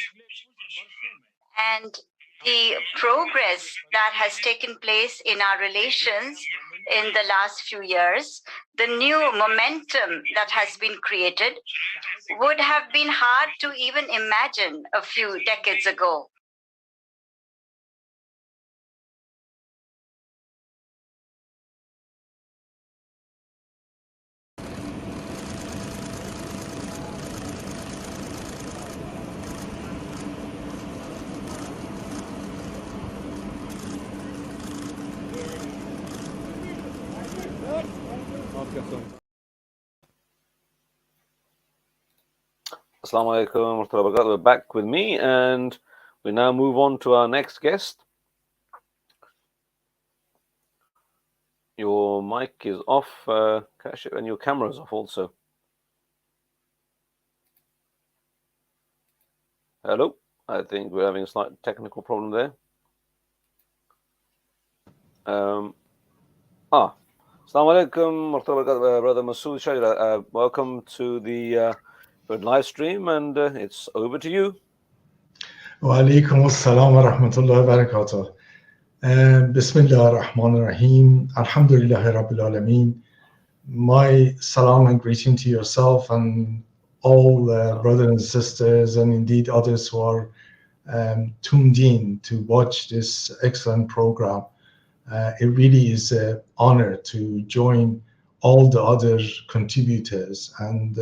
And the progress that has taken place in our relations in the last few years, the new momentum that has been created, would have been hard to even imagine a few decades ago. Assalamu alaikum wa rahmatullahi wa barakatuh. We're back with me, and we now move on to our next guest. Your mic is off, Kashif, and your camera is off also. Hello? I think we're having a slight technical problem there. Assalamu alaikum, Brother Masood Shahid. Welcome to the live stream, and it's over to you. Wa alaikum assalam wa rahmatullahi wa barakatuh. Bismillah ar-Rahman ar-Rahim. Alhamdulillahi Rabbil Alameen. My salam and greeting to yourself and all brothers and sisters, and indeed others who are tuned in to watch this excellent program. It really is an honor to join all the other contributors, and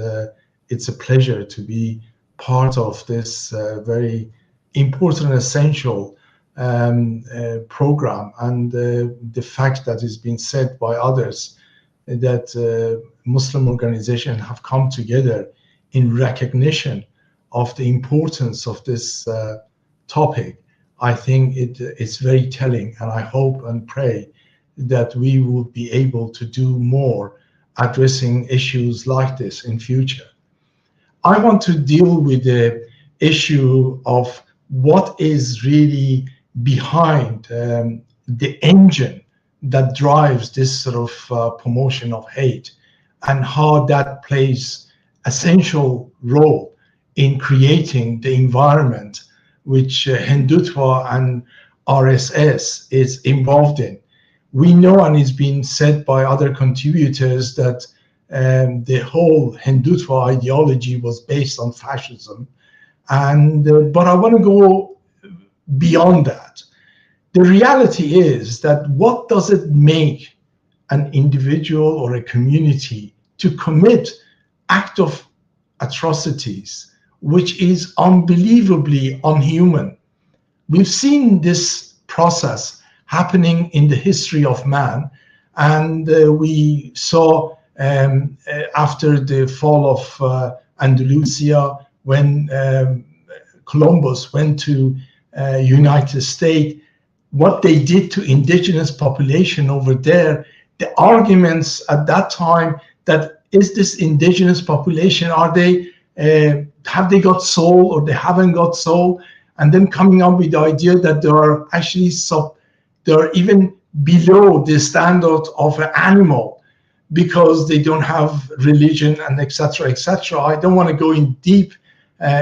it's a pleasure to be part of this very important and essential program. And the fact that it's been said by others that Muslim organizations have come together in recognition of the importance of this topic, I think it's very telling, and I hope and pray that we will be able to do more addressing issues like this in future. I want to deal with the issue of what is really behind the engine that drives this sort of promotion of hate, and how that plays essential role in creating the environment which Hindutva and RSS is involved in. We know, and it's been said by other contributors, that the whole Hindutva ideology was based on fascism. And but I want to go beyond that. The reality is that what does it make an individual or a community to commit act of atrocities which is unbelievably unhuman? We've seen this process happening in the history of man, and we saw after the fall of Andalusia, when Columbus went to United States, what they did to indigenous population over there. The arguments at that time that is this indigenous population, are they have they got soul or they haven't got soul? And then coming up with the idea that there are actually they are even below the standard of an animal because they don't have religion, and etc., etc. I don't want to go in deep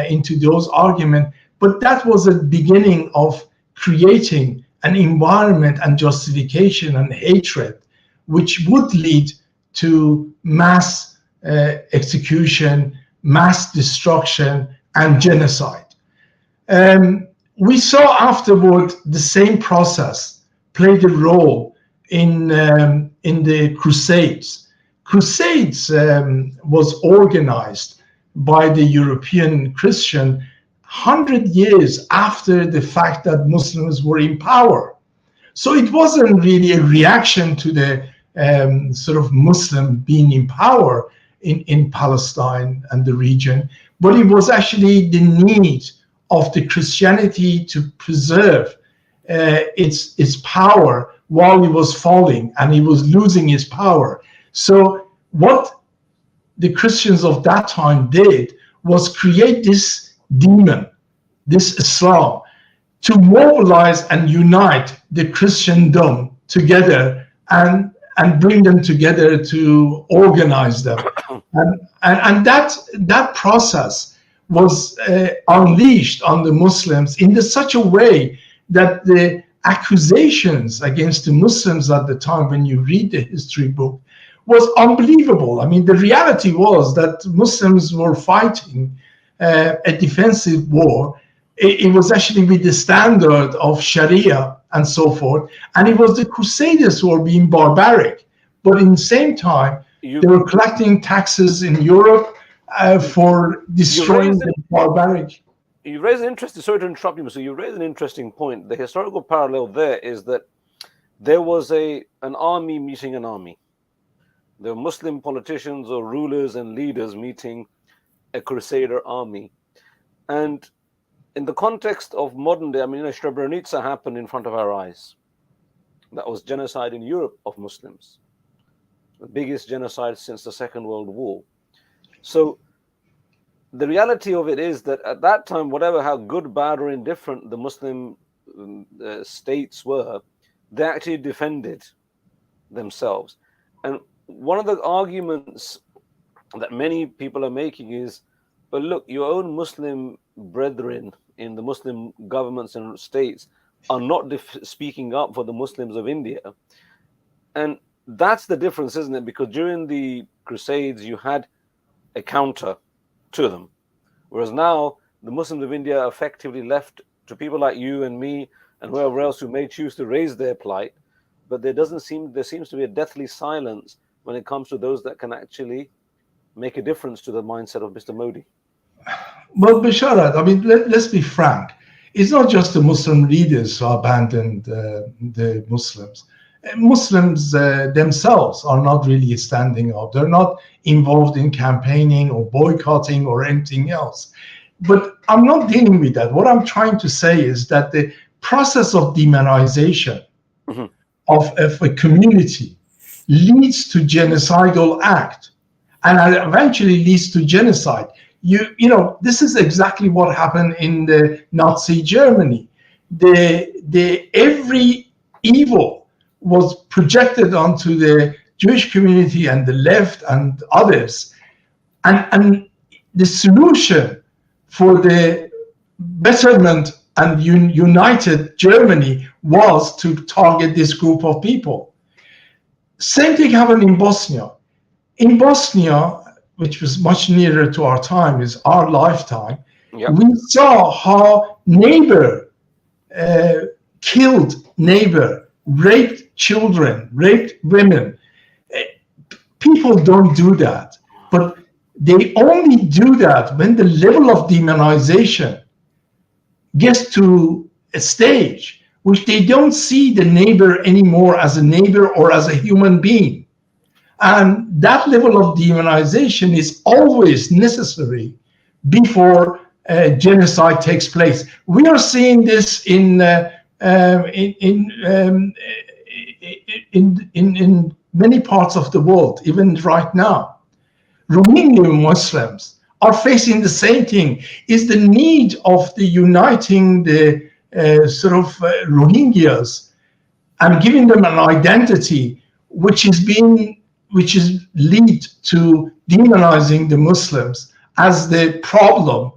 into those arguments, but that was a beginning of creating an environment and justification and hatred which would lead to mass execution, mass destruction, and genocide. We saw afterward the same process played a role in the Crusades. Crusades was organized by the European Christian 100 years after the fact that Muslims were in power. So it wasn't really a reaction to the sort of Muslim being in power in Palestine and the region, but it was actually the need of the Christianity to preserve its power while it was falling and it was losing its power. So what the Christians of that time did was create this demon, this Islam, to mobilize and unite the Christendom together and bring them together to organize them. And that process was unleashed on the Muslims in such a way that the accusations against the Muslims at the time, when you read the history book, was unbelievable. I mean, the reality was that Muslims were fighting a defensive war. It was actually with the standard of Sharia and so forth, and it was the Crusaders who were being barbaric. But in the same time, they were collecting taxes in Europe for destroying the barbaric. You raise an interesting, sorry to interrupt you, so you raise an interesting point. The historical parallel there is that there was an army meeting an army. There were Muslim politicians or rulers and leaders meeting a Crusader army. And in the context of modern day, I mean, Srebrenica happened in front of our eyes. That was genocide in Europe of Muslims. The biggest genocide since the Second World War. So the reality of it is that at that time, whatever how good, bad, or indifferent the Muslim states were, they actually defended themselves. And one of the arguments that many people are making is, but look, your own Muslim brethren in the Muslim governments and states are not speaking up for the Muslims of India. And that's the difference, isn't it? Because during the Crusades, you had a counter to them. Whereas now, the Muslims of India are effectively left to people like you and me and whoever else who may choose to raise their plight. But there seems to be a deathly silence when it comes to those that can actually make a difference to the mindset of Mr. Modi. Well, Basharat, I mean, let's be frank. It's not just the Muslim leaders who abandoned the Muslims. Muslims themselves are not really standing up. They're not involved in campaigning or boycotting or anything else. But I'm not dealing with that. What I'm trying to say is that the process of demonization of a community leads to genocidal act, and eventually leads to genocide. You know, this is exactly what happened in the Nazi Germany. Every evil was projected onto the Jewish community and the left and others, and the solution for the betterment and united Germany was to target this group of people. Same thing happened in Bosnia. In Bosnia, which was much nearer to our time, is our lifetime, we saw how neighbor killed neighbor, raped children, raped women. People don't do that, but they only do that when the level of demonization gets to a stage which they don't see the neighbor anymore as a neighbor or as a human being. And that level of demonization is always necessary before genocide takes place. We are seeing this in many parts of the world, even right now. Rohingya Muslims are facing the same thing. Is the need of the uniting the Rohingyas and giving them an identity, which is lead to demonizing the Muslims as the problem,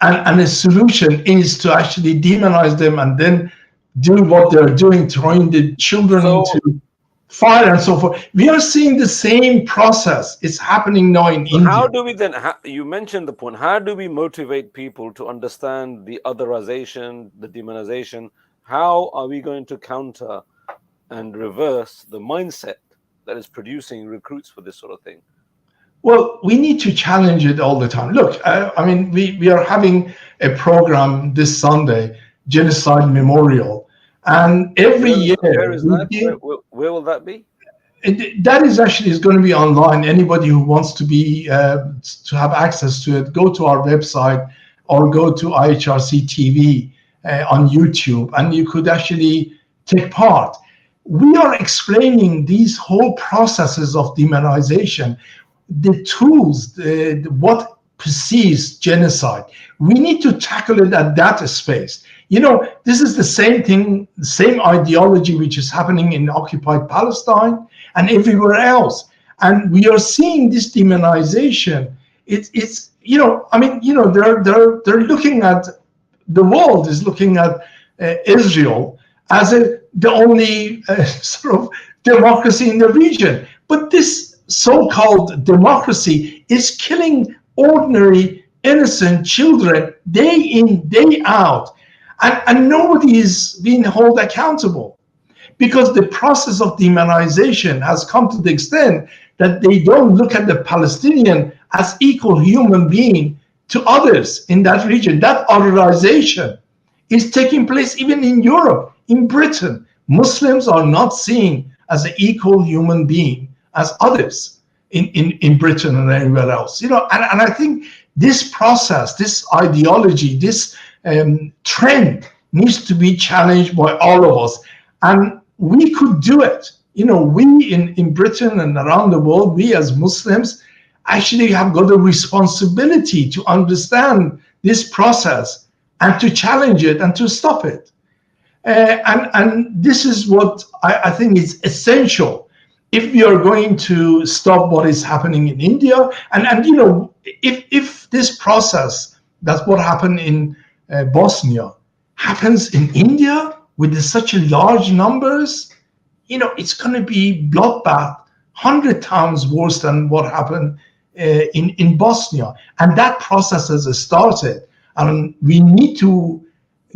and the solution is to actually demonize them and then do what they're doing, throwing the children into fire and so forth. We are seeing the same process. It's happening now in India. How do we then, you mentioned the point, how do we motivate people to understand the otherization, the demonization? How are we going to counter and reverse the mindset that is producing recruits for this sort of thing? Well, we need to challenge it all the time. Look, I mean, we are having a program this Sunday, Genocide Memorial, and every year. Where is that? Where will that be? That is going to be online. Anybody who wants to be to have access to it, go to our website or go to IHRC TV on YouTube, and you could actually take part. We are explaining these whole processes of demonization, the tools, what precedes genocide. We need to tackle it at that space. You know, this is the same thing, the same ideology which is happening in occupied Palestine and everywhere else. And we are seeing this demonization. It's you know, I mean, you know, they're looking at, the world is looking at Israel as the only sort of democracy in the region. But this so-called democracy is killing ordinary, innocent children day in, day out. And nobody is being held accountable, because the process of demonization has come to the extent that they don't look at the Palestinian as equal human being to others in that region. That otherization is taking place even in Europe, in Britain. Muslims are not seen as an equal human being as others in Britain and anywhere else. You know, and I think this process, this ideology, this trend needs to be challenged by all of us, and we could do it. You know, we in Britain and around the world, we as Muslims actually have got a responsibility to understand this process and to challenge it and to stop it. And this is what I think is essential. if we are going to stop what is happening in India, and you know, if this process, that's what happened in Bosnia, happens in India with such a large numbers, you know, it's going to be bloodbath 100 times worse than what happened in Bosnia. And that process has started. And we need to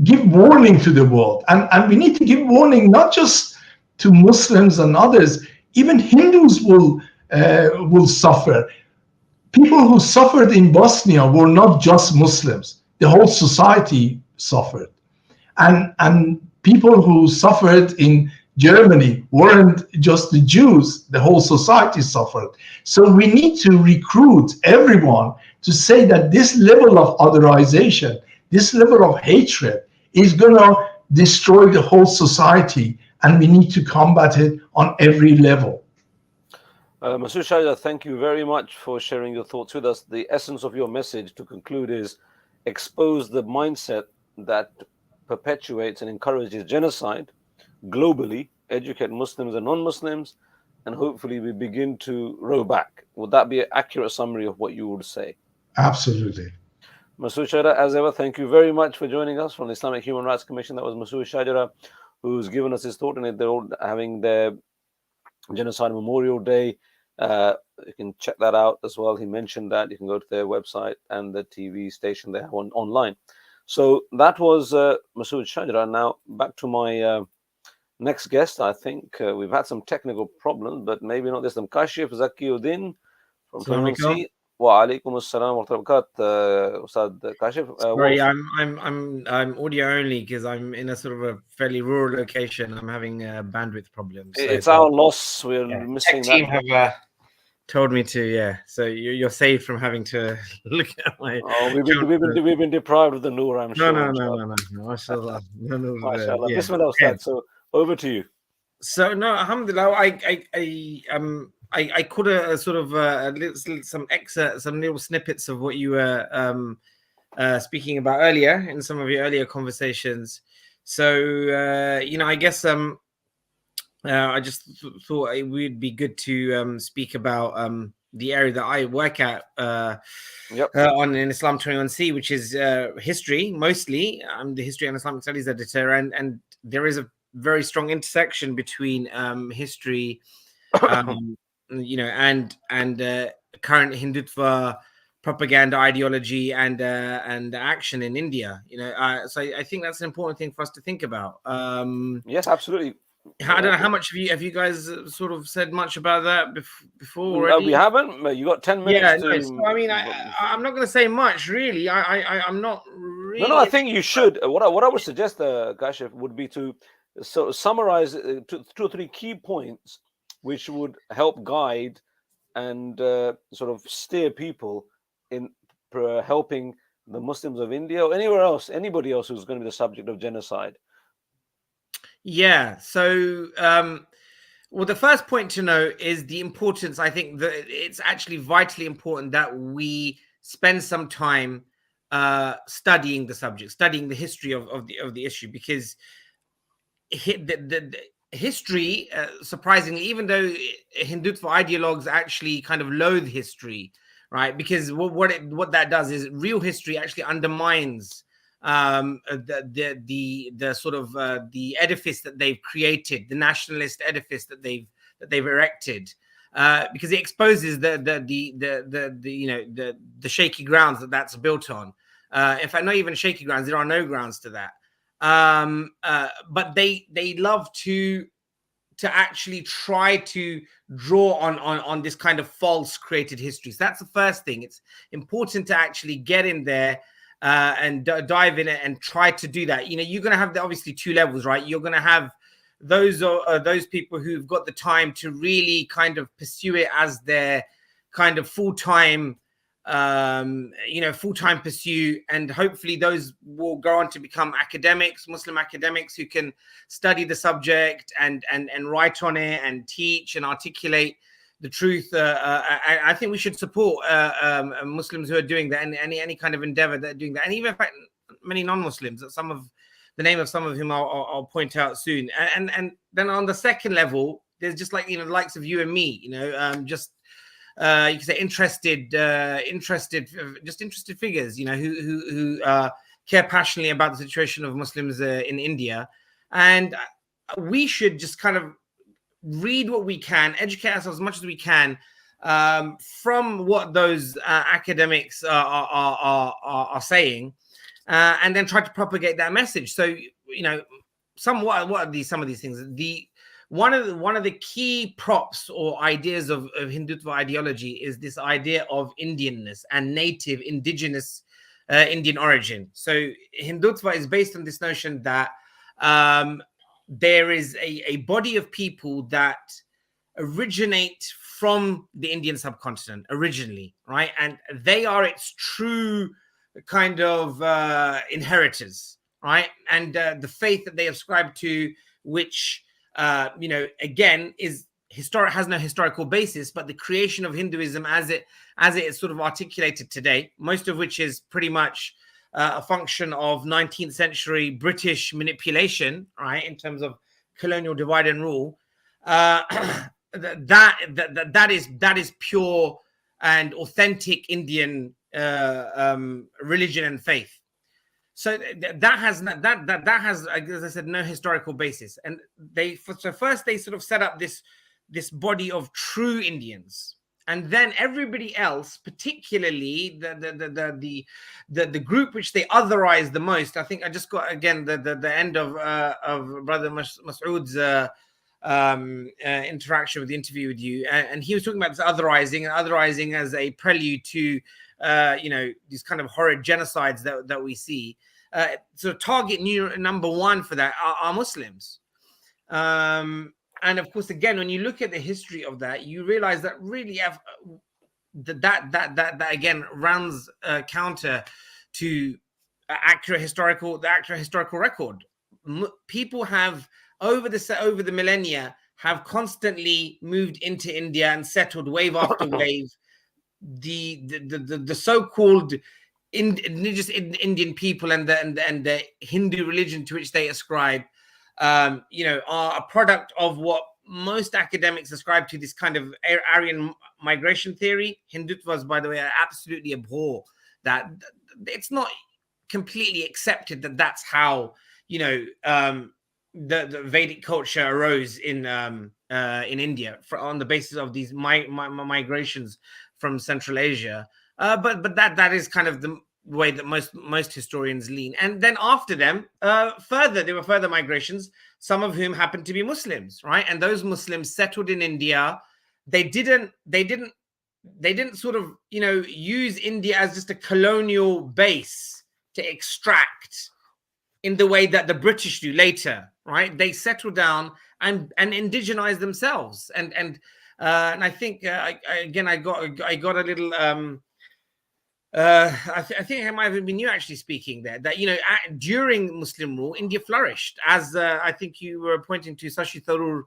give warning to the world. And we need to give warning not just to Muslims and others, even Hindus will suffer. People who suffered in Bosnia were not just Muslims. The whole society suffered. And people who suffered in Germany weren't just the Jews, the whole society suffered. So we need to recruit everyone to say that this level of otherization, this level of hatred is going to destroy the whole society, and we need to combat it on every level. Masood Shajdar, thank you very much for sharing your thoughts with us. The essence of your message, to conclude, is expose the mindset that perpetuates and encourages genocide globally, educate Muslims and non-Muslims, and hopefully we begin to row back. Would that be an accurate summary of what you would say? Absolutely. Masood Shajdar, as ever, thank you very much for joining us from the Islamic Human Rights Commission. That was Masood Shajdar, who's given us his thought, and they're all having their Genocide Memorial Day. You can check that out as well. He mentioned that. You can go to their website and the TV station they have online. So that was Masood Shajdar. Now back to my next guest. I think we've had some technical problems, but maybe not this time. Kashif Zakiuddin from 21C. Wa alaikum assalam wa rahmatullahi Ustad Kashif. Sorry, I'm audio only because I'm in a sort of a fairly rural location. I'm having bandwidth problems. So it's our loss. We're missing tech team that. have told me to, yeah. So you're saved from having to look at my. Oh, we've been deprived of the Noor, I'm sure. No. Mashallah. Mashallah. Yeah. Bismillah, Ustad. So over to you. So no, alhamdulillah, I caught a sort of some excerpts, some little snippets of what you were speaking about earlier in some of your earlier conversations. So you know, I guess I just thought it would be good to speak about the area that I work at on in Islam 21C, which is history mostly. The history and Islamic studies editor, and there is a very strong intersection between history, you know, and current Hindutva propaganda ideology and action in India. You know, so I think that's an important thing for us to think about. Yes, absolutely. I don't know how much have you guys sort of said much about that before already? We haven't. You got 10 minutes. Yeah, no, so, I mean, I'm not going to say much really. I'm not really. No, I think you should. What I would suggest, Kashif, would be to summarize 2 or 3 key points which would help guide and sort of steer people in helping the Muslims of India or anywhere else, anybody else who's going to be the subject of genocide. Yeah. So, well, the first point to know is the importance. I think that it's actually vitally important that we spend some time studying the subject, studying the history of the issue, because the history, surprisingly, even though Hindutva ideologues actually kind of loathe history, right? Because what that does is real history actually undermines the sort of the edifice that they've created, the nationalist edifice that they've erected, because it exposes the you know the shaky grounds that's built on. In fact, not even shaky grounds. There are no grounds to that. But they love to actually try to draw on this kind of false created history. So that's the first thing. It's important to actually get in there and dive in it and try to do that. You know, you're going to have obviously 2 levels, right? You're going to have those people who've got the time to really kind of pursue it as their kind of full-time full-time pursuit, and hopefully those will go on to become academics, Muslim academics who can study the subject and write on it and teach and articulate the truth. I think we should support Muslims who are doing that, and any kind of endeavor that are doing that, and even in fact many non-Muslims, the name of some of whom I'll point out soon. And then on the second level, There's just like, you know, the likes of you and me, you know, just you can say interested figures, you know, who care passionately about the situation of Muslims in India, and we should just kind of read what we can, educate ourselves as much as we can from what those academics are saying, and then try to propagate that message. So, you know, some of these things? One of the key props or ideas of Hindutva ideology is this idea of Indianness and native indigenous Indian origin. So Hindutva is based on this notion that there is a body of people that originate from the Indian subcontinent originally, right? And they are its true kind of inheritors, right? And the faith that they ascribe to, which you know, again, is has no historical basis, but the creation of Hinduism as it is sort of articulated today, most of which is pretty much a function of 19th century British manipulation, right, in terms of colonial divide and rule. That is pure and authentic Indian religion and faith. So that has, as I said, no historical basis. And first they sort of set up this body of true Indians, and then everybody else, particularly the group which they otherize the most. I think I just got again the end of Brother Masood's interaction with the interview with you, and he was talking about this otherizing as a prelude to you know, these kind of horrid genocides that we see. So target number one for that are Muslims. And of course, again, when you look at the history of that, you realize that really that again runs counter to the accurate historical record. People have over the millennia have constantly moved into India and settled wave after wave. The so-called indigenous Indian people and the Hindu religion to which they ascribe, you know, are a product of what most academics ascribe to, this kind of Aryan migration theory. Hindutvas, by the way, absolutely abhor that. It's not completely accepted that that's how, you know, the Vedic culture arose in India on the basis of these migrations from Central Asia. But that is kind of the way that most historians lean. And then after them, there were further migrations, some of whom happened to be Muslims, right? And those Muslims settled in India. They didn't sort of, you know, use India as just a colonial base to extract in the way that the British do later, right? They settled down and indigenize themselves. And I think I got a little. I think it might have been you actually speaking there. That, you know, during Muslim rule, India flourished, as I think you were pointing to. Shashi Tharoor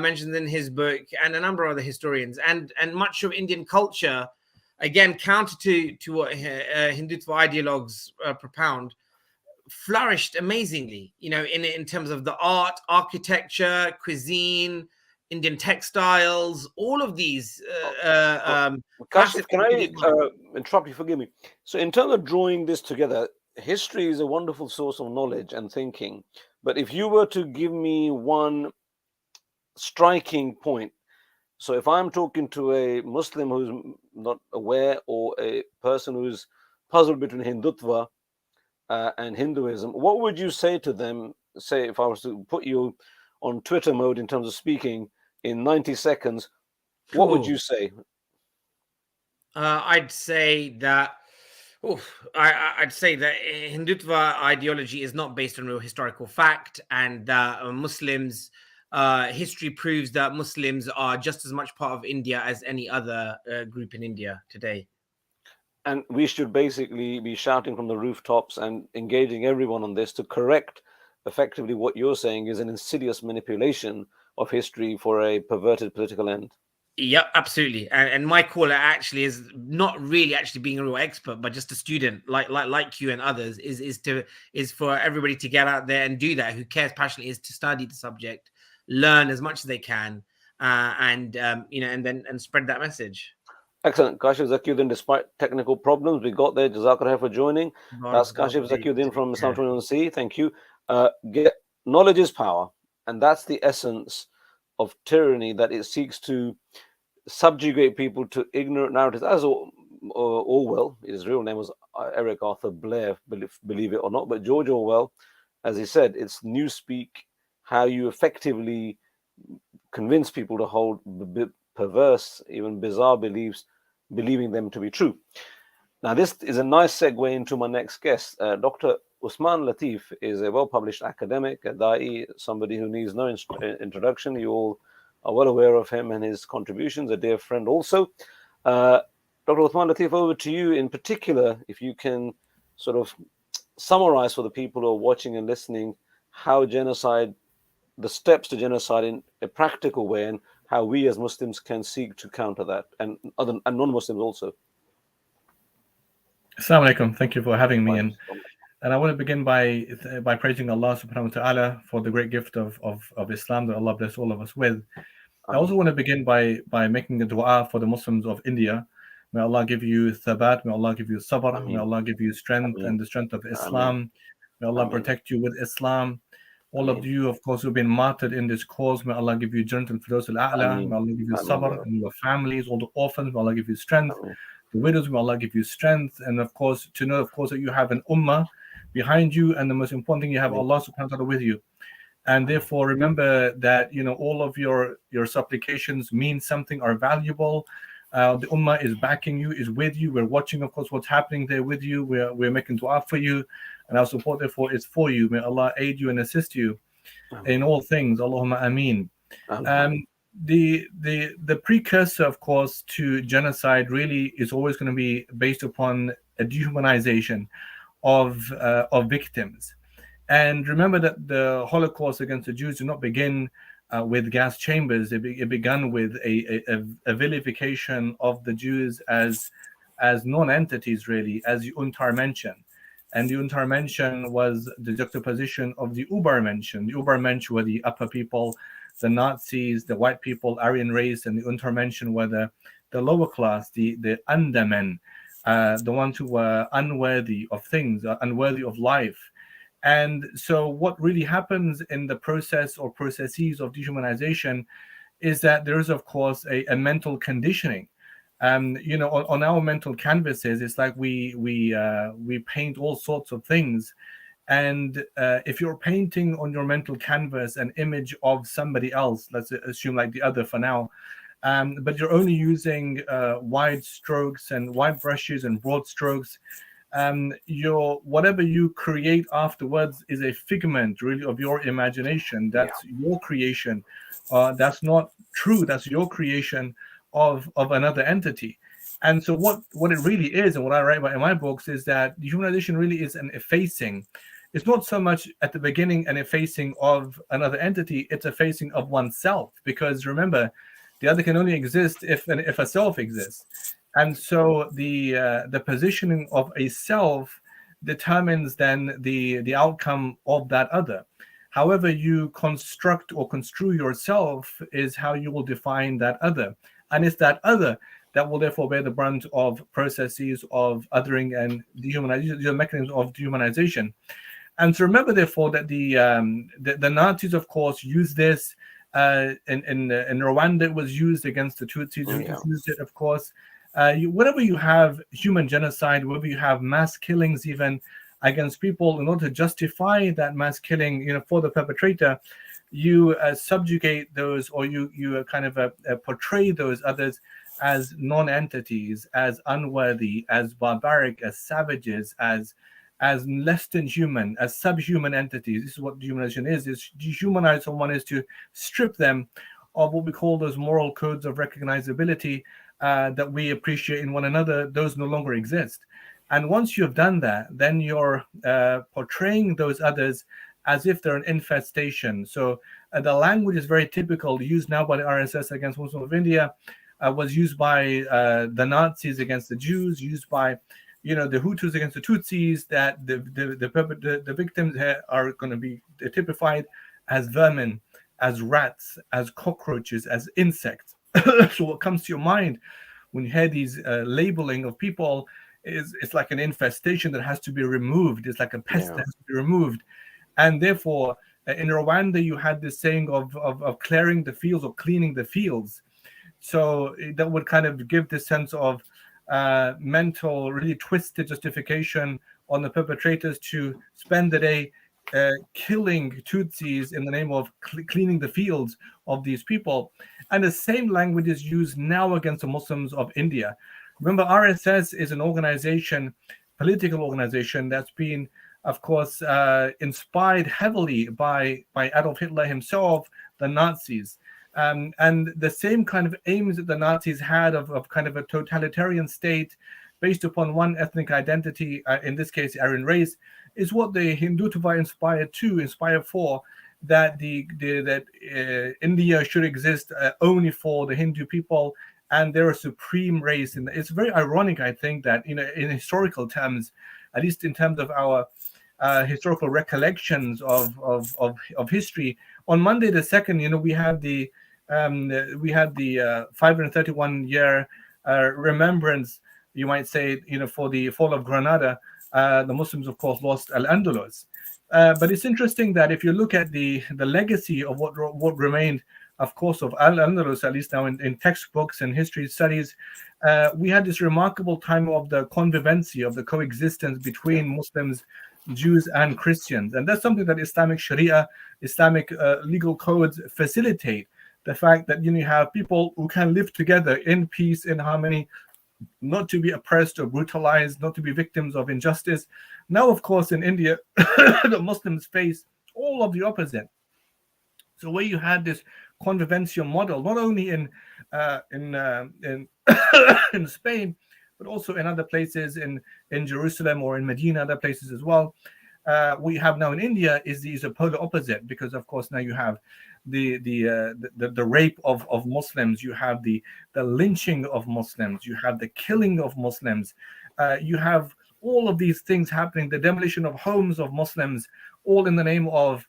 mentioned in his book, and a number of other historians, and much of Indian culture, again counter to what Hindutva ideologues propound, flourished amazingly. You know, in terms of the art, architecture, cuisine, Indian textiles, all of these. Kashif, can I interrupt you? Forgive me. So, in terms of drawing this together, history is a wonderful source of knowledge and thinking. But if you were to give me one striking point, so if I'm talking to a Muslim who's not aware, or a person who's puzzled between Hindutva and Hinduism, what would you say to them? Say, if I was to put you on Twitter mode in terms of speaking in 90 seconds, what would you say? I'd say that Hindutva ideology is not based on real historical fact, and that Muslims, history proves that Muslims are just as much part of India as any other group in India today. And we should basically be shouting from the rooftops and engaging everyone on this to correct effectively what you're saying is an insidious manipulation of history for a perverted political end. Yeah, absolutely. And my caller actually is not really actually being a real expert, but just a student like you and others, is for everybody to get out there and do that, who cares passionately, is to study the subject, learn as much as they can, and and spread that message. Excellent. Kashif Zakiuddin, despite technical problems, we got there. Jazakallah for joining. That's Kashif Zakiuddin from Islam 21C. Thank you. Knowledge is power, and that's the essence of tyranny, that it seeks to subjugate people to ignorant narratives. As Orwell, his real name was Eric Arthur Blair, believe it or not, but George Orwell, as he said, it's newspeak, how you effectively convince people to hold perverse, even bizarre beliefs, believing them to be true. Now, this is a nice segue into my next guest. Dr. Usman Latif is a well-published academic, a da'i, somebody who needs no introduction. You all are well aware of him and his contributions, a dear friend also. Dr. Usman Latif, over to you in particular, if you can sort of summarize for the people who are watching and listening how genocide, the steps to genocide in a practical way, and how we as Muslims can seek to counter that, and non-Muslims also. Assalamu alaikum. Thank you for having me. And I want to begin by praising Allah subhanahu wa ta'ala for the great gift of Islam that Allah bless all of us with. I also want to begin by making a dua for the Muslims of India. May Allah give you thabat, may Allah give you sabr, may Allah give you strength and the strength of Islam. May Allah protect you with Islam. All of you, of course, who've been martyred in this cause, may Allah give you Jannat al-Firdaus al-A'la, may Allah give you sabr, and your families, all the orphans, may Allah give you strength. The widows, may Allah give you strength. And of course, to know, of course, that you have an ummah behind you, and the most important thing, you have Allah subhanahu wa ta'ala with you. And therefore, remember that, all of your supplications mean something, are valuable. The ummah is backing you, is with you. We're watching, of course, what's happening there with you. We're making dua for you, and our support, therefore, is for you. May Allah aid you and assist you in all things. Allahumma ameen. The precursor, of course, to genocide really is always going to be based upon a dehumanization of victims. And remember that the Holocaust against the Jews did not begin with gas chambers. It began with a vilification of the Jews as non-entities, really, as the Untermenschen. And the Untermenschen was the juxtaposition of the Übermenschen. The Übermensch were the upper people, the Nazis, the white people, Aryan race, and the Untermenschen were the lower class, the Undermen, the ones who were unworthy of things, unworthy of life. And so what really happens in the process or processes of dehumanization is that there is, of course, a mental conditioning. On our mental canvases, it's like we paint all sorts of things. And if you're painting on your mental canvas an image of somebody else, let's assume like the other for now, but you're only using wide strokes and wide brushes and broad strokes, whatever you create afterwards is a figment really of your imagination. That's your creation. That's not true. That's your creation of another entity. And so what it really is, and what I write about in my books, is that dehumanization really is an effacing. It's not so much at the beginning an effacing of another entity, it's a effacing of oneself. Because remember, the other can only exist if a self exists. And so the positioning of a self determines then the outcome of that other. However you construct or construe yourself is how you will define that other. And it's that other that will therefore bear the brunt of processes of othering and dehumanization, the mechanisms of dehumanization. And so remember, therefore, that the Nazis, of course, used this. In Rwanda, it was used against the Tutsis. Used it, of course. Whenever you have human genocide, whenever you have mass killings, even against people, in order to justify that mass killing, for the perpetrator, you subjugate those, or you kind of portray those others as non-entities, as unworthy, as barbaric, as savages, as less than human, as subhuman entities. This is what dehumanization is. Dehumanize someone is to strip them of what we call those moral codes of recognizability that we appreciate in one another. Those no longer exist. And once you've done that, then you're portraying those others as if they're an infestation. So the language is very typical, used now by the RSS against Muslims of India, was used by the Nazis against the Jews, used by the Hutus against the Tutsis, that the victims are going to be typified as vermin, as rats, as cockroaches, as insects. So what comes to your mind when you hear these labeling of people is it's like an infestation that has to be removed. It's like a pest that has to be removed. And therefore, in Rwanda, you had this saying of clearing the fields or cleaning the fields. So that would kind of give this sense of mental, really twisted justification on the perpetrators to spend the day killing Tutsis in the name of cleaning the fields of these people. And the same language is used now against the Muslims of India. Remember, RSS is an organization, political organization, that's been, of course, inspired heavily by Adolf Hitler himself, the Nazis. And the same kind of aims that the Nazis had of kind of a totalitarian state based upon one ethnic identity, in this case, Aryan race, is what the Hindutva inspired for, that India should exist only for the Hindu people, and they're a supreme race. And it's very ironic, I think, that in historical terms, at least in terms of our historical recollections of history, on Monday the 2nd, we had the 531 year remembrance, you might say, for the fall of Granada. The Muslims, of course, lost Al-Andalus. But it's interesting that if you look at the legacy of what remained, of course, of Al-Andalus, at least now in textbooks and history studies, we had this remarkable time of the convivency, of the coexistence between Muslims, Jews, and Christians. And that's something that Islamic Sharia, Islamic legal codes facilitate. The fact that you have people who can live together in peace, in harmony, not to be oppressed or brutalized, not to be victims of injustice. Now, of course, in India, the Muslims face all of the opposite. So where you had this convivencial model, not only in in Spain, but also in other places in Jerusalem or in Medina, other places as well. We have now in India is a polar opposite, because of course now you have the rape of Muslims, you have the lynching of Muslims, you have the killing of Muslims, you have all of these things happening, the demolition of homes of Muslims, all in the name of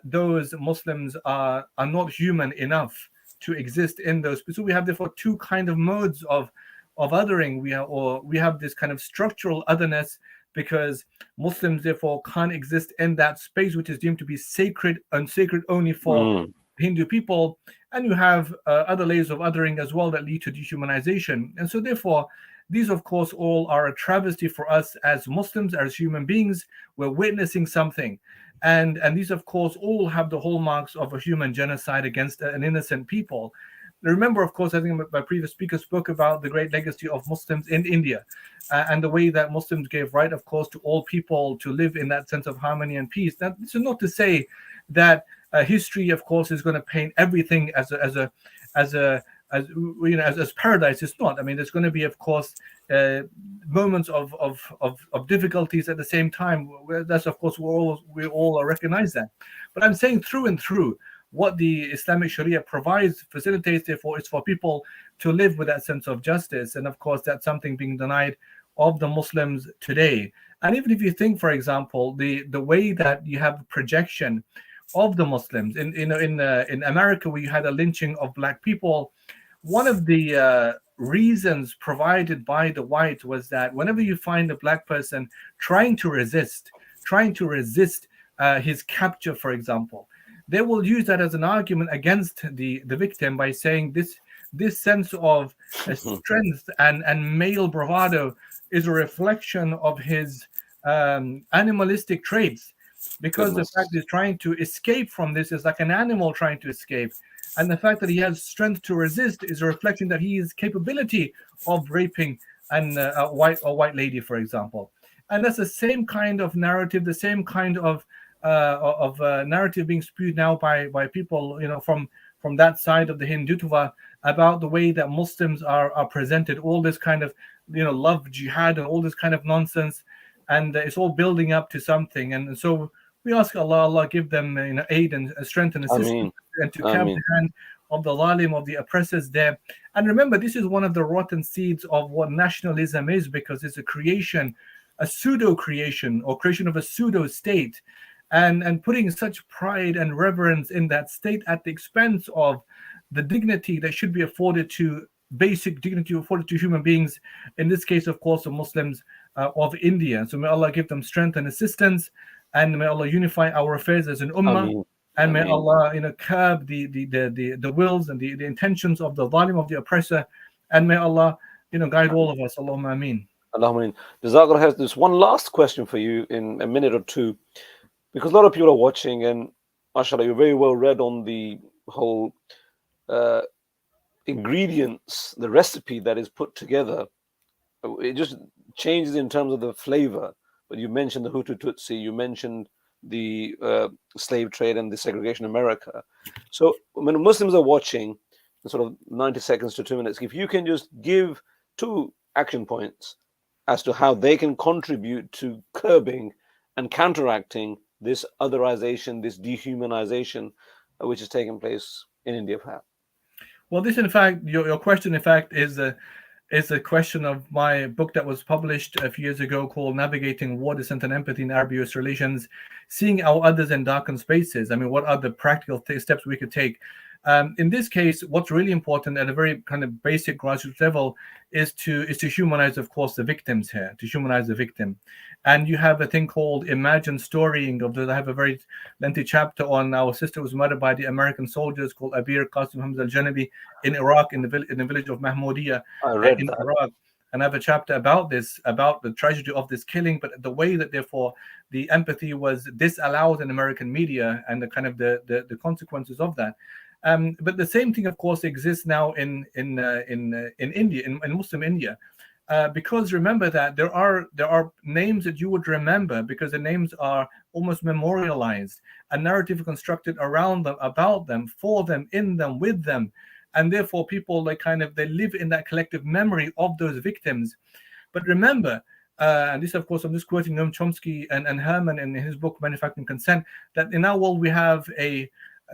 those Muslims are not human enough to exist in those. So we have therefore two kind of modes of othering. We have this kind of structural otherness, because Muslims therefore can't exist in that space which is deemed to be sacred and sacred only for Hindu people. And you have other layers of othering as well that lead to dehumanization. And so therefore, these of course all are a travesty for us as Muslims, as human beings. We're witnessing something. And these of course all have the hallmarks of a human genocide against an innocent people. Remember, of course, I think my previous speaker spoke about the great legacy of Muslims in India and the way that Muslims gave right, of course, to all people to live in that sense of harmony and peace. Now, this is not to say that history, of course, is going to paint everything as paradise. It's not. I mean, there's going to be, of course, moments of difficulties at the same time. That's, of course, we all recognize that. But I'm saying through and through, what the Islamic Sharia provides, facilitates, therefore, is for people to live with that sense of justice. And of course, that's something being denied of the Muslims today. And even if you think, for example, the way that you have projection of the Muslims in America, where you had a lynching of black people, one of the reasons provided by the white was that whenever you find a black person trying to resist his capture, for example, they will use that as an argument against the victim by saying this sense of strength and male bravado is a reflection of his animalistic traits, because the fact he's trying to escape from this is like an animal trying to escape, and the fact that he has strength to resist is a reflection that he has capability of raping a white lady, for example. And that's the same kind of narrative, the same kind of narrative being spewed now by people, from that side of the Hindutva, about the way that Muslims are presented, all this kind of love jihad and all this kind of nonsense, and it's all building up to something. And so we ask Allah give them aid and strength and assistance, and to cap the hand of the zalim, of the oppressors there. And remember, this is one of the rotten seeds of what nationalism is, because it's a pseudo creation or creation of a pseudo state. and putting such pride and reverence in that state at the expense of the dignity that should be afforded to basic dignity afforded to human beings, in this case, of course, the Muslims of India. So may Allah give them strength and assistance, and may Allah unify our affairs as an ummah. Ameen. And may Ameen. Allah, curb the wills and the intentions of the zalim, of the oppressor, and may Allah, guide all of us. Allahumma ameen. Allahumma ameen. Jazakallah has this one last question for you in a minute or two, because a lot of people are watching, and mashallah, you're very well read on the whole ingredients, the recipe that is put together. It just changes in terms of the flavor. But you mentioned the Hutu Tutsi, you mentioned the slave trade and the segregation in America. So when Muslims are watching, sort of 90 seconds to 2 minutes, if you can just give 2 action points as to how they can contribute to curbing and counteracting this otherization, this dehumanization, which is taking place in India, perhaps. Well, this, in fact, your question, in fact, is a question of my book that was published a few years ago called Navigating War, Dissent and Empathy in Arab-US Relations, Seeing Our Others in Darkened Spaces. I mean, what are the practical steps we could take? In this case, what's really important at a very kind of basic grassroots level is to humanize, of course, the victims here, to humanize the victim. And you have a thing called imagined storying of I have a very lengthy chapter on our sister was murdered by the American soldiers called Abir Qasim Hamza al-Janabi in Iraq, in the village of Mahmoudiya in Iraq. And I have a chapter about this, about the tragedy of this killing, but the way that therefore the empathy was disallowed in American media and the kind of the consequences of that. But the same thing, of course, exists now in India, in Muslim India, because remember that there are names that you would remember because the names are almost memorialized, a narrative constructed around them, about them, for them, in them, with them, and therefore people they live in that collective memory of those victims. But remember. And this, of course, I'm just quoting Noam Chomsky and Herman in his book Manufacturing Consent, that in our world we have a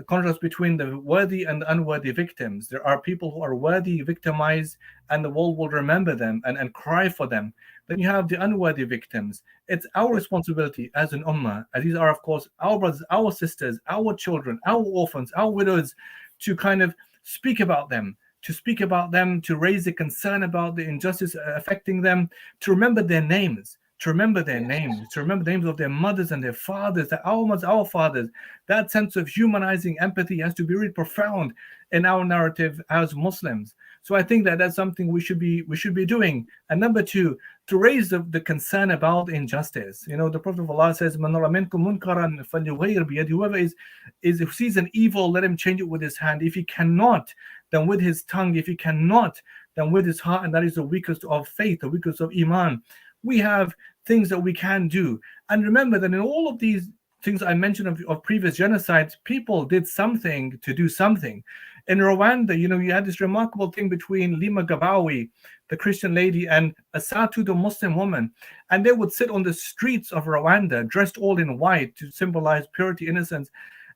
contrast between the worthy and the unworthy victims. There are people who are worthy, victimized, and the world will remember them and cry for them. Then you have the unworthy victims. It's our responsibility as an ummah, as these are, of course, our brothers, our sisters, our children, our orphans, our widows, to kind of speak about them, to raise a concern about the injustice affecting them, to remember their names, to remember the names of their mothers and their fathers, our mothers, our fathers. That sense of humanizing empathy has to be really profound in our narrative as Muslims. So I think that that's something we should be doing. And number 2, to raise the concern about injustice. The Prophet of Allah says, "Man ra'a minkum munkaran falyughayyir biyadihi." Whoever sees an evil, let him change it with his hand. If he cannot, then with his tongue. If he cannot, then with his heart. And that is the weakest of faith, the weakest of iman. We have things that we can do. And remember that in all of these things I mentioned of previous genocides, people did something to do something. In Rwanda, you had this remarkable thing between Lima Gabawi, the Christian lady, and Asatu, the Muslim woman. And they would sit on the streets of Rwanda, dressed all in white to symbolize purity, innocence.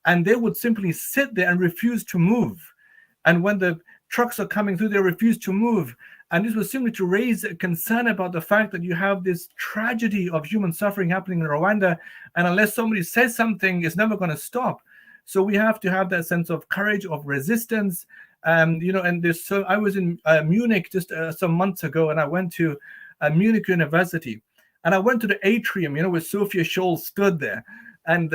And they would simply sit there and refuse to move. And when the trucks are coming through, they refuse to move. And this was simply to raise a concern about the fact that you have this tragedy of human suffering happening in Rwanda, and unless somebody says something, it's never going to stop. So we have to have that sense of courage, of resistance. And I was in Munich just some months ago, and I went to Munich University, and I went to the atrium, where Sophia Scholl stood there, and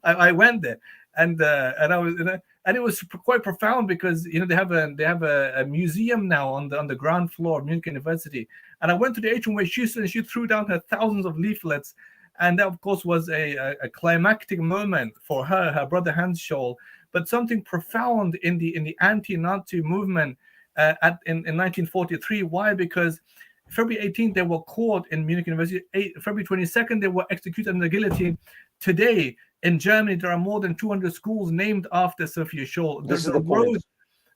I went there, and I was. And it was quite profound because they have a museum now on the ground floor of Munich University. And I went to the atrium where she stood and she threw down her thousands of leaflets, and that of course was a climactic moment for her brother Hans Scholl, but something profound in the anti-Nazi movement in 1943. Why? Because February 18th they were caught in Munich University. February 22nd they were executed on the guillotine. Today, in Germany, there are more than 200 schools named after Sophia Scholl.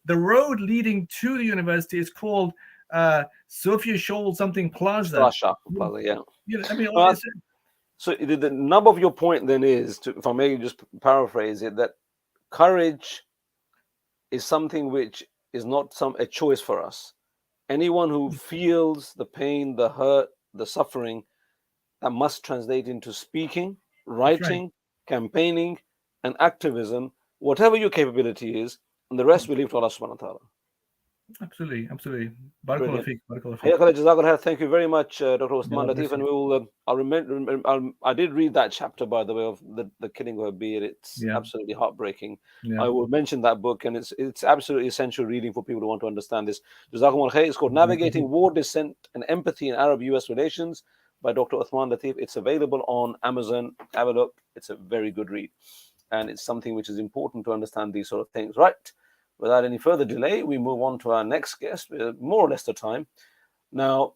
The road leading to the university is called Sophia Scholl something Plaza. Plaza, yeah. So the nub of your point then is, if I may just paraphrase it, that courage is something which is not a choice for us. Anyone who feels the pain, the hurt, the suffering, that must translate into speaking, writing, campaigning, and activism, whatever your capability is, and the rest we leave to Allah subhanahu wa ta'ala. Absolutely, absolutely. Barakallah Brilliant. feek, barakallah feek. Hayya Jazakallah khair. Thank you very much, Dr. Uthman Yeah, Latif. And we will. I'll remember. I did read that chapter, by the way, of the killing of a bee. It's Yeah. absolutely heartbreaking. Yeah. I will mention that book, and it's absolutely essential reading for people who want to understand this. Jazakumullah khair. It's called Navigating War, Dissent, and Empathy in Arab-US Relations by Dr. Uthman Latif. It's available on Amazon. Have a look. It's a very good read, and it's something which is important to understand these sort of things. Right. Without any further delay, we move on to our next guest. More or less the time. Now,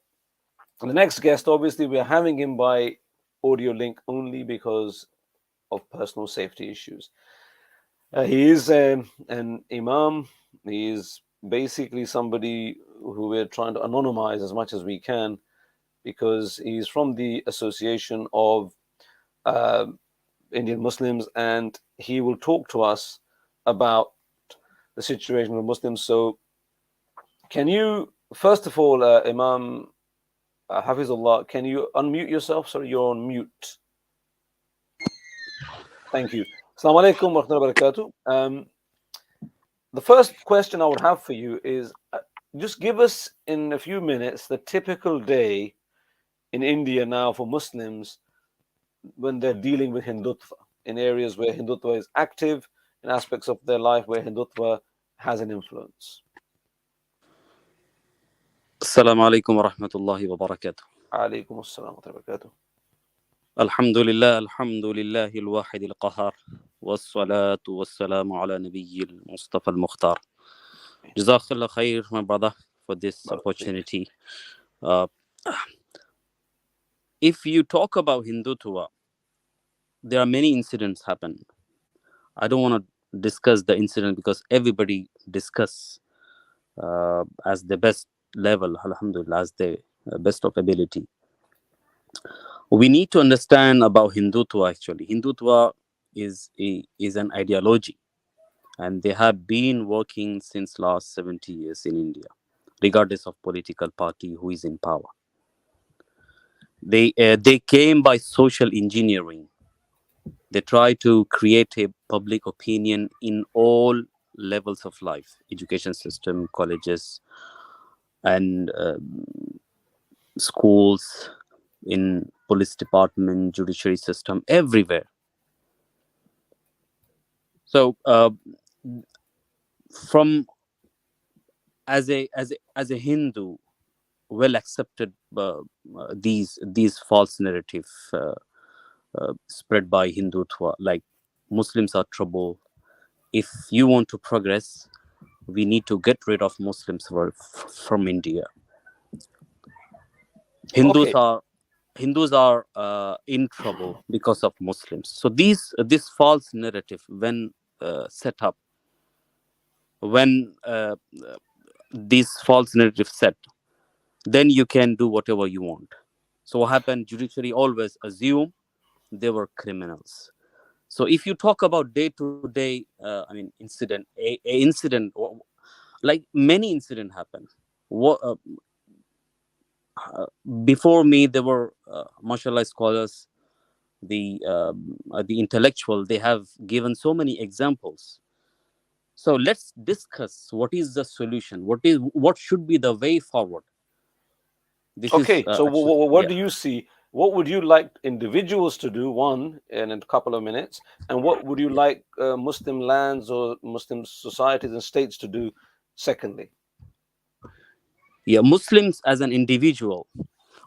the next guest, obviously, we are having him by audio link only because of personal safety issues. He is an imam. He is basically somebody who we're trying to anonymize as much as we can because he's from the Association of Indian Muslims, and he will talk to us about the situation of Muslims. So, can you, first of all, Imam Hafizullah, can you unmute yourself? Sorry, you're on mute. Thank you. Assalamu alaikum wa rahmatullahi wa barakatuh. The first question I would have for you is just give us in a few minutes the typical day in India now for Muslims when they're dealing with Hindutva, in areas where Hindutva is active, in aspects of their life where Hindutva has an influence. Assalamu alaikum wa rahmatullahi wa barakatuh. Alaikum assalam wa barakatuh. Alhamdulillah, alhamdulillah, al-wahid al-qahar, was-salatu was-salamu ala nabiy al-Mustafa al-Mukhtar. Jazakallah khair, my brother, for this opportunity. If you talk about Hindutva, there are many incidents happen. I don't want to discuss the incident because everybody discuss as the best level, alhamdulillah, as the best of ability. We need to understand about Hindutva actually. Hindutva is an ideology, and they have been working since last 70 years in India, regardless of political party who is in power. They came by social engineering. They try to create a public opinion in all levels of life, education system, colleges, and schools, in police department, judiciary system, everywhere. So from as a Hindu, well accepted these false narrative spread by Hindutva, like Muslims are trouble. If you want to progress, we need to get rid of Muslims from India. Hindus are in trouble because of Muslims. So this false narrative, when set up, when this false narrative set, then you can do whatever you want. So what happened? Judiciary always assume they were criminals. So if you talk about day-to-day, incident, a incident, like many incidents happen. Before me, there were mashallah scholars, the intellectual. They have given so many examples. So let's discuss what is the solution. What should be the way forward? So what do you see? What would you like individuals to do, one, in a couple of minutes? And what would you like Muslim lands or Muslim societies and states to do, secondly? Yeah, Muslims as an individual,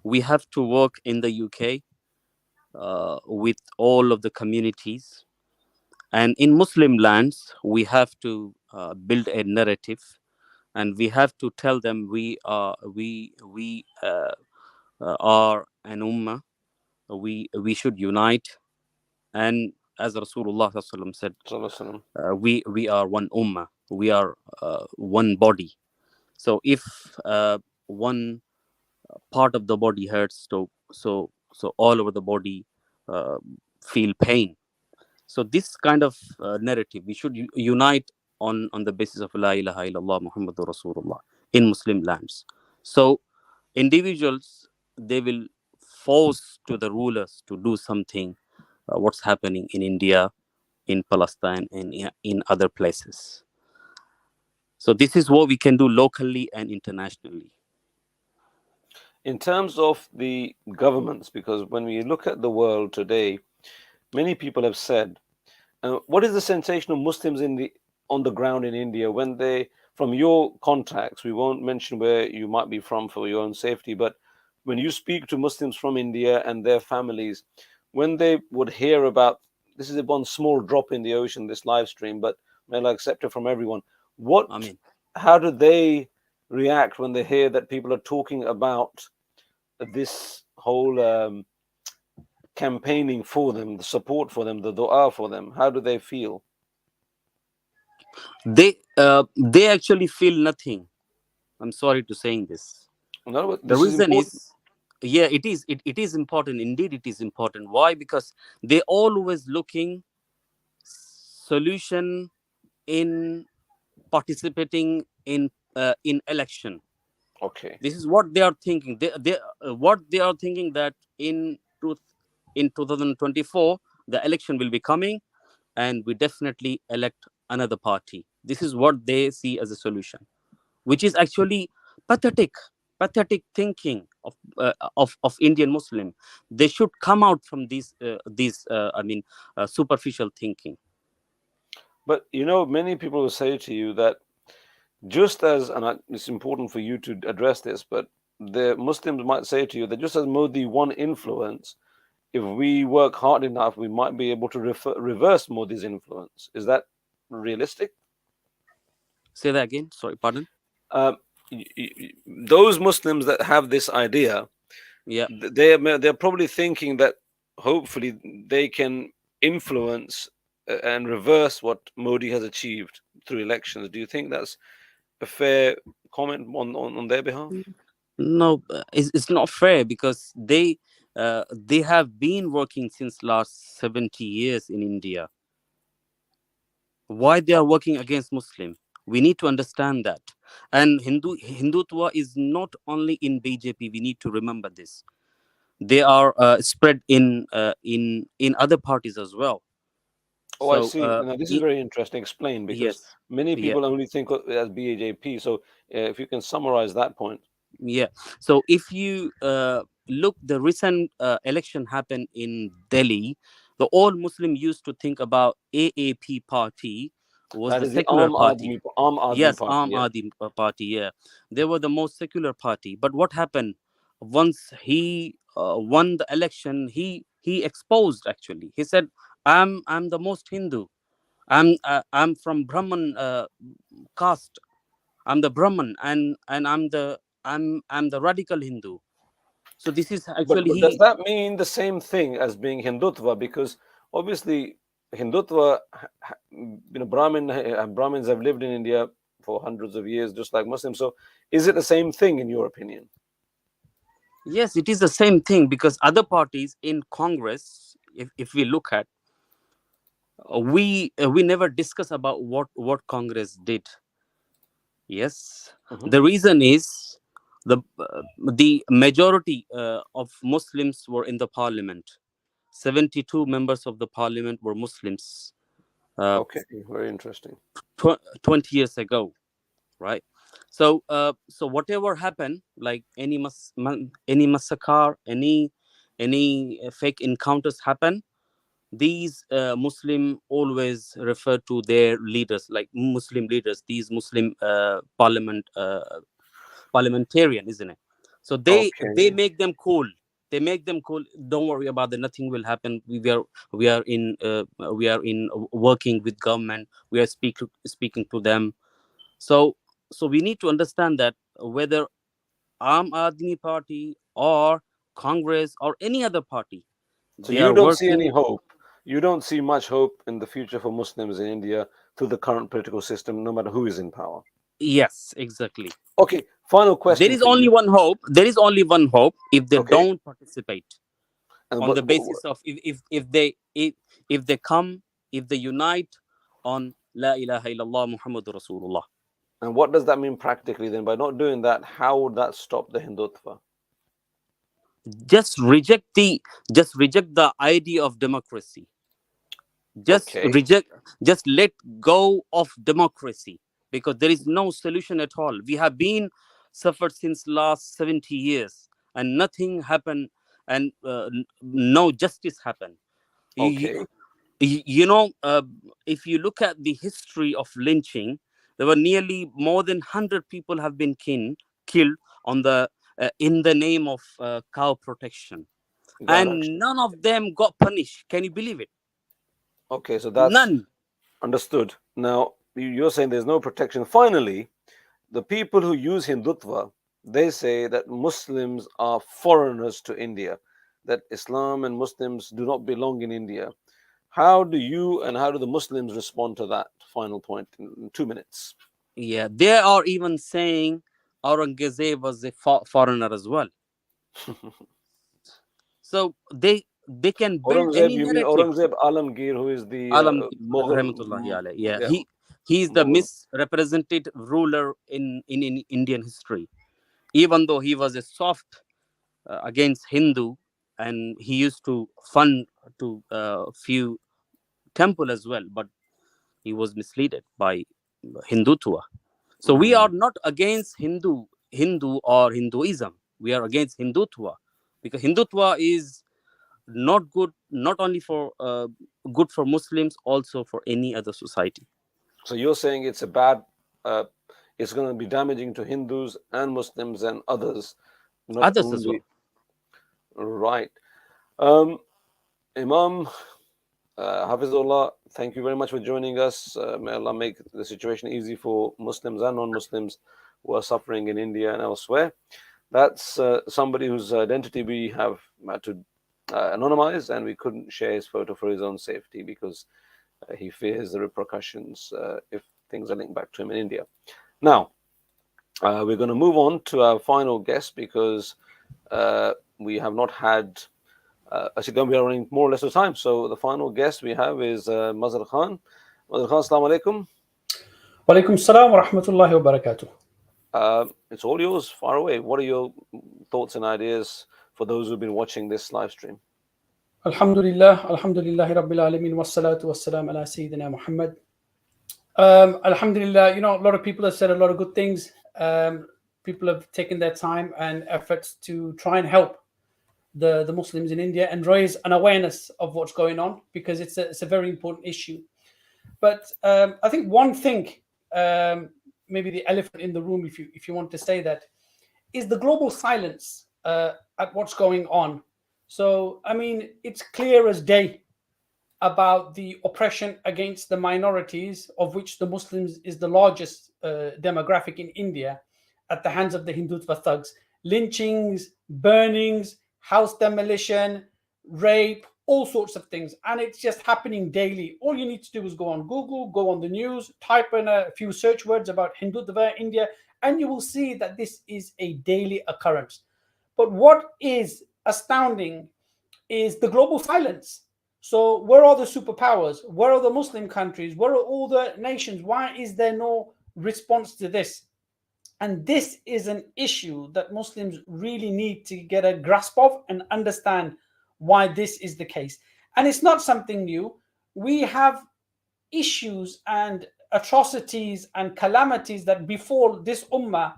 we have to work in the UK with all of the communities. And in Muslim lands, we have to build a narrative, and we have to tell them we are an ummah. We should unite, and as Rasulullah said, we are one ummah. We are one body. So if one part of the body hurts, so all over the body feel pain. So this kind of narrative, we should unite on the basis of La ilaha illallah Muhammadur Rasulullah in Muslim lands. So individuals, they will force to the rulers to do something, what's happening in India, in Palestine, and in other places. So this is what we can do locally and internationally. In terms of the governments, because when we look at the world today, many people have said, what is the sensation of Muslims on the ground in India when they, from your contacts, we won't mention where you might be from for your own safety, but when you speak to Muslims from India and their families, when they would hear about, this is one small drop in the ocean, this live stream, but may Allah accept it from everyone. How do they react when they hear that people are talking about this whole campaigning for them, the support for them, the dua for them? How do they feel? They actually feel nothing. I'm sorry to saying this. No, the reason is, yeah, it is important. Indeed, it is important. Why? Because they always looking solution in participating in election. Okay. This is what they are thinking. What they are thinking that in 2024 the election will be coming, and we definitely elect another party. This is what they see as a solution, which is actually pathetic thinking of Indian Muslim. They should come out from these superficial thinking. But many people will say to you that just as, and it's important for you to address this, but the Muslims might say to you that just as Modi won influence, if we work hard enough, we might be able to reverse Modi's influence. Is that realistic? Say that again. Sorry, pardon. Those Muslims that have this idea, yeah, they're probably thinking that hopefully they can influence and reverse what Modi has achieved through elections. Do you think that's a fair comment on their behalf? No, it's not fair, because they have been working since last 70 years in India. Why they are working against Muslim? We need to understand that. And Hindutva is not only in BJP. We need to remember this. They are spread in other parties as well. Oh, so, I see. Now, this is very interesting. Explain, because many people only think as BJP. So if you can summarize that point. Yeah. So if you look, the recent election happened in Delhi. The all Muslim used to think about AAP party was that the is secular the party. Aam Aadmi Yes, party, Aam Aadmi party. Yeah, they were the most secular party. But what happened once he won the election? He exposed, actually. He said, "I'm the most Hindu. I'm from Brahman caste. I'm the Brahman, and I'm the radical Hindu." So this is actually but does that mean the same thing as being Hindutva? Because obviously Hindutva, Brahmins have lived in India for hundreds of years, just like Muslims. So is it the same thing in your opinion? Yes, it is the same thing, because other parties in Congress, if we look at, we never discuss about what Congress did. Yes, the reason is the majority of Muslims were in the parliament. 72 members of the parliament were Muslims. Okay, very interesting. 20 years ago, right? So whatever happened, like any massacre, any fake encounters happen, these Muslim always refer to their leaders, like Muslim leaders, these Muslim parliamentarian, isn't it? So they make them cool. They make them cool. Don't worry about it. Nothing will happen. We are in working with government. We are speaking to them. So we need to understand that whether Aam Aadmi Party or Congress or any other party, so they you are don't working. see any hope. You don't see much hope in the future for Muslims in India through the current political system, no matter who is in power. Yes, exactly. Okay, final question. There is only one hope. There is only one hope if they don't participate. And on the basis of if they come, if they unite on La ilaha illallah Muhammadur Rasulullah. And what does that mean practically then? By not doing that, how would that stop the Hindutva? just reject the idea of democracy. Just Okay. reject, just let go of democracy, because there is no solution at all. We have been suffered since last 70 years and nothing happened, and no justice happened. Okay. You know, if you look at the history of lynching, there were nearly more than 100 people have been killed on the in the name of cow protection, and none of them got punished. Can you believe it? Okay, so that's None. understood. Now, you're saying there's no protection. Finally, the people who use Hindutva, they say that Muslims are foreigners to India, that Islam and Muslims do not belong in India. How do you and how do the Muslims respond to that final point in 2 minutes? Yeah, they are even saying Aurangzeb was a foreigner as well. So they can build Aurangzeb, any you mean narrative. Aurangzeb Alamgir, who is the Mughal? Rahmatullahi alayh. Yeah, he is the misrepresented ruler in Indian history. Even though he was a soft against Hindu, and he used to fund to few temple as well, but he was misled by Hindutva. So we are not against Hindu or Hinduism. We are against Hindutva, because Hindutva is not good, not only for good for Muslims, also for any other society. So you're saying it's a bad, it's going to be damaging to Hindus and Muslims and others, not Others only. as well. Right. Imam Hafizullah, thank you very much for joining us. May Allah make the situation easy for Muslims and non-Muslims who are suffering in India and elsewhere. That's somebody whose identity we have had to anonymize, and we couldn't share his photo for his own safety because he fears the repercussions if things are linked back to him in India. Now, we're going to move on to our final guest because we have not had, actually we are running more or less of time. So the final guest we have is Mazhar Khan. Mazhar Khan, assalamu alaikum. Wa alaikum salam wa rahmatullahi wa barakatuh. It's all yours, far away. What are your thoughts and ideas for those who've been watching this live stream? Alhamdulillah, alhamdulillahi rabbil alameen, wassalatu wassalam ala Sayyidina Muhammad. Alhamdulillah, you know, a lot of people have said a lot of good things. People have taken their time and efforts to try and help the Muslims in India and raise an awareness of what's going on, because it's a very important issue. But I think one thing, maybe the elephant in the room, if you want to say that, is the global silence at what's going on. So, I mean, it's clear as day about the oppression against the minorities, of which the Muslims is the largest demographic in India, at the hands of the Hindutva thugs. Lynchings, burnings, house demolition, rape, all sorts of things. And it's just happening daily. All you need to do is go on Google, go on the news, type in a few search words about Hindutva India, and you will see that this is a daily occurrence. But what is astounding is the global silence. So where are the superpowers? Where are the Muslim countries? Where are all the nations? Why is there no response to this? And this is an issue that Muslims really need to get a grasp of and understand why this is the case. And it's not something new. We have issues and atrocities and calamities that befall this ummah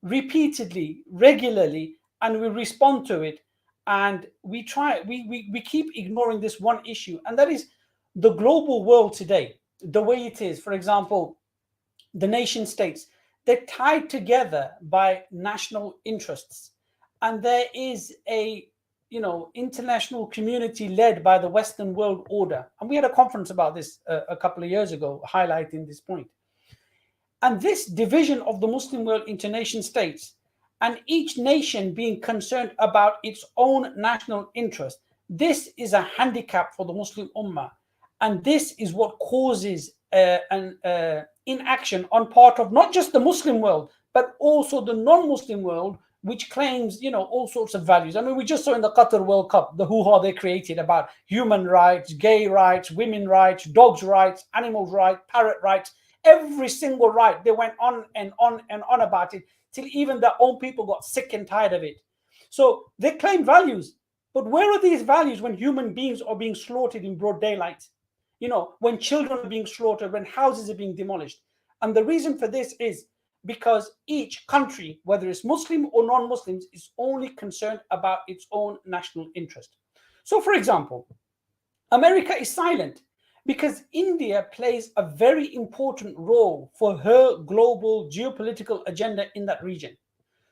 repeatedly, regularly, and we respond to it. And we keep ignoring this one issue, and that is the global world today, the way it is. For example, the nation states, they're tied together by national interests, and there is a international community led by the Western world order. And we had a conference about this a couple of years ago, highlighting this point. And this division of the Muslim world into nation states, and each nation being concerned about its own national interest, this is a handicap for the Muslim Ummah. And this is what causes an inaction on part of not just the Muslim world, but also the non-Muslim world, which claims, all sorts of values. I mean, we just saw in the Qatar World Cup, the hoo-ha they created about human rights, gay rights, women rights, dogs' rights, animals' rights, parrot rights, every single right. They went on and on and on about it till even their own people got sick and tired of it. So they claim values, but where are these values when human beings are being slaughtered in broad daylight? You know, when children are being slaughtered, when houses are being demolished. And the reason for this is because each country, whether it's Muslim or non-Muslims, is only concerned about its own national interest. So, for example, America is silent because India plays a very important role for her global geopolitical agenda in that region.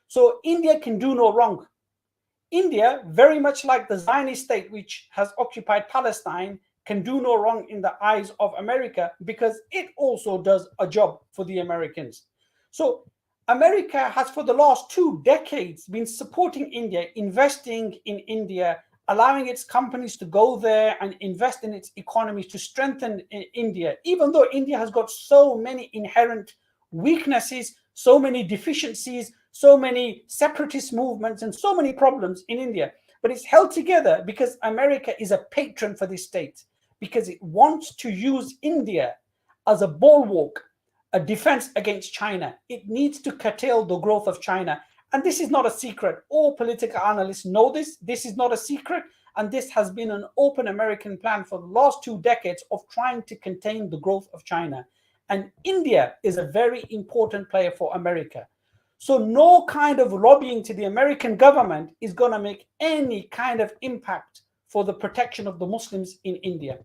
So India can do no wrong. India, very much like the Zionist state which has occupied Palestine, can do no wrong in the eyes of America because it also does a job for the Americans. So America has for the last 2 decades been supporting India, investing in India, allowing its companies to go there and invest in its economies to strengthen India, even though India has got so many inherent weaknesses, so many deficiencies, so many separatist movements, and so many problems in India. But it's held together because America is a patron for this state, because it wants to use India as a bulwark, a defense against China. It needs to curtail the growth of China. And this is not a secret. All political analysts know this. This is not a secret. And this has been an open American plan for the last 2 decades of trying to contain the growth of China. And India is a very important player for America. So no kind of lobbying to the American government is going to make any kind of impact for the protection of the Muslims in India.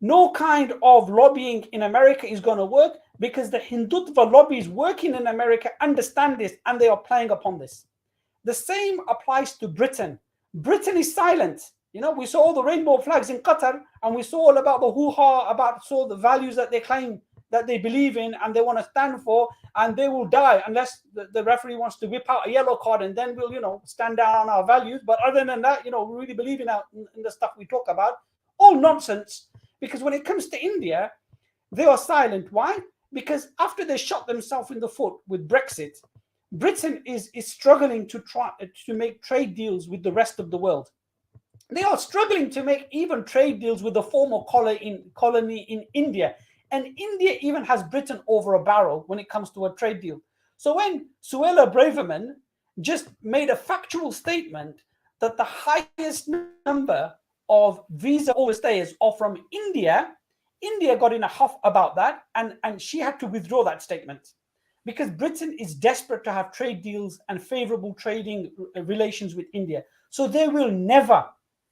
No kind of lobbying in America is going to work because the Hindutva lobbies working in America understand this and they are playing upon this. The same applies to Britain. Britain is silent. You know, we saw all the rainbow flags in Qatar and we saw all about the hoo-ha, about saw the values that they claim that they believe in and they want to stand for, and they will die unless the referee wants to whip out a yellow card, and then we'll, you know, stand down on our values. But other than that, you know, we really believe in the stuff we talk about. All nonsense. Because when it comes to India, they are silent. Why? Because after they shot themselves in the foot with Brexit, Britain is struggling to try to make trade deals with the rest of the world. They are struggling to make even trade deals with the former colony in India. And India even has Britain over a barrel when it comes to a trade deal. So when Suella Braverman just made a factual statement that the highest number of visa overstayers are from India, India got in a huff about that, and she had to withdraw that statement because Britain is desperate to have trade deals and favorable trading relations with India. So they will never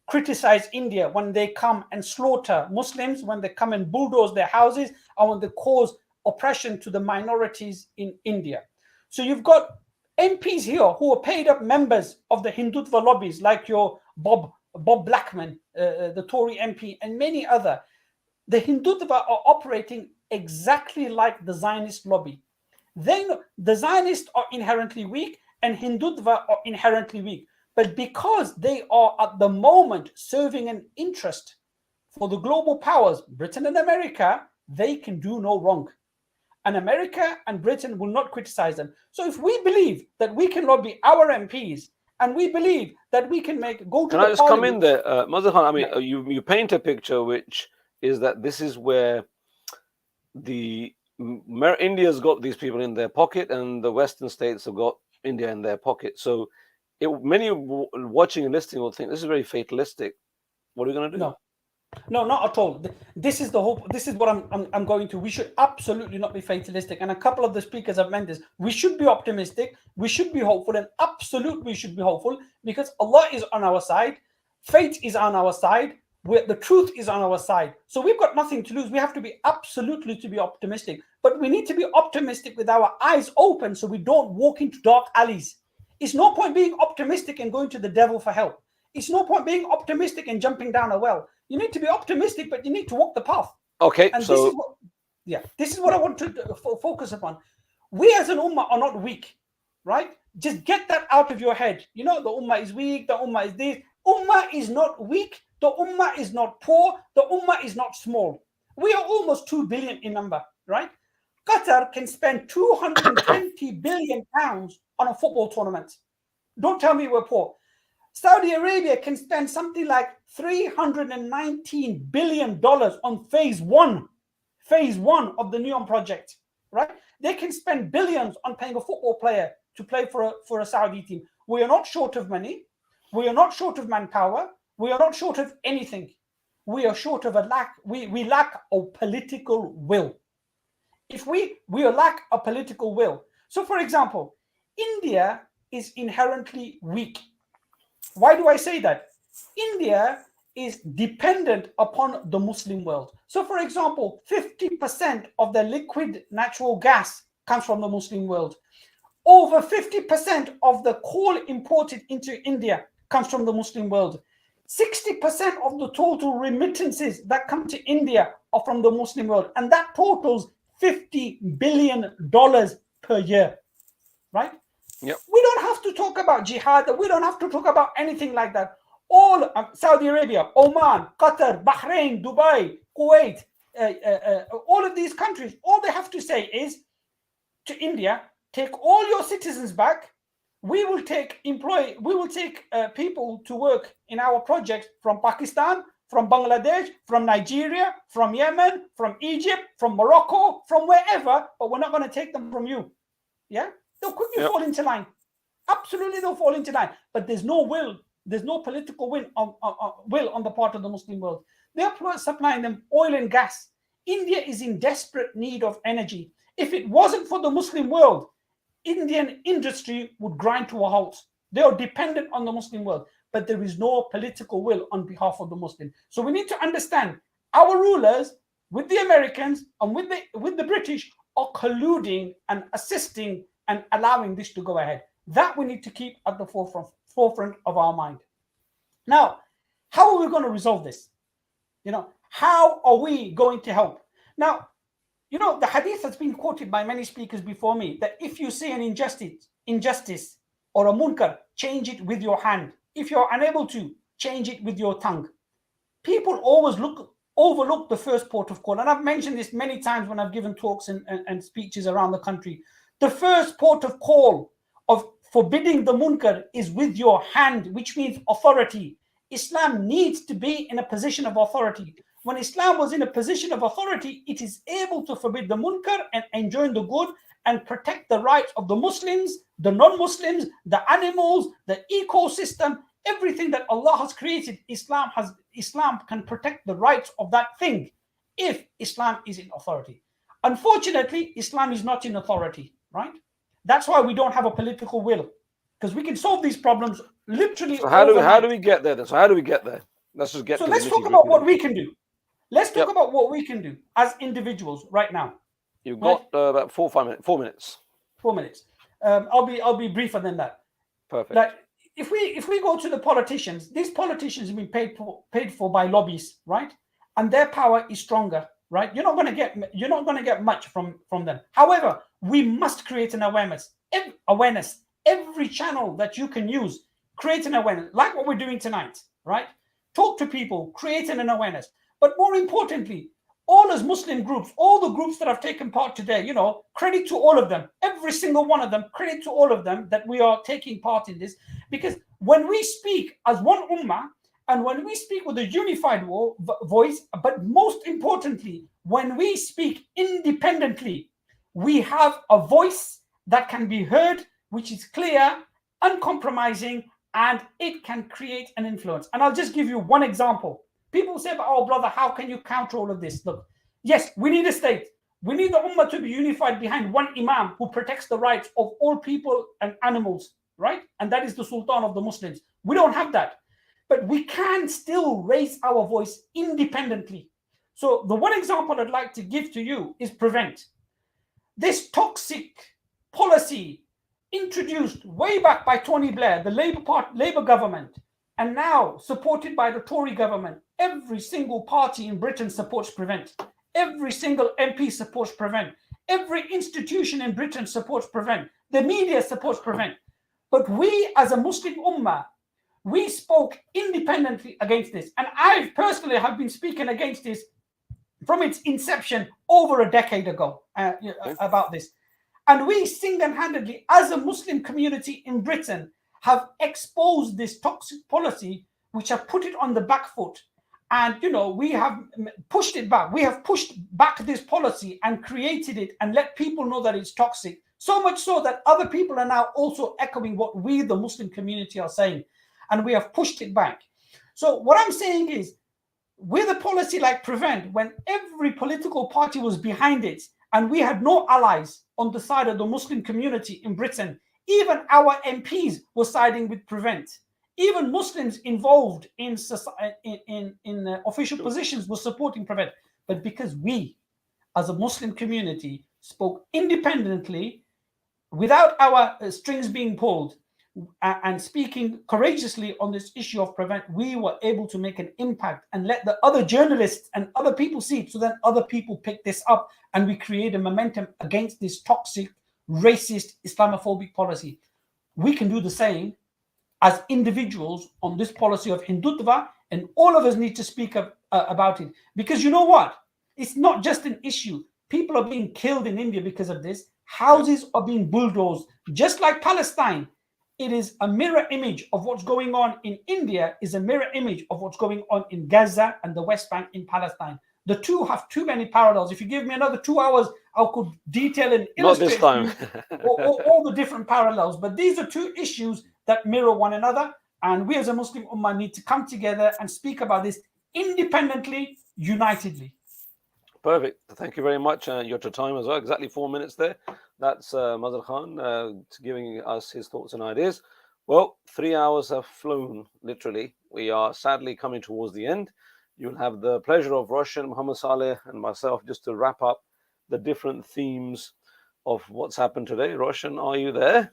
criticize India when they come and slaughter Muslims, when they come and bulldoze their houses, and when they cause oppression to the minorities in India. So you've got MPs here who are paid up members of the Hindutva lobbies, like your Bob Blackman, the Tory MP, and many other. The Hindutva are operating exactly like the Zionist lobby. Then the Zionists are inherently weak and Hindutva are inherently weak. But because they are at the moment serving an interest for the global powers, Britain and America, they can do no wrong. And America and Britain will not criticize them. So if we believe that we can lobby our MPs and we believe that we can go to Can I just come in there, Mazhar Khan? I mean, you paint a picture which is that this is where India's got these people in their pocket and the Western states have got India in their pocket. So many watching and listening will think this is very fatalistic. What are we going to do? No, not at all. This is the whole. This is what I'm going to. We should absolutely not be fatalistic. And a couple of the speakers have meant this. We should be optimistic. We should be hopeful, and absolutely we should be hopeful because Allah is on our side. Fate is on our side. The truth is on our side. So we've got nothing to lose. We have to be absolutely to be optimistic. But we need to be optimistic with our eyes open so we don't walk into dark alleys. It's no point being optimistic and going to the devil for help. It's no point being optimistic and jumping down a well. You need to be optimistic, but you need to walk the path. Okay, and so this is what I want to focus upon. We as an ummah are not weak, right? Just get that out of your head. You know, the ummah is weak, the ummah is this. Ummah is not weak, the ummah is not poor, the ummah is not small. We are almost 2 billion in number, right? Qatar can spend 220 billion pounds on a football tournament. Don't tell me we're poor. Saudi Arabia can spend something like $319 billion on phase one of the NEOM project, right? They can spend billions on paying a football player to play for a Saudi team. We are not short of money. We are not short of manpower. We are not short of anything. We are short of we lack a political will. If we lack a political will. So for example, India is inherently weak. Why do I say that? India is dependent upon the Muslim world. So for example, 50% of the liquid natural gas comes from the Muslim world. Over 50% of the coal imported into India comes from the Muslim world. 60% of the total remittances that come to India are from the Muslim world. And that totals $50 billion per year, right? Yep. We don't have to talk about jihad. We don't have to talk about anything like that. All Saudi Arabia, Oman, Qatar, Bahrain, Dubai, Kuwait, all of these countries, all they have to say is to India, take all your citizens back. We will take people to work in our projects from Pakistan, from Bangladesh, from Nigeria, from Yemen, from Egypt, from Morocco, from wherever, but we're not going to take them from you. Yeah? They'll quickly fall into line. Absolutely, they'll fall into line. But there's no will. There's no political will on the part of the Muslim world. They're supplying them oil and gas. India is in desperate need of energy. If it wasn't for the Muslim world, Indian industry would grind to a halt. They are dependent on the Muslim world, but there is no political will on behalf of the Muslim. So we need to understand our rulers with the Americans and with the British are colluding and assisting and allowing this to go ahead. That we need to keep at the forefront of our mind. Now, how are we going to resolve this? How are we going to help? Now, the hadith has been quoted by many speakers before me that if you see an injustice or a munkar, change it with your hand. If you're unable to, change it with your tongue. People always overlook the first port of call. And I've mentioned this many times when I've given talks and speeches around the country. The first port of call of forbidding the munkar is with your hand, which means authority. Islam needs to be in a position of authority. When Islam was in a position of authority, it is able to forbid the munkar and enjoin the good and protect the rights of the Muslims, the non-Muslims, the animals, the ecosystem, everything that Allah has created. Islam can protect the rights of that thing if Islam is in authority. Unfortunately, Islam is not in authority, right? That's why we don't have a political will, because we can solve these problems literally. So how do we get there then? So how do we get there? Let's just get. So let's talk about what we can do. Let's talk about what we can do as individuals right now. You've got about 4 minutes. 4 minutes. I'll be briefer than that. Perfect. Like if we go to the politicians, these politicians have been paid for by lobbies, right? And their power is stronger, right? You're not going to get much from them. However, we must create an awareness. Every channel that you can use, create an awareness, like what we're doing tonight, right? Talk to people, creating an awareness. But more importantly, all as Muslim groups, all the groups that have taken part today, credit to all of them, every single one of them, credit to all of them that we are taking part in this. Because when we speak as one ummah, and when we speak with a unified voice, but most importantly, when we speak independently, we have a voice that can be heard, which is clear, uncompromising, and it can create an influence. And I'll just give you one example. People say, oh, brother, how can you counter all of this? Look, yes, we need a state. We need the ummah to be unified behind one imam who protects the rights of all people and animals, right? And that is the Sultan of the Muslims. We don't have that. But we can still raise our voice independently. So the one example I'd like to give to you is prevent. This toxic policy introduced way back by Tony Blair, the Labour government, and now supported by the Tory government. Every single party in Britain supports prevent. Every single MP supports prevent. Every institution in Britain supports prevent. The media supports prevent. But we as a Muslim ummah, we spoke independently against this. And I personally have been speaking against this from its inception over a decade ago about this. And we single-handedly, as a Muslim community in Britain, have exposed this toxic policy, which have put it on the back foot. And, we have pushed it back. We have pushed back this policy and created it and let people know that it's toxic So much so that other people are now also echoing what we, the Muslim community, are saying, and we have pushed it back. So what I'm saying is, with a policy like Prevent, when every political party was behind it, and we had no allies on the side of the Muslim community in Britain, even our MPs were siding with Prevent. Even Muslims involved in official positions were supporting Prevent. But because we, as a Muslim community, spoke independently, without our strings being pulled, and speaking courageously on this issue of Prevent, we were able to make an impact and let the other journalists and other people see it. So then other people pick this up, and we create a momentum against this toxic, racist, Islamophobic policy. We can do the same as individuals on this policy of Hindutva, and all of us need to speak about it. Because you know what? It's not just an issue. People are being killed in India because of this. Houses are being bulldozed, just like Palestine. It is a mirror image of what's going on in India, is a mirror image of what's going on in Gaza and the West Bank in Palestine. The two have too many parallels. If you give me another 2 hours, I could detail and illustrate all the different parallels. But these are two issues that mirror one another. And we as a Muslim Ummah need to come together and speak about this independently, unitedly. Perfect. Thank you very much. Your time as well. Exactly 4 minutes there. That's Mazhar Khan giving us his thoughts and ideas. Well, 3 hours have flown, literally. We are sadly coming towards the end. You'll have the pleasure of Roshan, Muhammad Saleh, and myself just to wrap up the different themes of what's happened today. Roshan, are you there?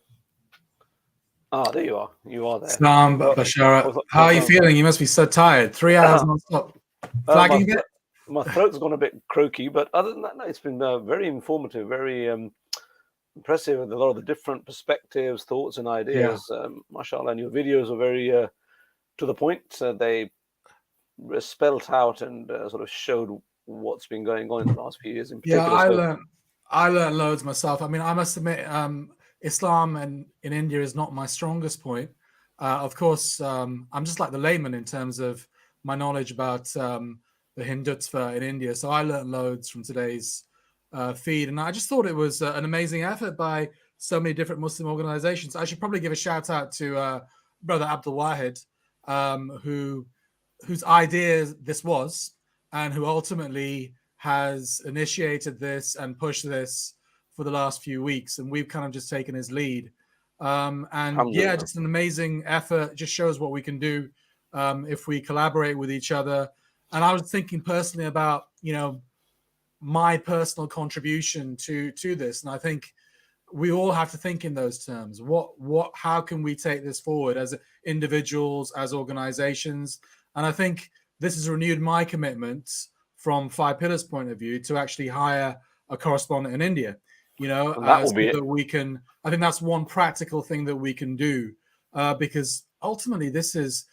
Ah, there you are. You are there. Islam, Bashara, how are you feeling? You must be so tired. 3 hours non-stop. Flagging a bit? My throat's gone a bit croaky, but other than that, no, it's been very informative, very impressive with a lot of the different perspectives, thoughts, and ideas. Mashallah, and your videos are very to the point. They spelt out and sort of showed what's been going on in the last few years in particular. Yeah, I learned loads myself. I mean, I must admit, Islam in India is not my strongest point. Of course, I'm just like the layman in terms of my knowledge about the Hindutva in India. So I learned loads from today's feed. And I just thought it was an amazing effort by so many different Muslim organizations. I should probably give a shout out to Brother Abdul Wahid, whose idea this was, and who ultimately has initiated this and pushed this for the last few weeks. And we've kind of just taken his lead. And yeah, just an amazing effort. It just shows what we can do if we collaborate with each other. And I was thinking personally about, my personal contribution to this. And I think we all have to think in those terms. How can we take this forward as individuals, as organizations? And I think this has renewed my commitment from Five Pillars point of view to actually hire a correspondent in India, that we can, I think that's one practical thing that we can do, because ultimately this is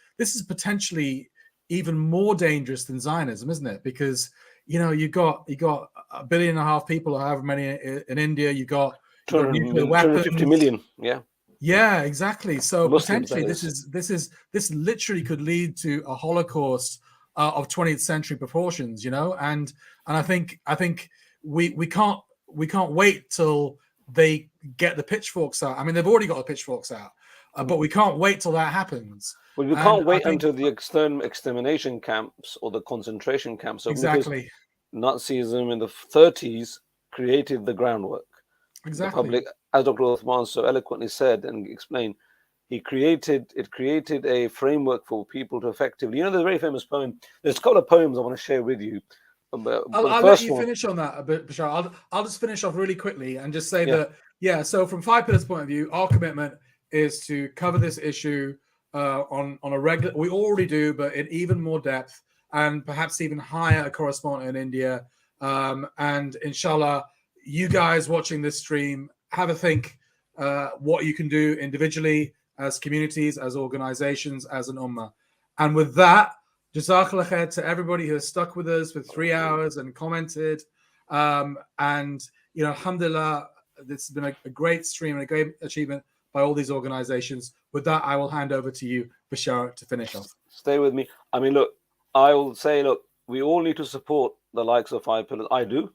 potentially even more dangerous than Zionism, isn't it? Because you got 1.5 billion people, or however many in India. You got nuclear weapons. 250 million. Yeah, exactly. So Muslims, potentially, this literally could lead to a Holocaust of 20th century proportions. And I think we can't wait till they get the pitchforks out. I mean, they've already got the pitchforks out, but we can't wait till that happens. Well, you can't wait until the extermination camps or the concentration camps. So exactly. Nazism in the 30s created the groundwork. Exactly. The public, as Dr. Uthman so eloquently said and explained, it created a framework for people to effectively, there's a very famous poem. There's a couple of poems I want to share with you. I'll let you finish on that a bit, Bashar. I'll just finish off really quickly and just say that, so from Five Pillars point of view, our commitment is to cover this issue on a regular, we already do, but in even more depth, and perhaps even hire a correspondent in India. And inshallah, you guys watching this stream, have a think what you can do individually, as communities, as organizations, as an ummah. And with that, Jazakallah khair to everybody who has stuck with us for 3 hours and commented. And, alhamdulillah, this has been a great stream and a great achievement by all these organizations. With that, I will hand over to you, Bashar, to finish off. Stay with me. I mean, I will say, we all need to support the likes of Five Pillars. I do.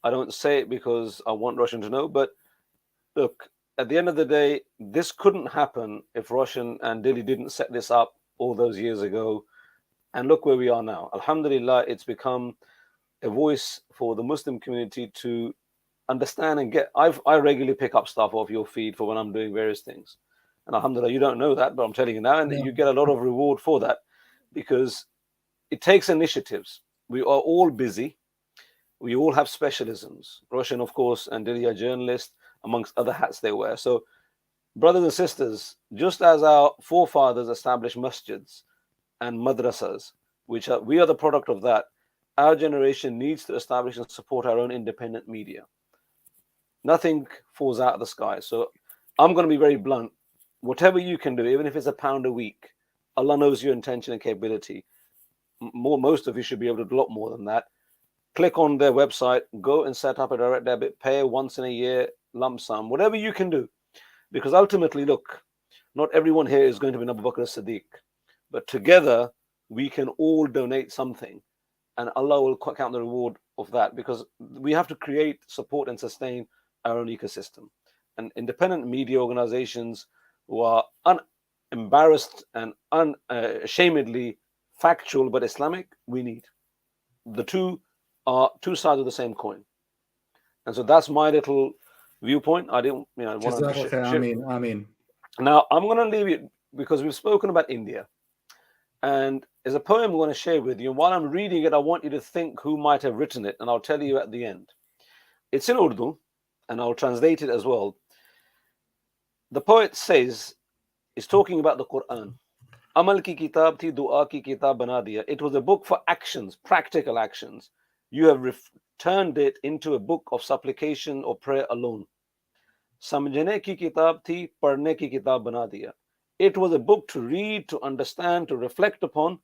I don't say it because I want Russian to know, but look, at the end of the day, this couldn't happen if Roshan and Dilly didn't set this up all those years ago. And look where we are now. Alhamdulillah, it's become a voice for the Muslim community to understand and get. I regularly pick up stuff off your feed for when I'm doing various things. And alhamdulillah, you don't know that, but I'm telling you now, and you get a lot of reward for that, because it takes initiatives. We are all busy. We all have specialisms. Roshan, of course, and Dilly are journalists, amongst other hats they wear. So, brothers and sisters, just as our forefathers established masjids and madrasas, we are the product of that, our generation needs to establish and support our own independent media. Nothing falls out of the sky. So I'm going to be very blunt. Whatever you can do, even if it's £1 a week, Allah knows your intention and capability. Most of you should be able to do a lot more than that. Click on their website, go and set up a direct debit, pay once in a year, lump sum, whatever you can do. Because ultimately, look, not everyone here is going to be Abu Bakr as-Siddiq, but together we can all donate something, and Allah will count the reward of that, because we have to create, support, and sustain our own ecosystem. And independent media organizations who are unembarrassed and unashamedly factual but Islamic, we need. The two are two sides of the same coin. And so that's my little viewpoint. I didn't, want to I mean. Now I'm going to leave you, because we've spoken about India, and there's a poem I'm going to share with you. And while I'm reading it, I want you to think who might have written it, and I'll tell you at the end. It's in Urdu, and I'll translate it as well. The poet says, he's talking about the Quran. Amal ki kitab thi, dua ki kitab bana diya. It was a book for actions, practical actions. You have turned it into a book of supplication or prayer alone. Samjhne ki kitab thi, padhne ki kitab bana diya. It was a book to read, to understand, to reflect upon,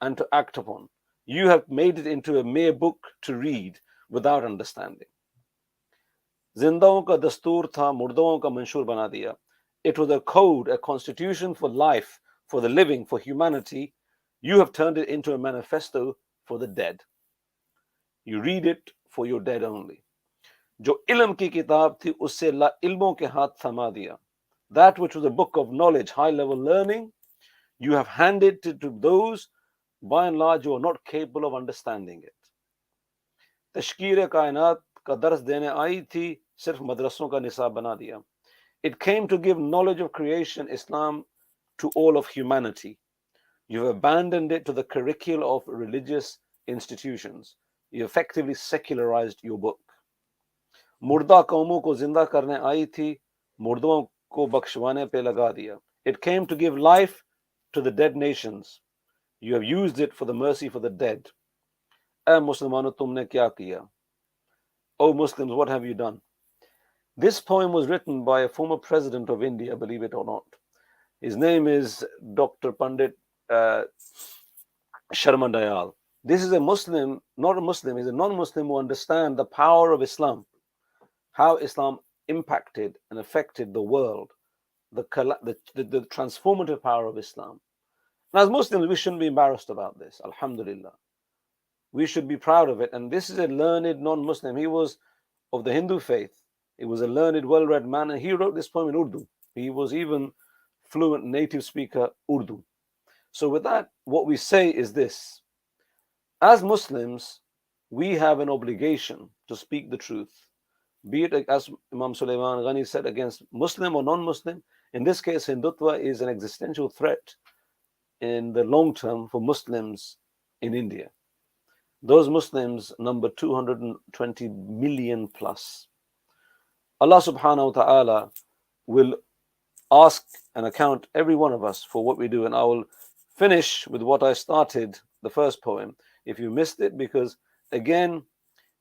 and to act upon. You have made it into a mere book to read without understanding. Zindaon ka dastur tha, murdaon ka manshur bana diya. It was a code, a constitution for life, for the living, for humanity. You have turned it into a manifesto for the dead. You read it for your dead only. Jo ilm ki kitab thi, usse la ilmon ke haath thama diya. That which was a book of knowledge, high-level learning, you have handed it to those, by and large, who are not capable of understanding it. Tashkir kainat ka dars dene aayi thi, sirf madrason ka nisab bana diya. It came to give knowledge of creation, Islam, to all of humanity. You've abandoned it to the curriculum of religious institutions. You effectively secularized your book. Murda qaumo ko zinda karne aayi thi, murdon ko bakshwane pe laga diya. It came to give life to the dead nations. You have used it for the mercy for the dead. O Muslimano, tumne kya kiya? O Muslims, what have you done? This poem was written by a former president of India, believe it or not. His name is Dr. Pandit Sharma Dayal. This is a Muslim, not a Muslim, he's a non-Muslim who understands the power of Islam, how Islam impacted and affected the world, the transformative power of Islam. And as Muslims, we shouldn't be embarrassed about this, alhamdulillah. We should be proud of it. And this is a learned non-Muslim. He was of the Hindu faith. He was a learned, well-read man, and he wrote this poem in Urdu. He was even fluent native speaker Urdu. So with that, what we say is this. As Muslims, we have an obligation to speak the truth. Be it, as Imam Sulaiman Ghani said, against Muslim or non-Muslim. In this case, Hindutva is an existential threat in the long term for Muslims in India. Those Muslims number 220 million plus. Allah subhanahu wa ta'ala will ask and account every one of us for what we do. And I will finish with what I started the first poem, if you missed it, because again,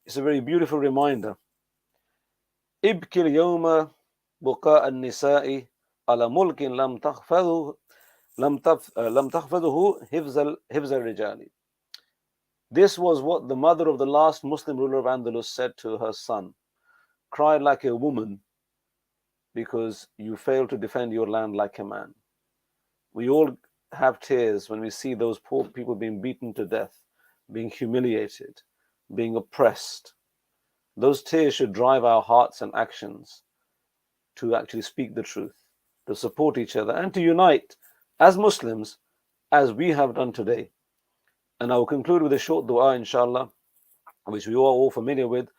it's a very beautiful reminder. Ibkil yawma buqa an-nisa'i ala mulkin lam tahfaduhu hifz al-rijali. This was what the mother of the last Muslim ruler of Andalus said to her son. Cry like a woman because you failed to defend your land like a man. We all have tears when we see those poor people being beaten to death, being humiliated, being oppressed. Those tears should drive our hearts and actions. to actually speak the truth, to support each other, and to unite as Muslims as we have done today. And I will conclude with a short dua, inshallah, which we are all familiar with,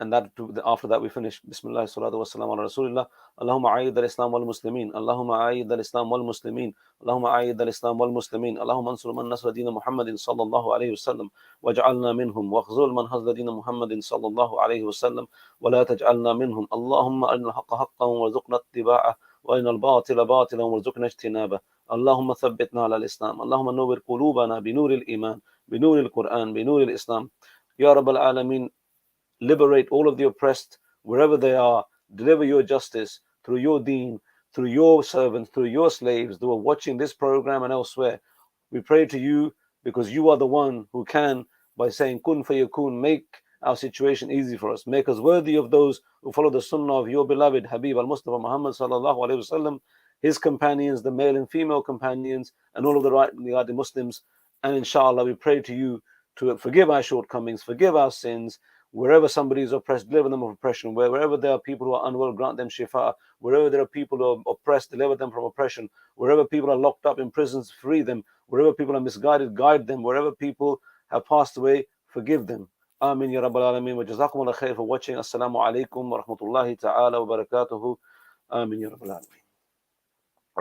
and that after that we finish. Bismillah, salatu wassalamu ala rasulillah. Allahumma ayyid al-Islam wal Muslimin. Allahumma ayyid al-Islam wal Muslimin. Allahumma ayyid al-Islam wal Muslimin. Allahumma ansur man nasra dina Muhammadin sallallahu alayhi wasallam. Waj'alna minhum. Wakhzul man hazla dina Muhammadin sallallahu alayhi wasallam. Wa la taj'alna minhum. Allahumma arina al-haqqa haqqan warzuqna ittiba'ah. Wa arina al-batila batilan warzuqna ijtinabah. Allahumma thabbitna ala al-Islam. Allahumma nawwir qulubana bi nur al-iman, bi nur al-Quran, bi nur al-Islam. Ya Rabbal Alameen, liberate all of the oppressed wherever they are. Deliver your justice through your deen, through your servants, through your slaves who are watching this program and elsewhere. We pray to you because you are the one who can, by saying kun fayakun, make our situation easy for us. Make us worthy of those who follow the sunnah of your beloved Habib al-Mustafa Muhammad sallallahu alayhi wasallam, his companions, the male and female companions, and all of the right Muslims. And inshallah, we pray to you to forgive our shortcomings, forgive our sins. Wherever somebody is oppressed, deliver them of oppression. Wherever there are people who are unwell, grant them shifa. Wherever there are people who are oppressed, deliver them from oppression. Wherever people are locked up in prisons, free them. Wherever people are misguided, guide them. Wherever people have passed away, forgive them. Amin ya Rabbal Alameen. Wa jazakumullah khair for watching. Assalamu alaikum wa rahmatullahi ta'ala wa barakatuhu. Amin ya Rabbal Alameen.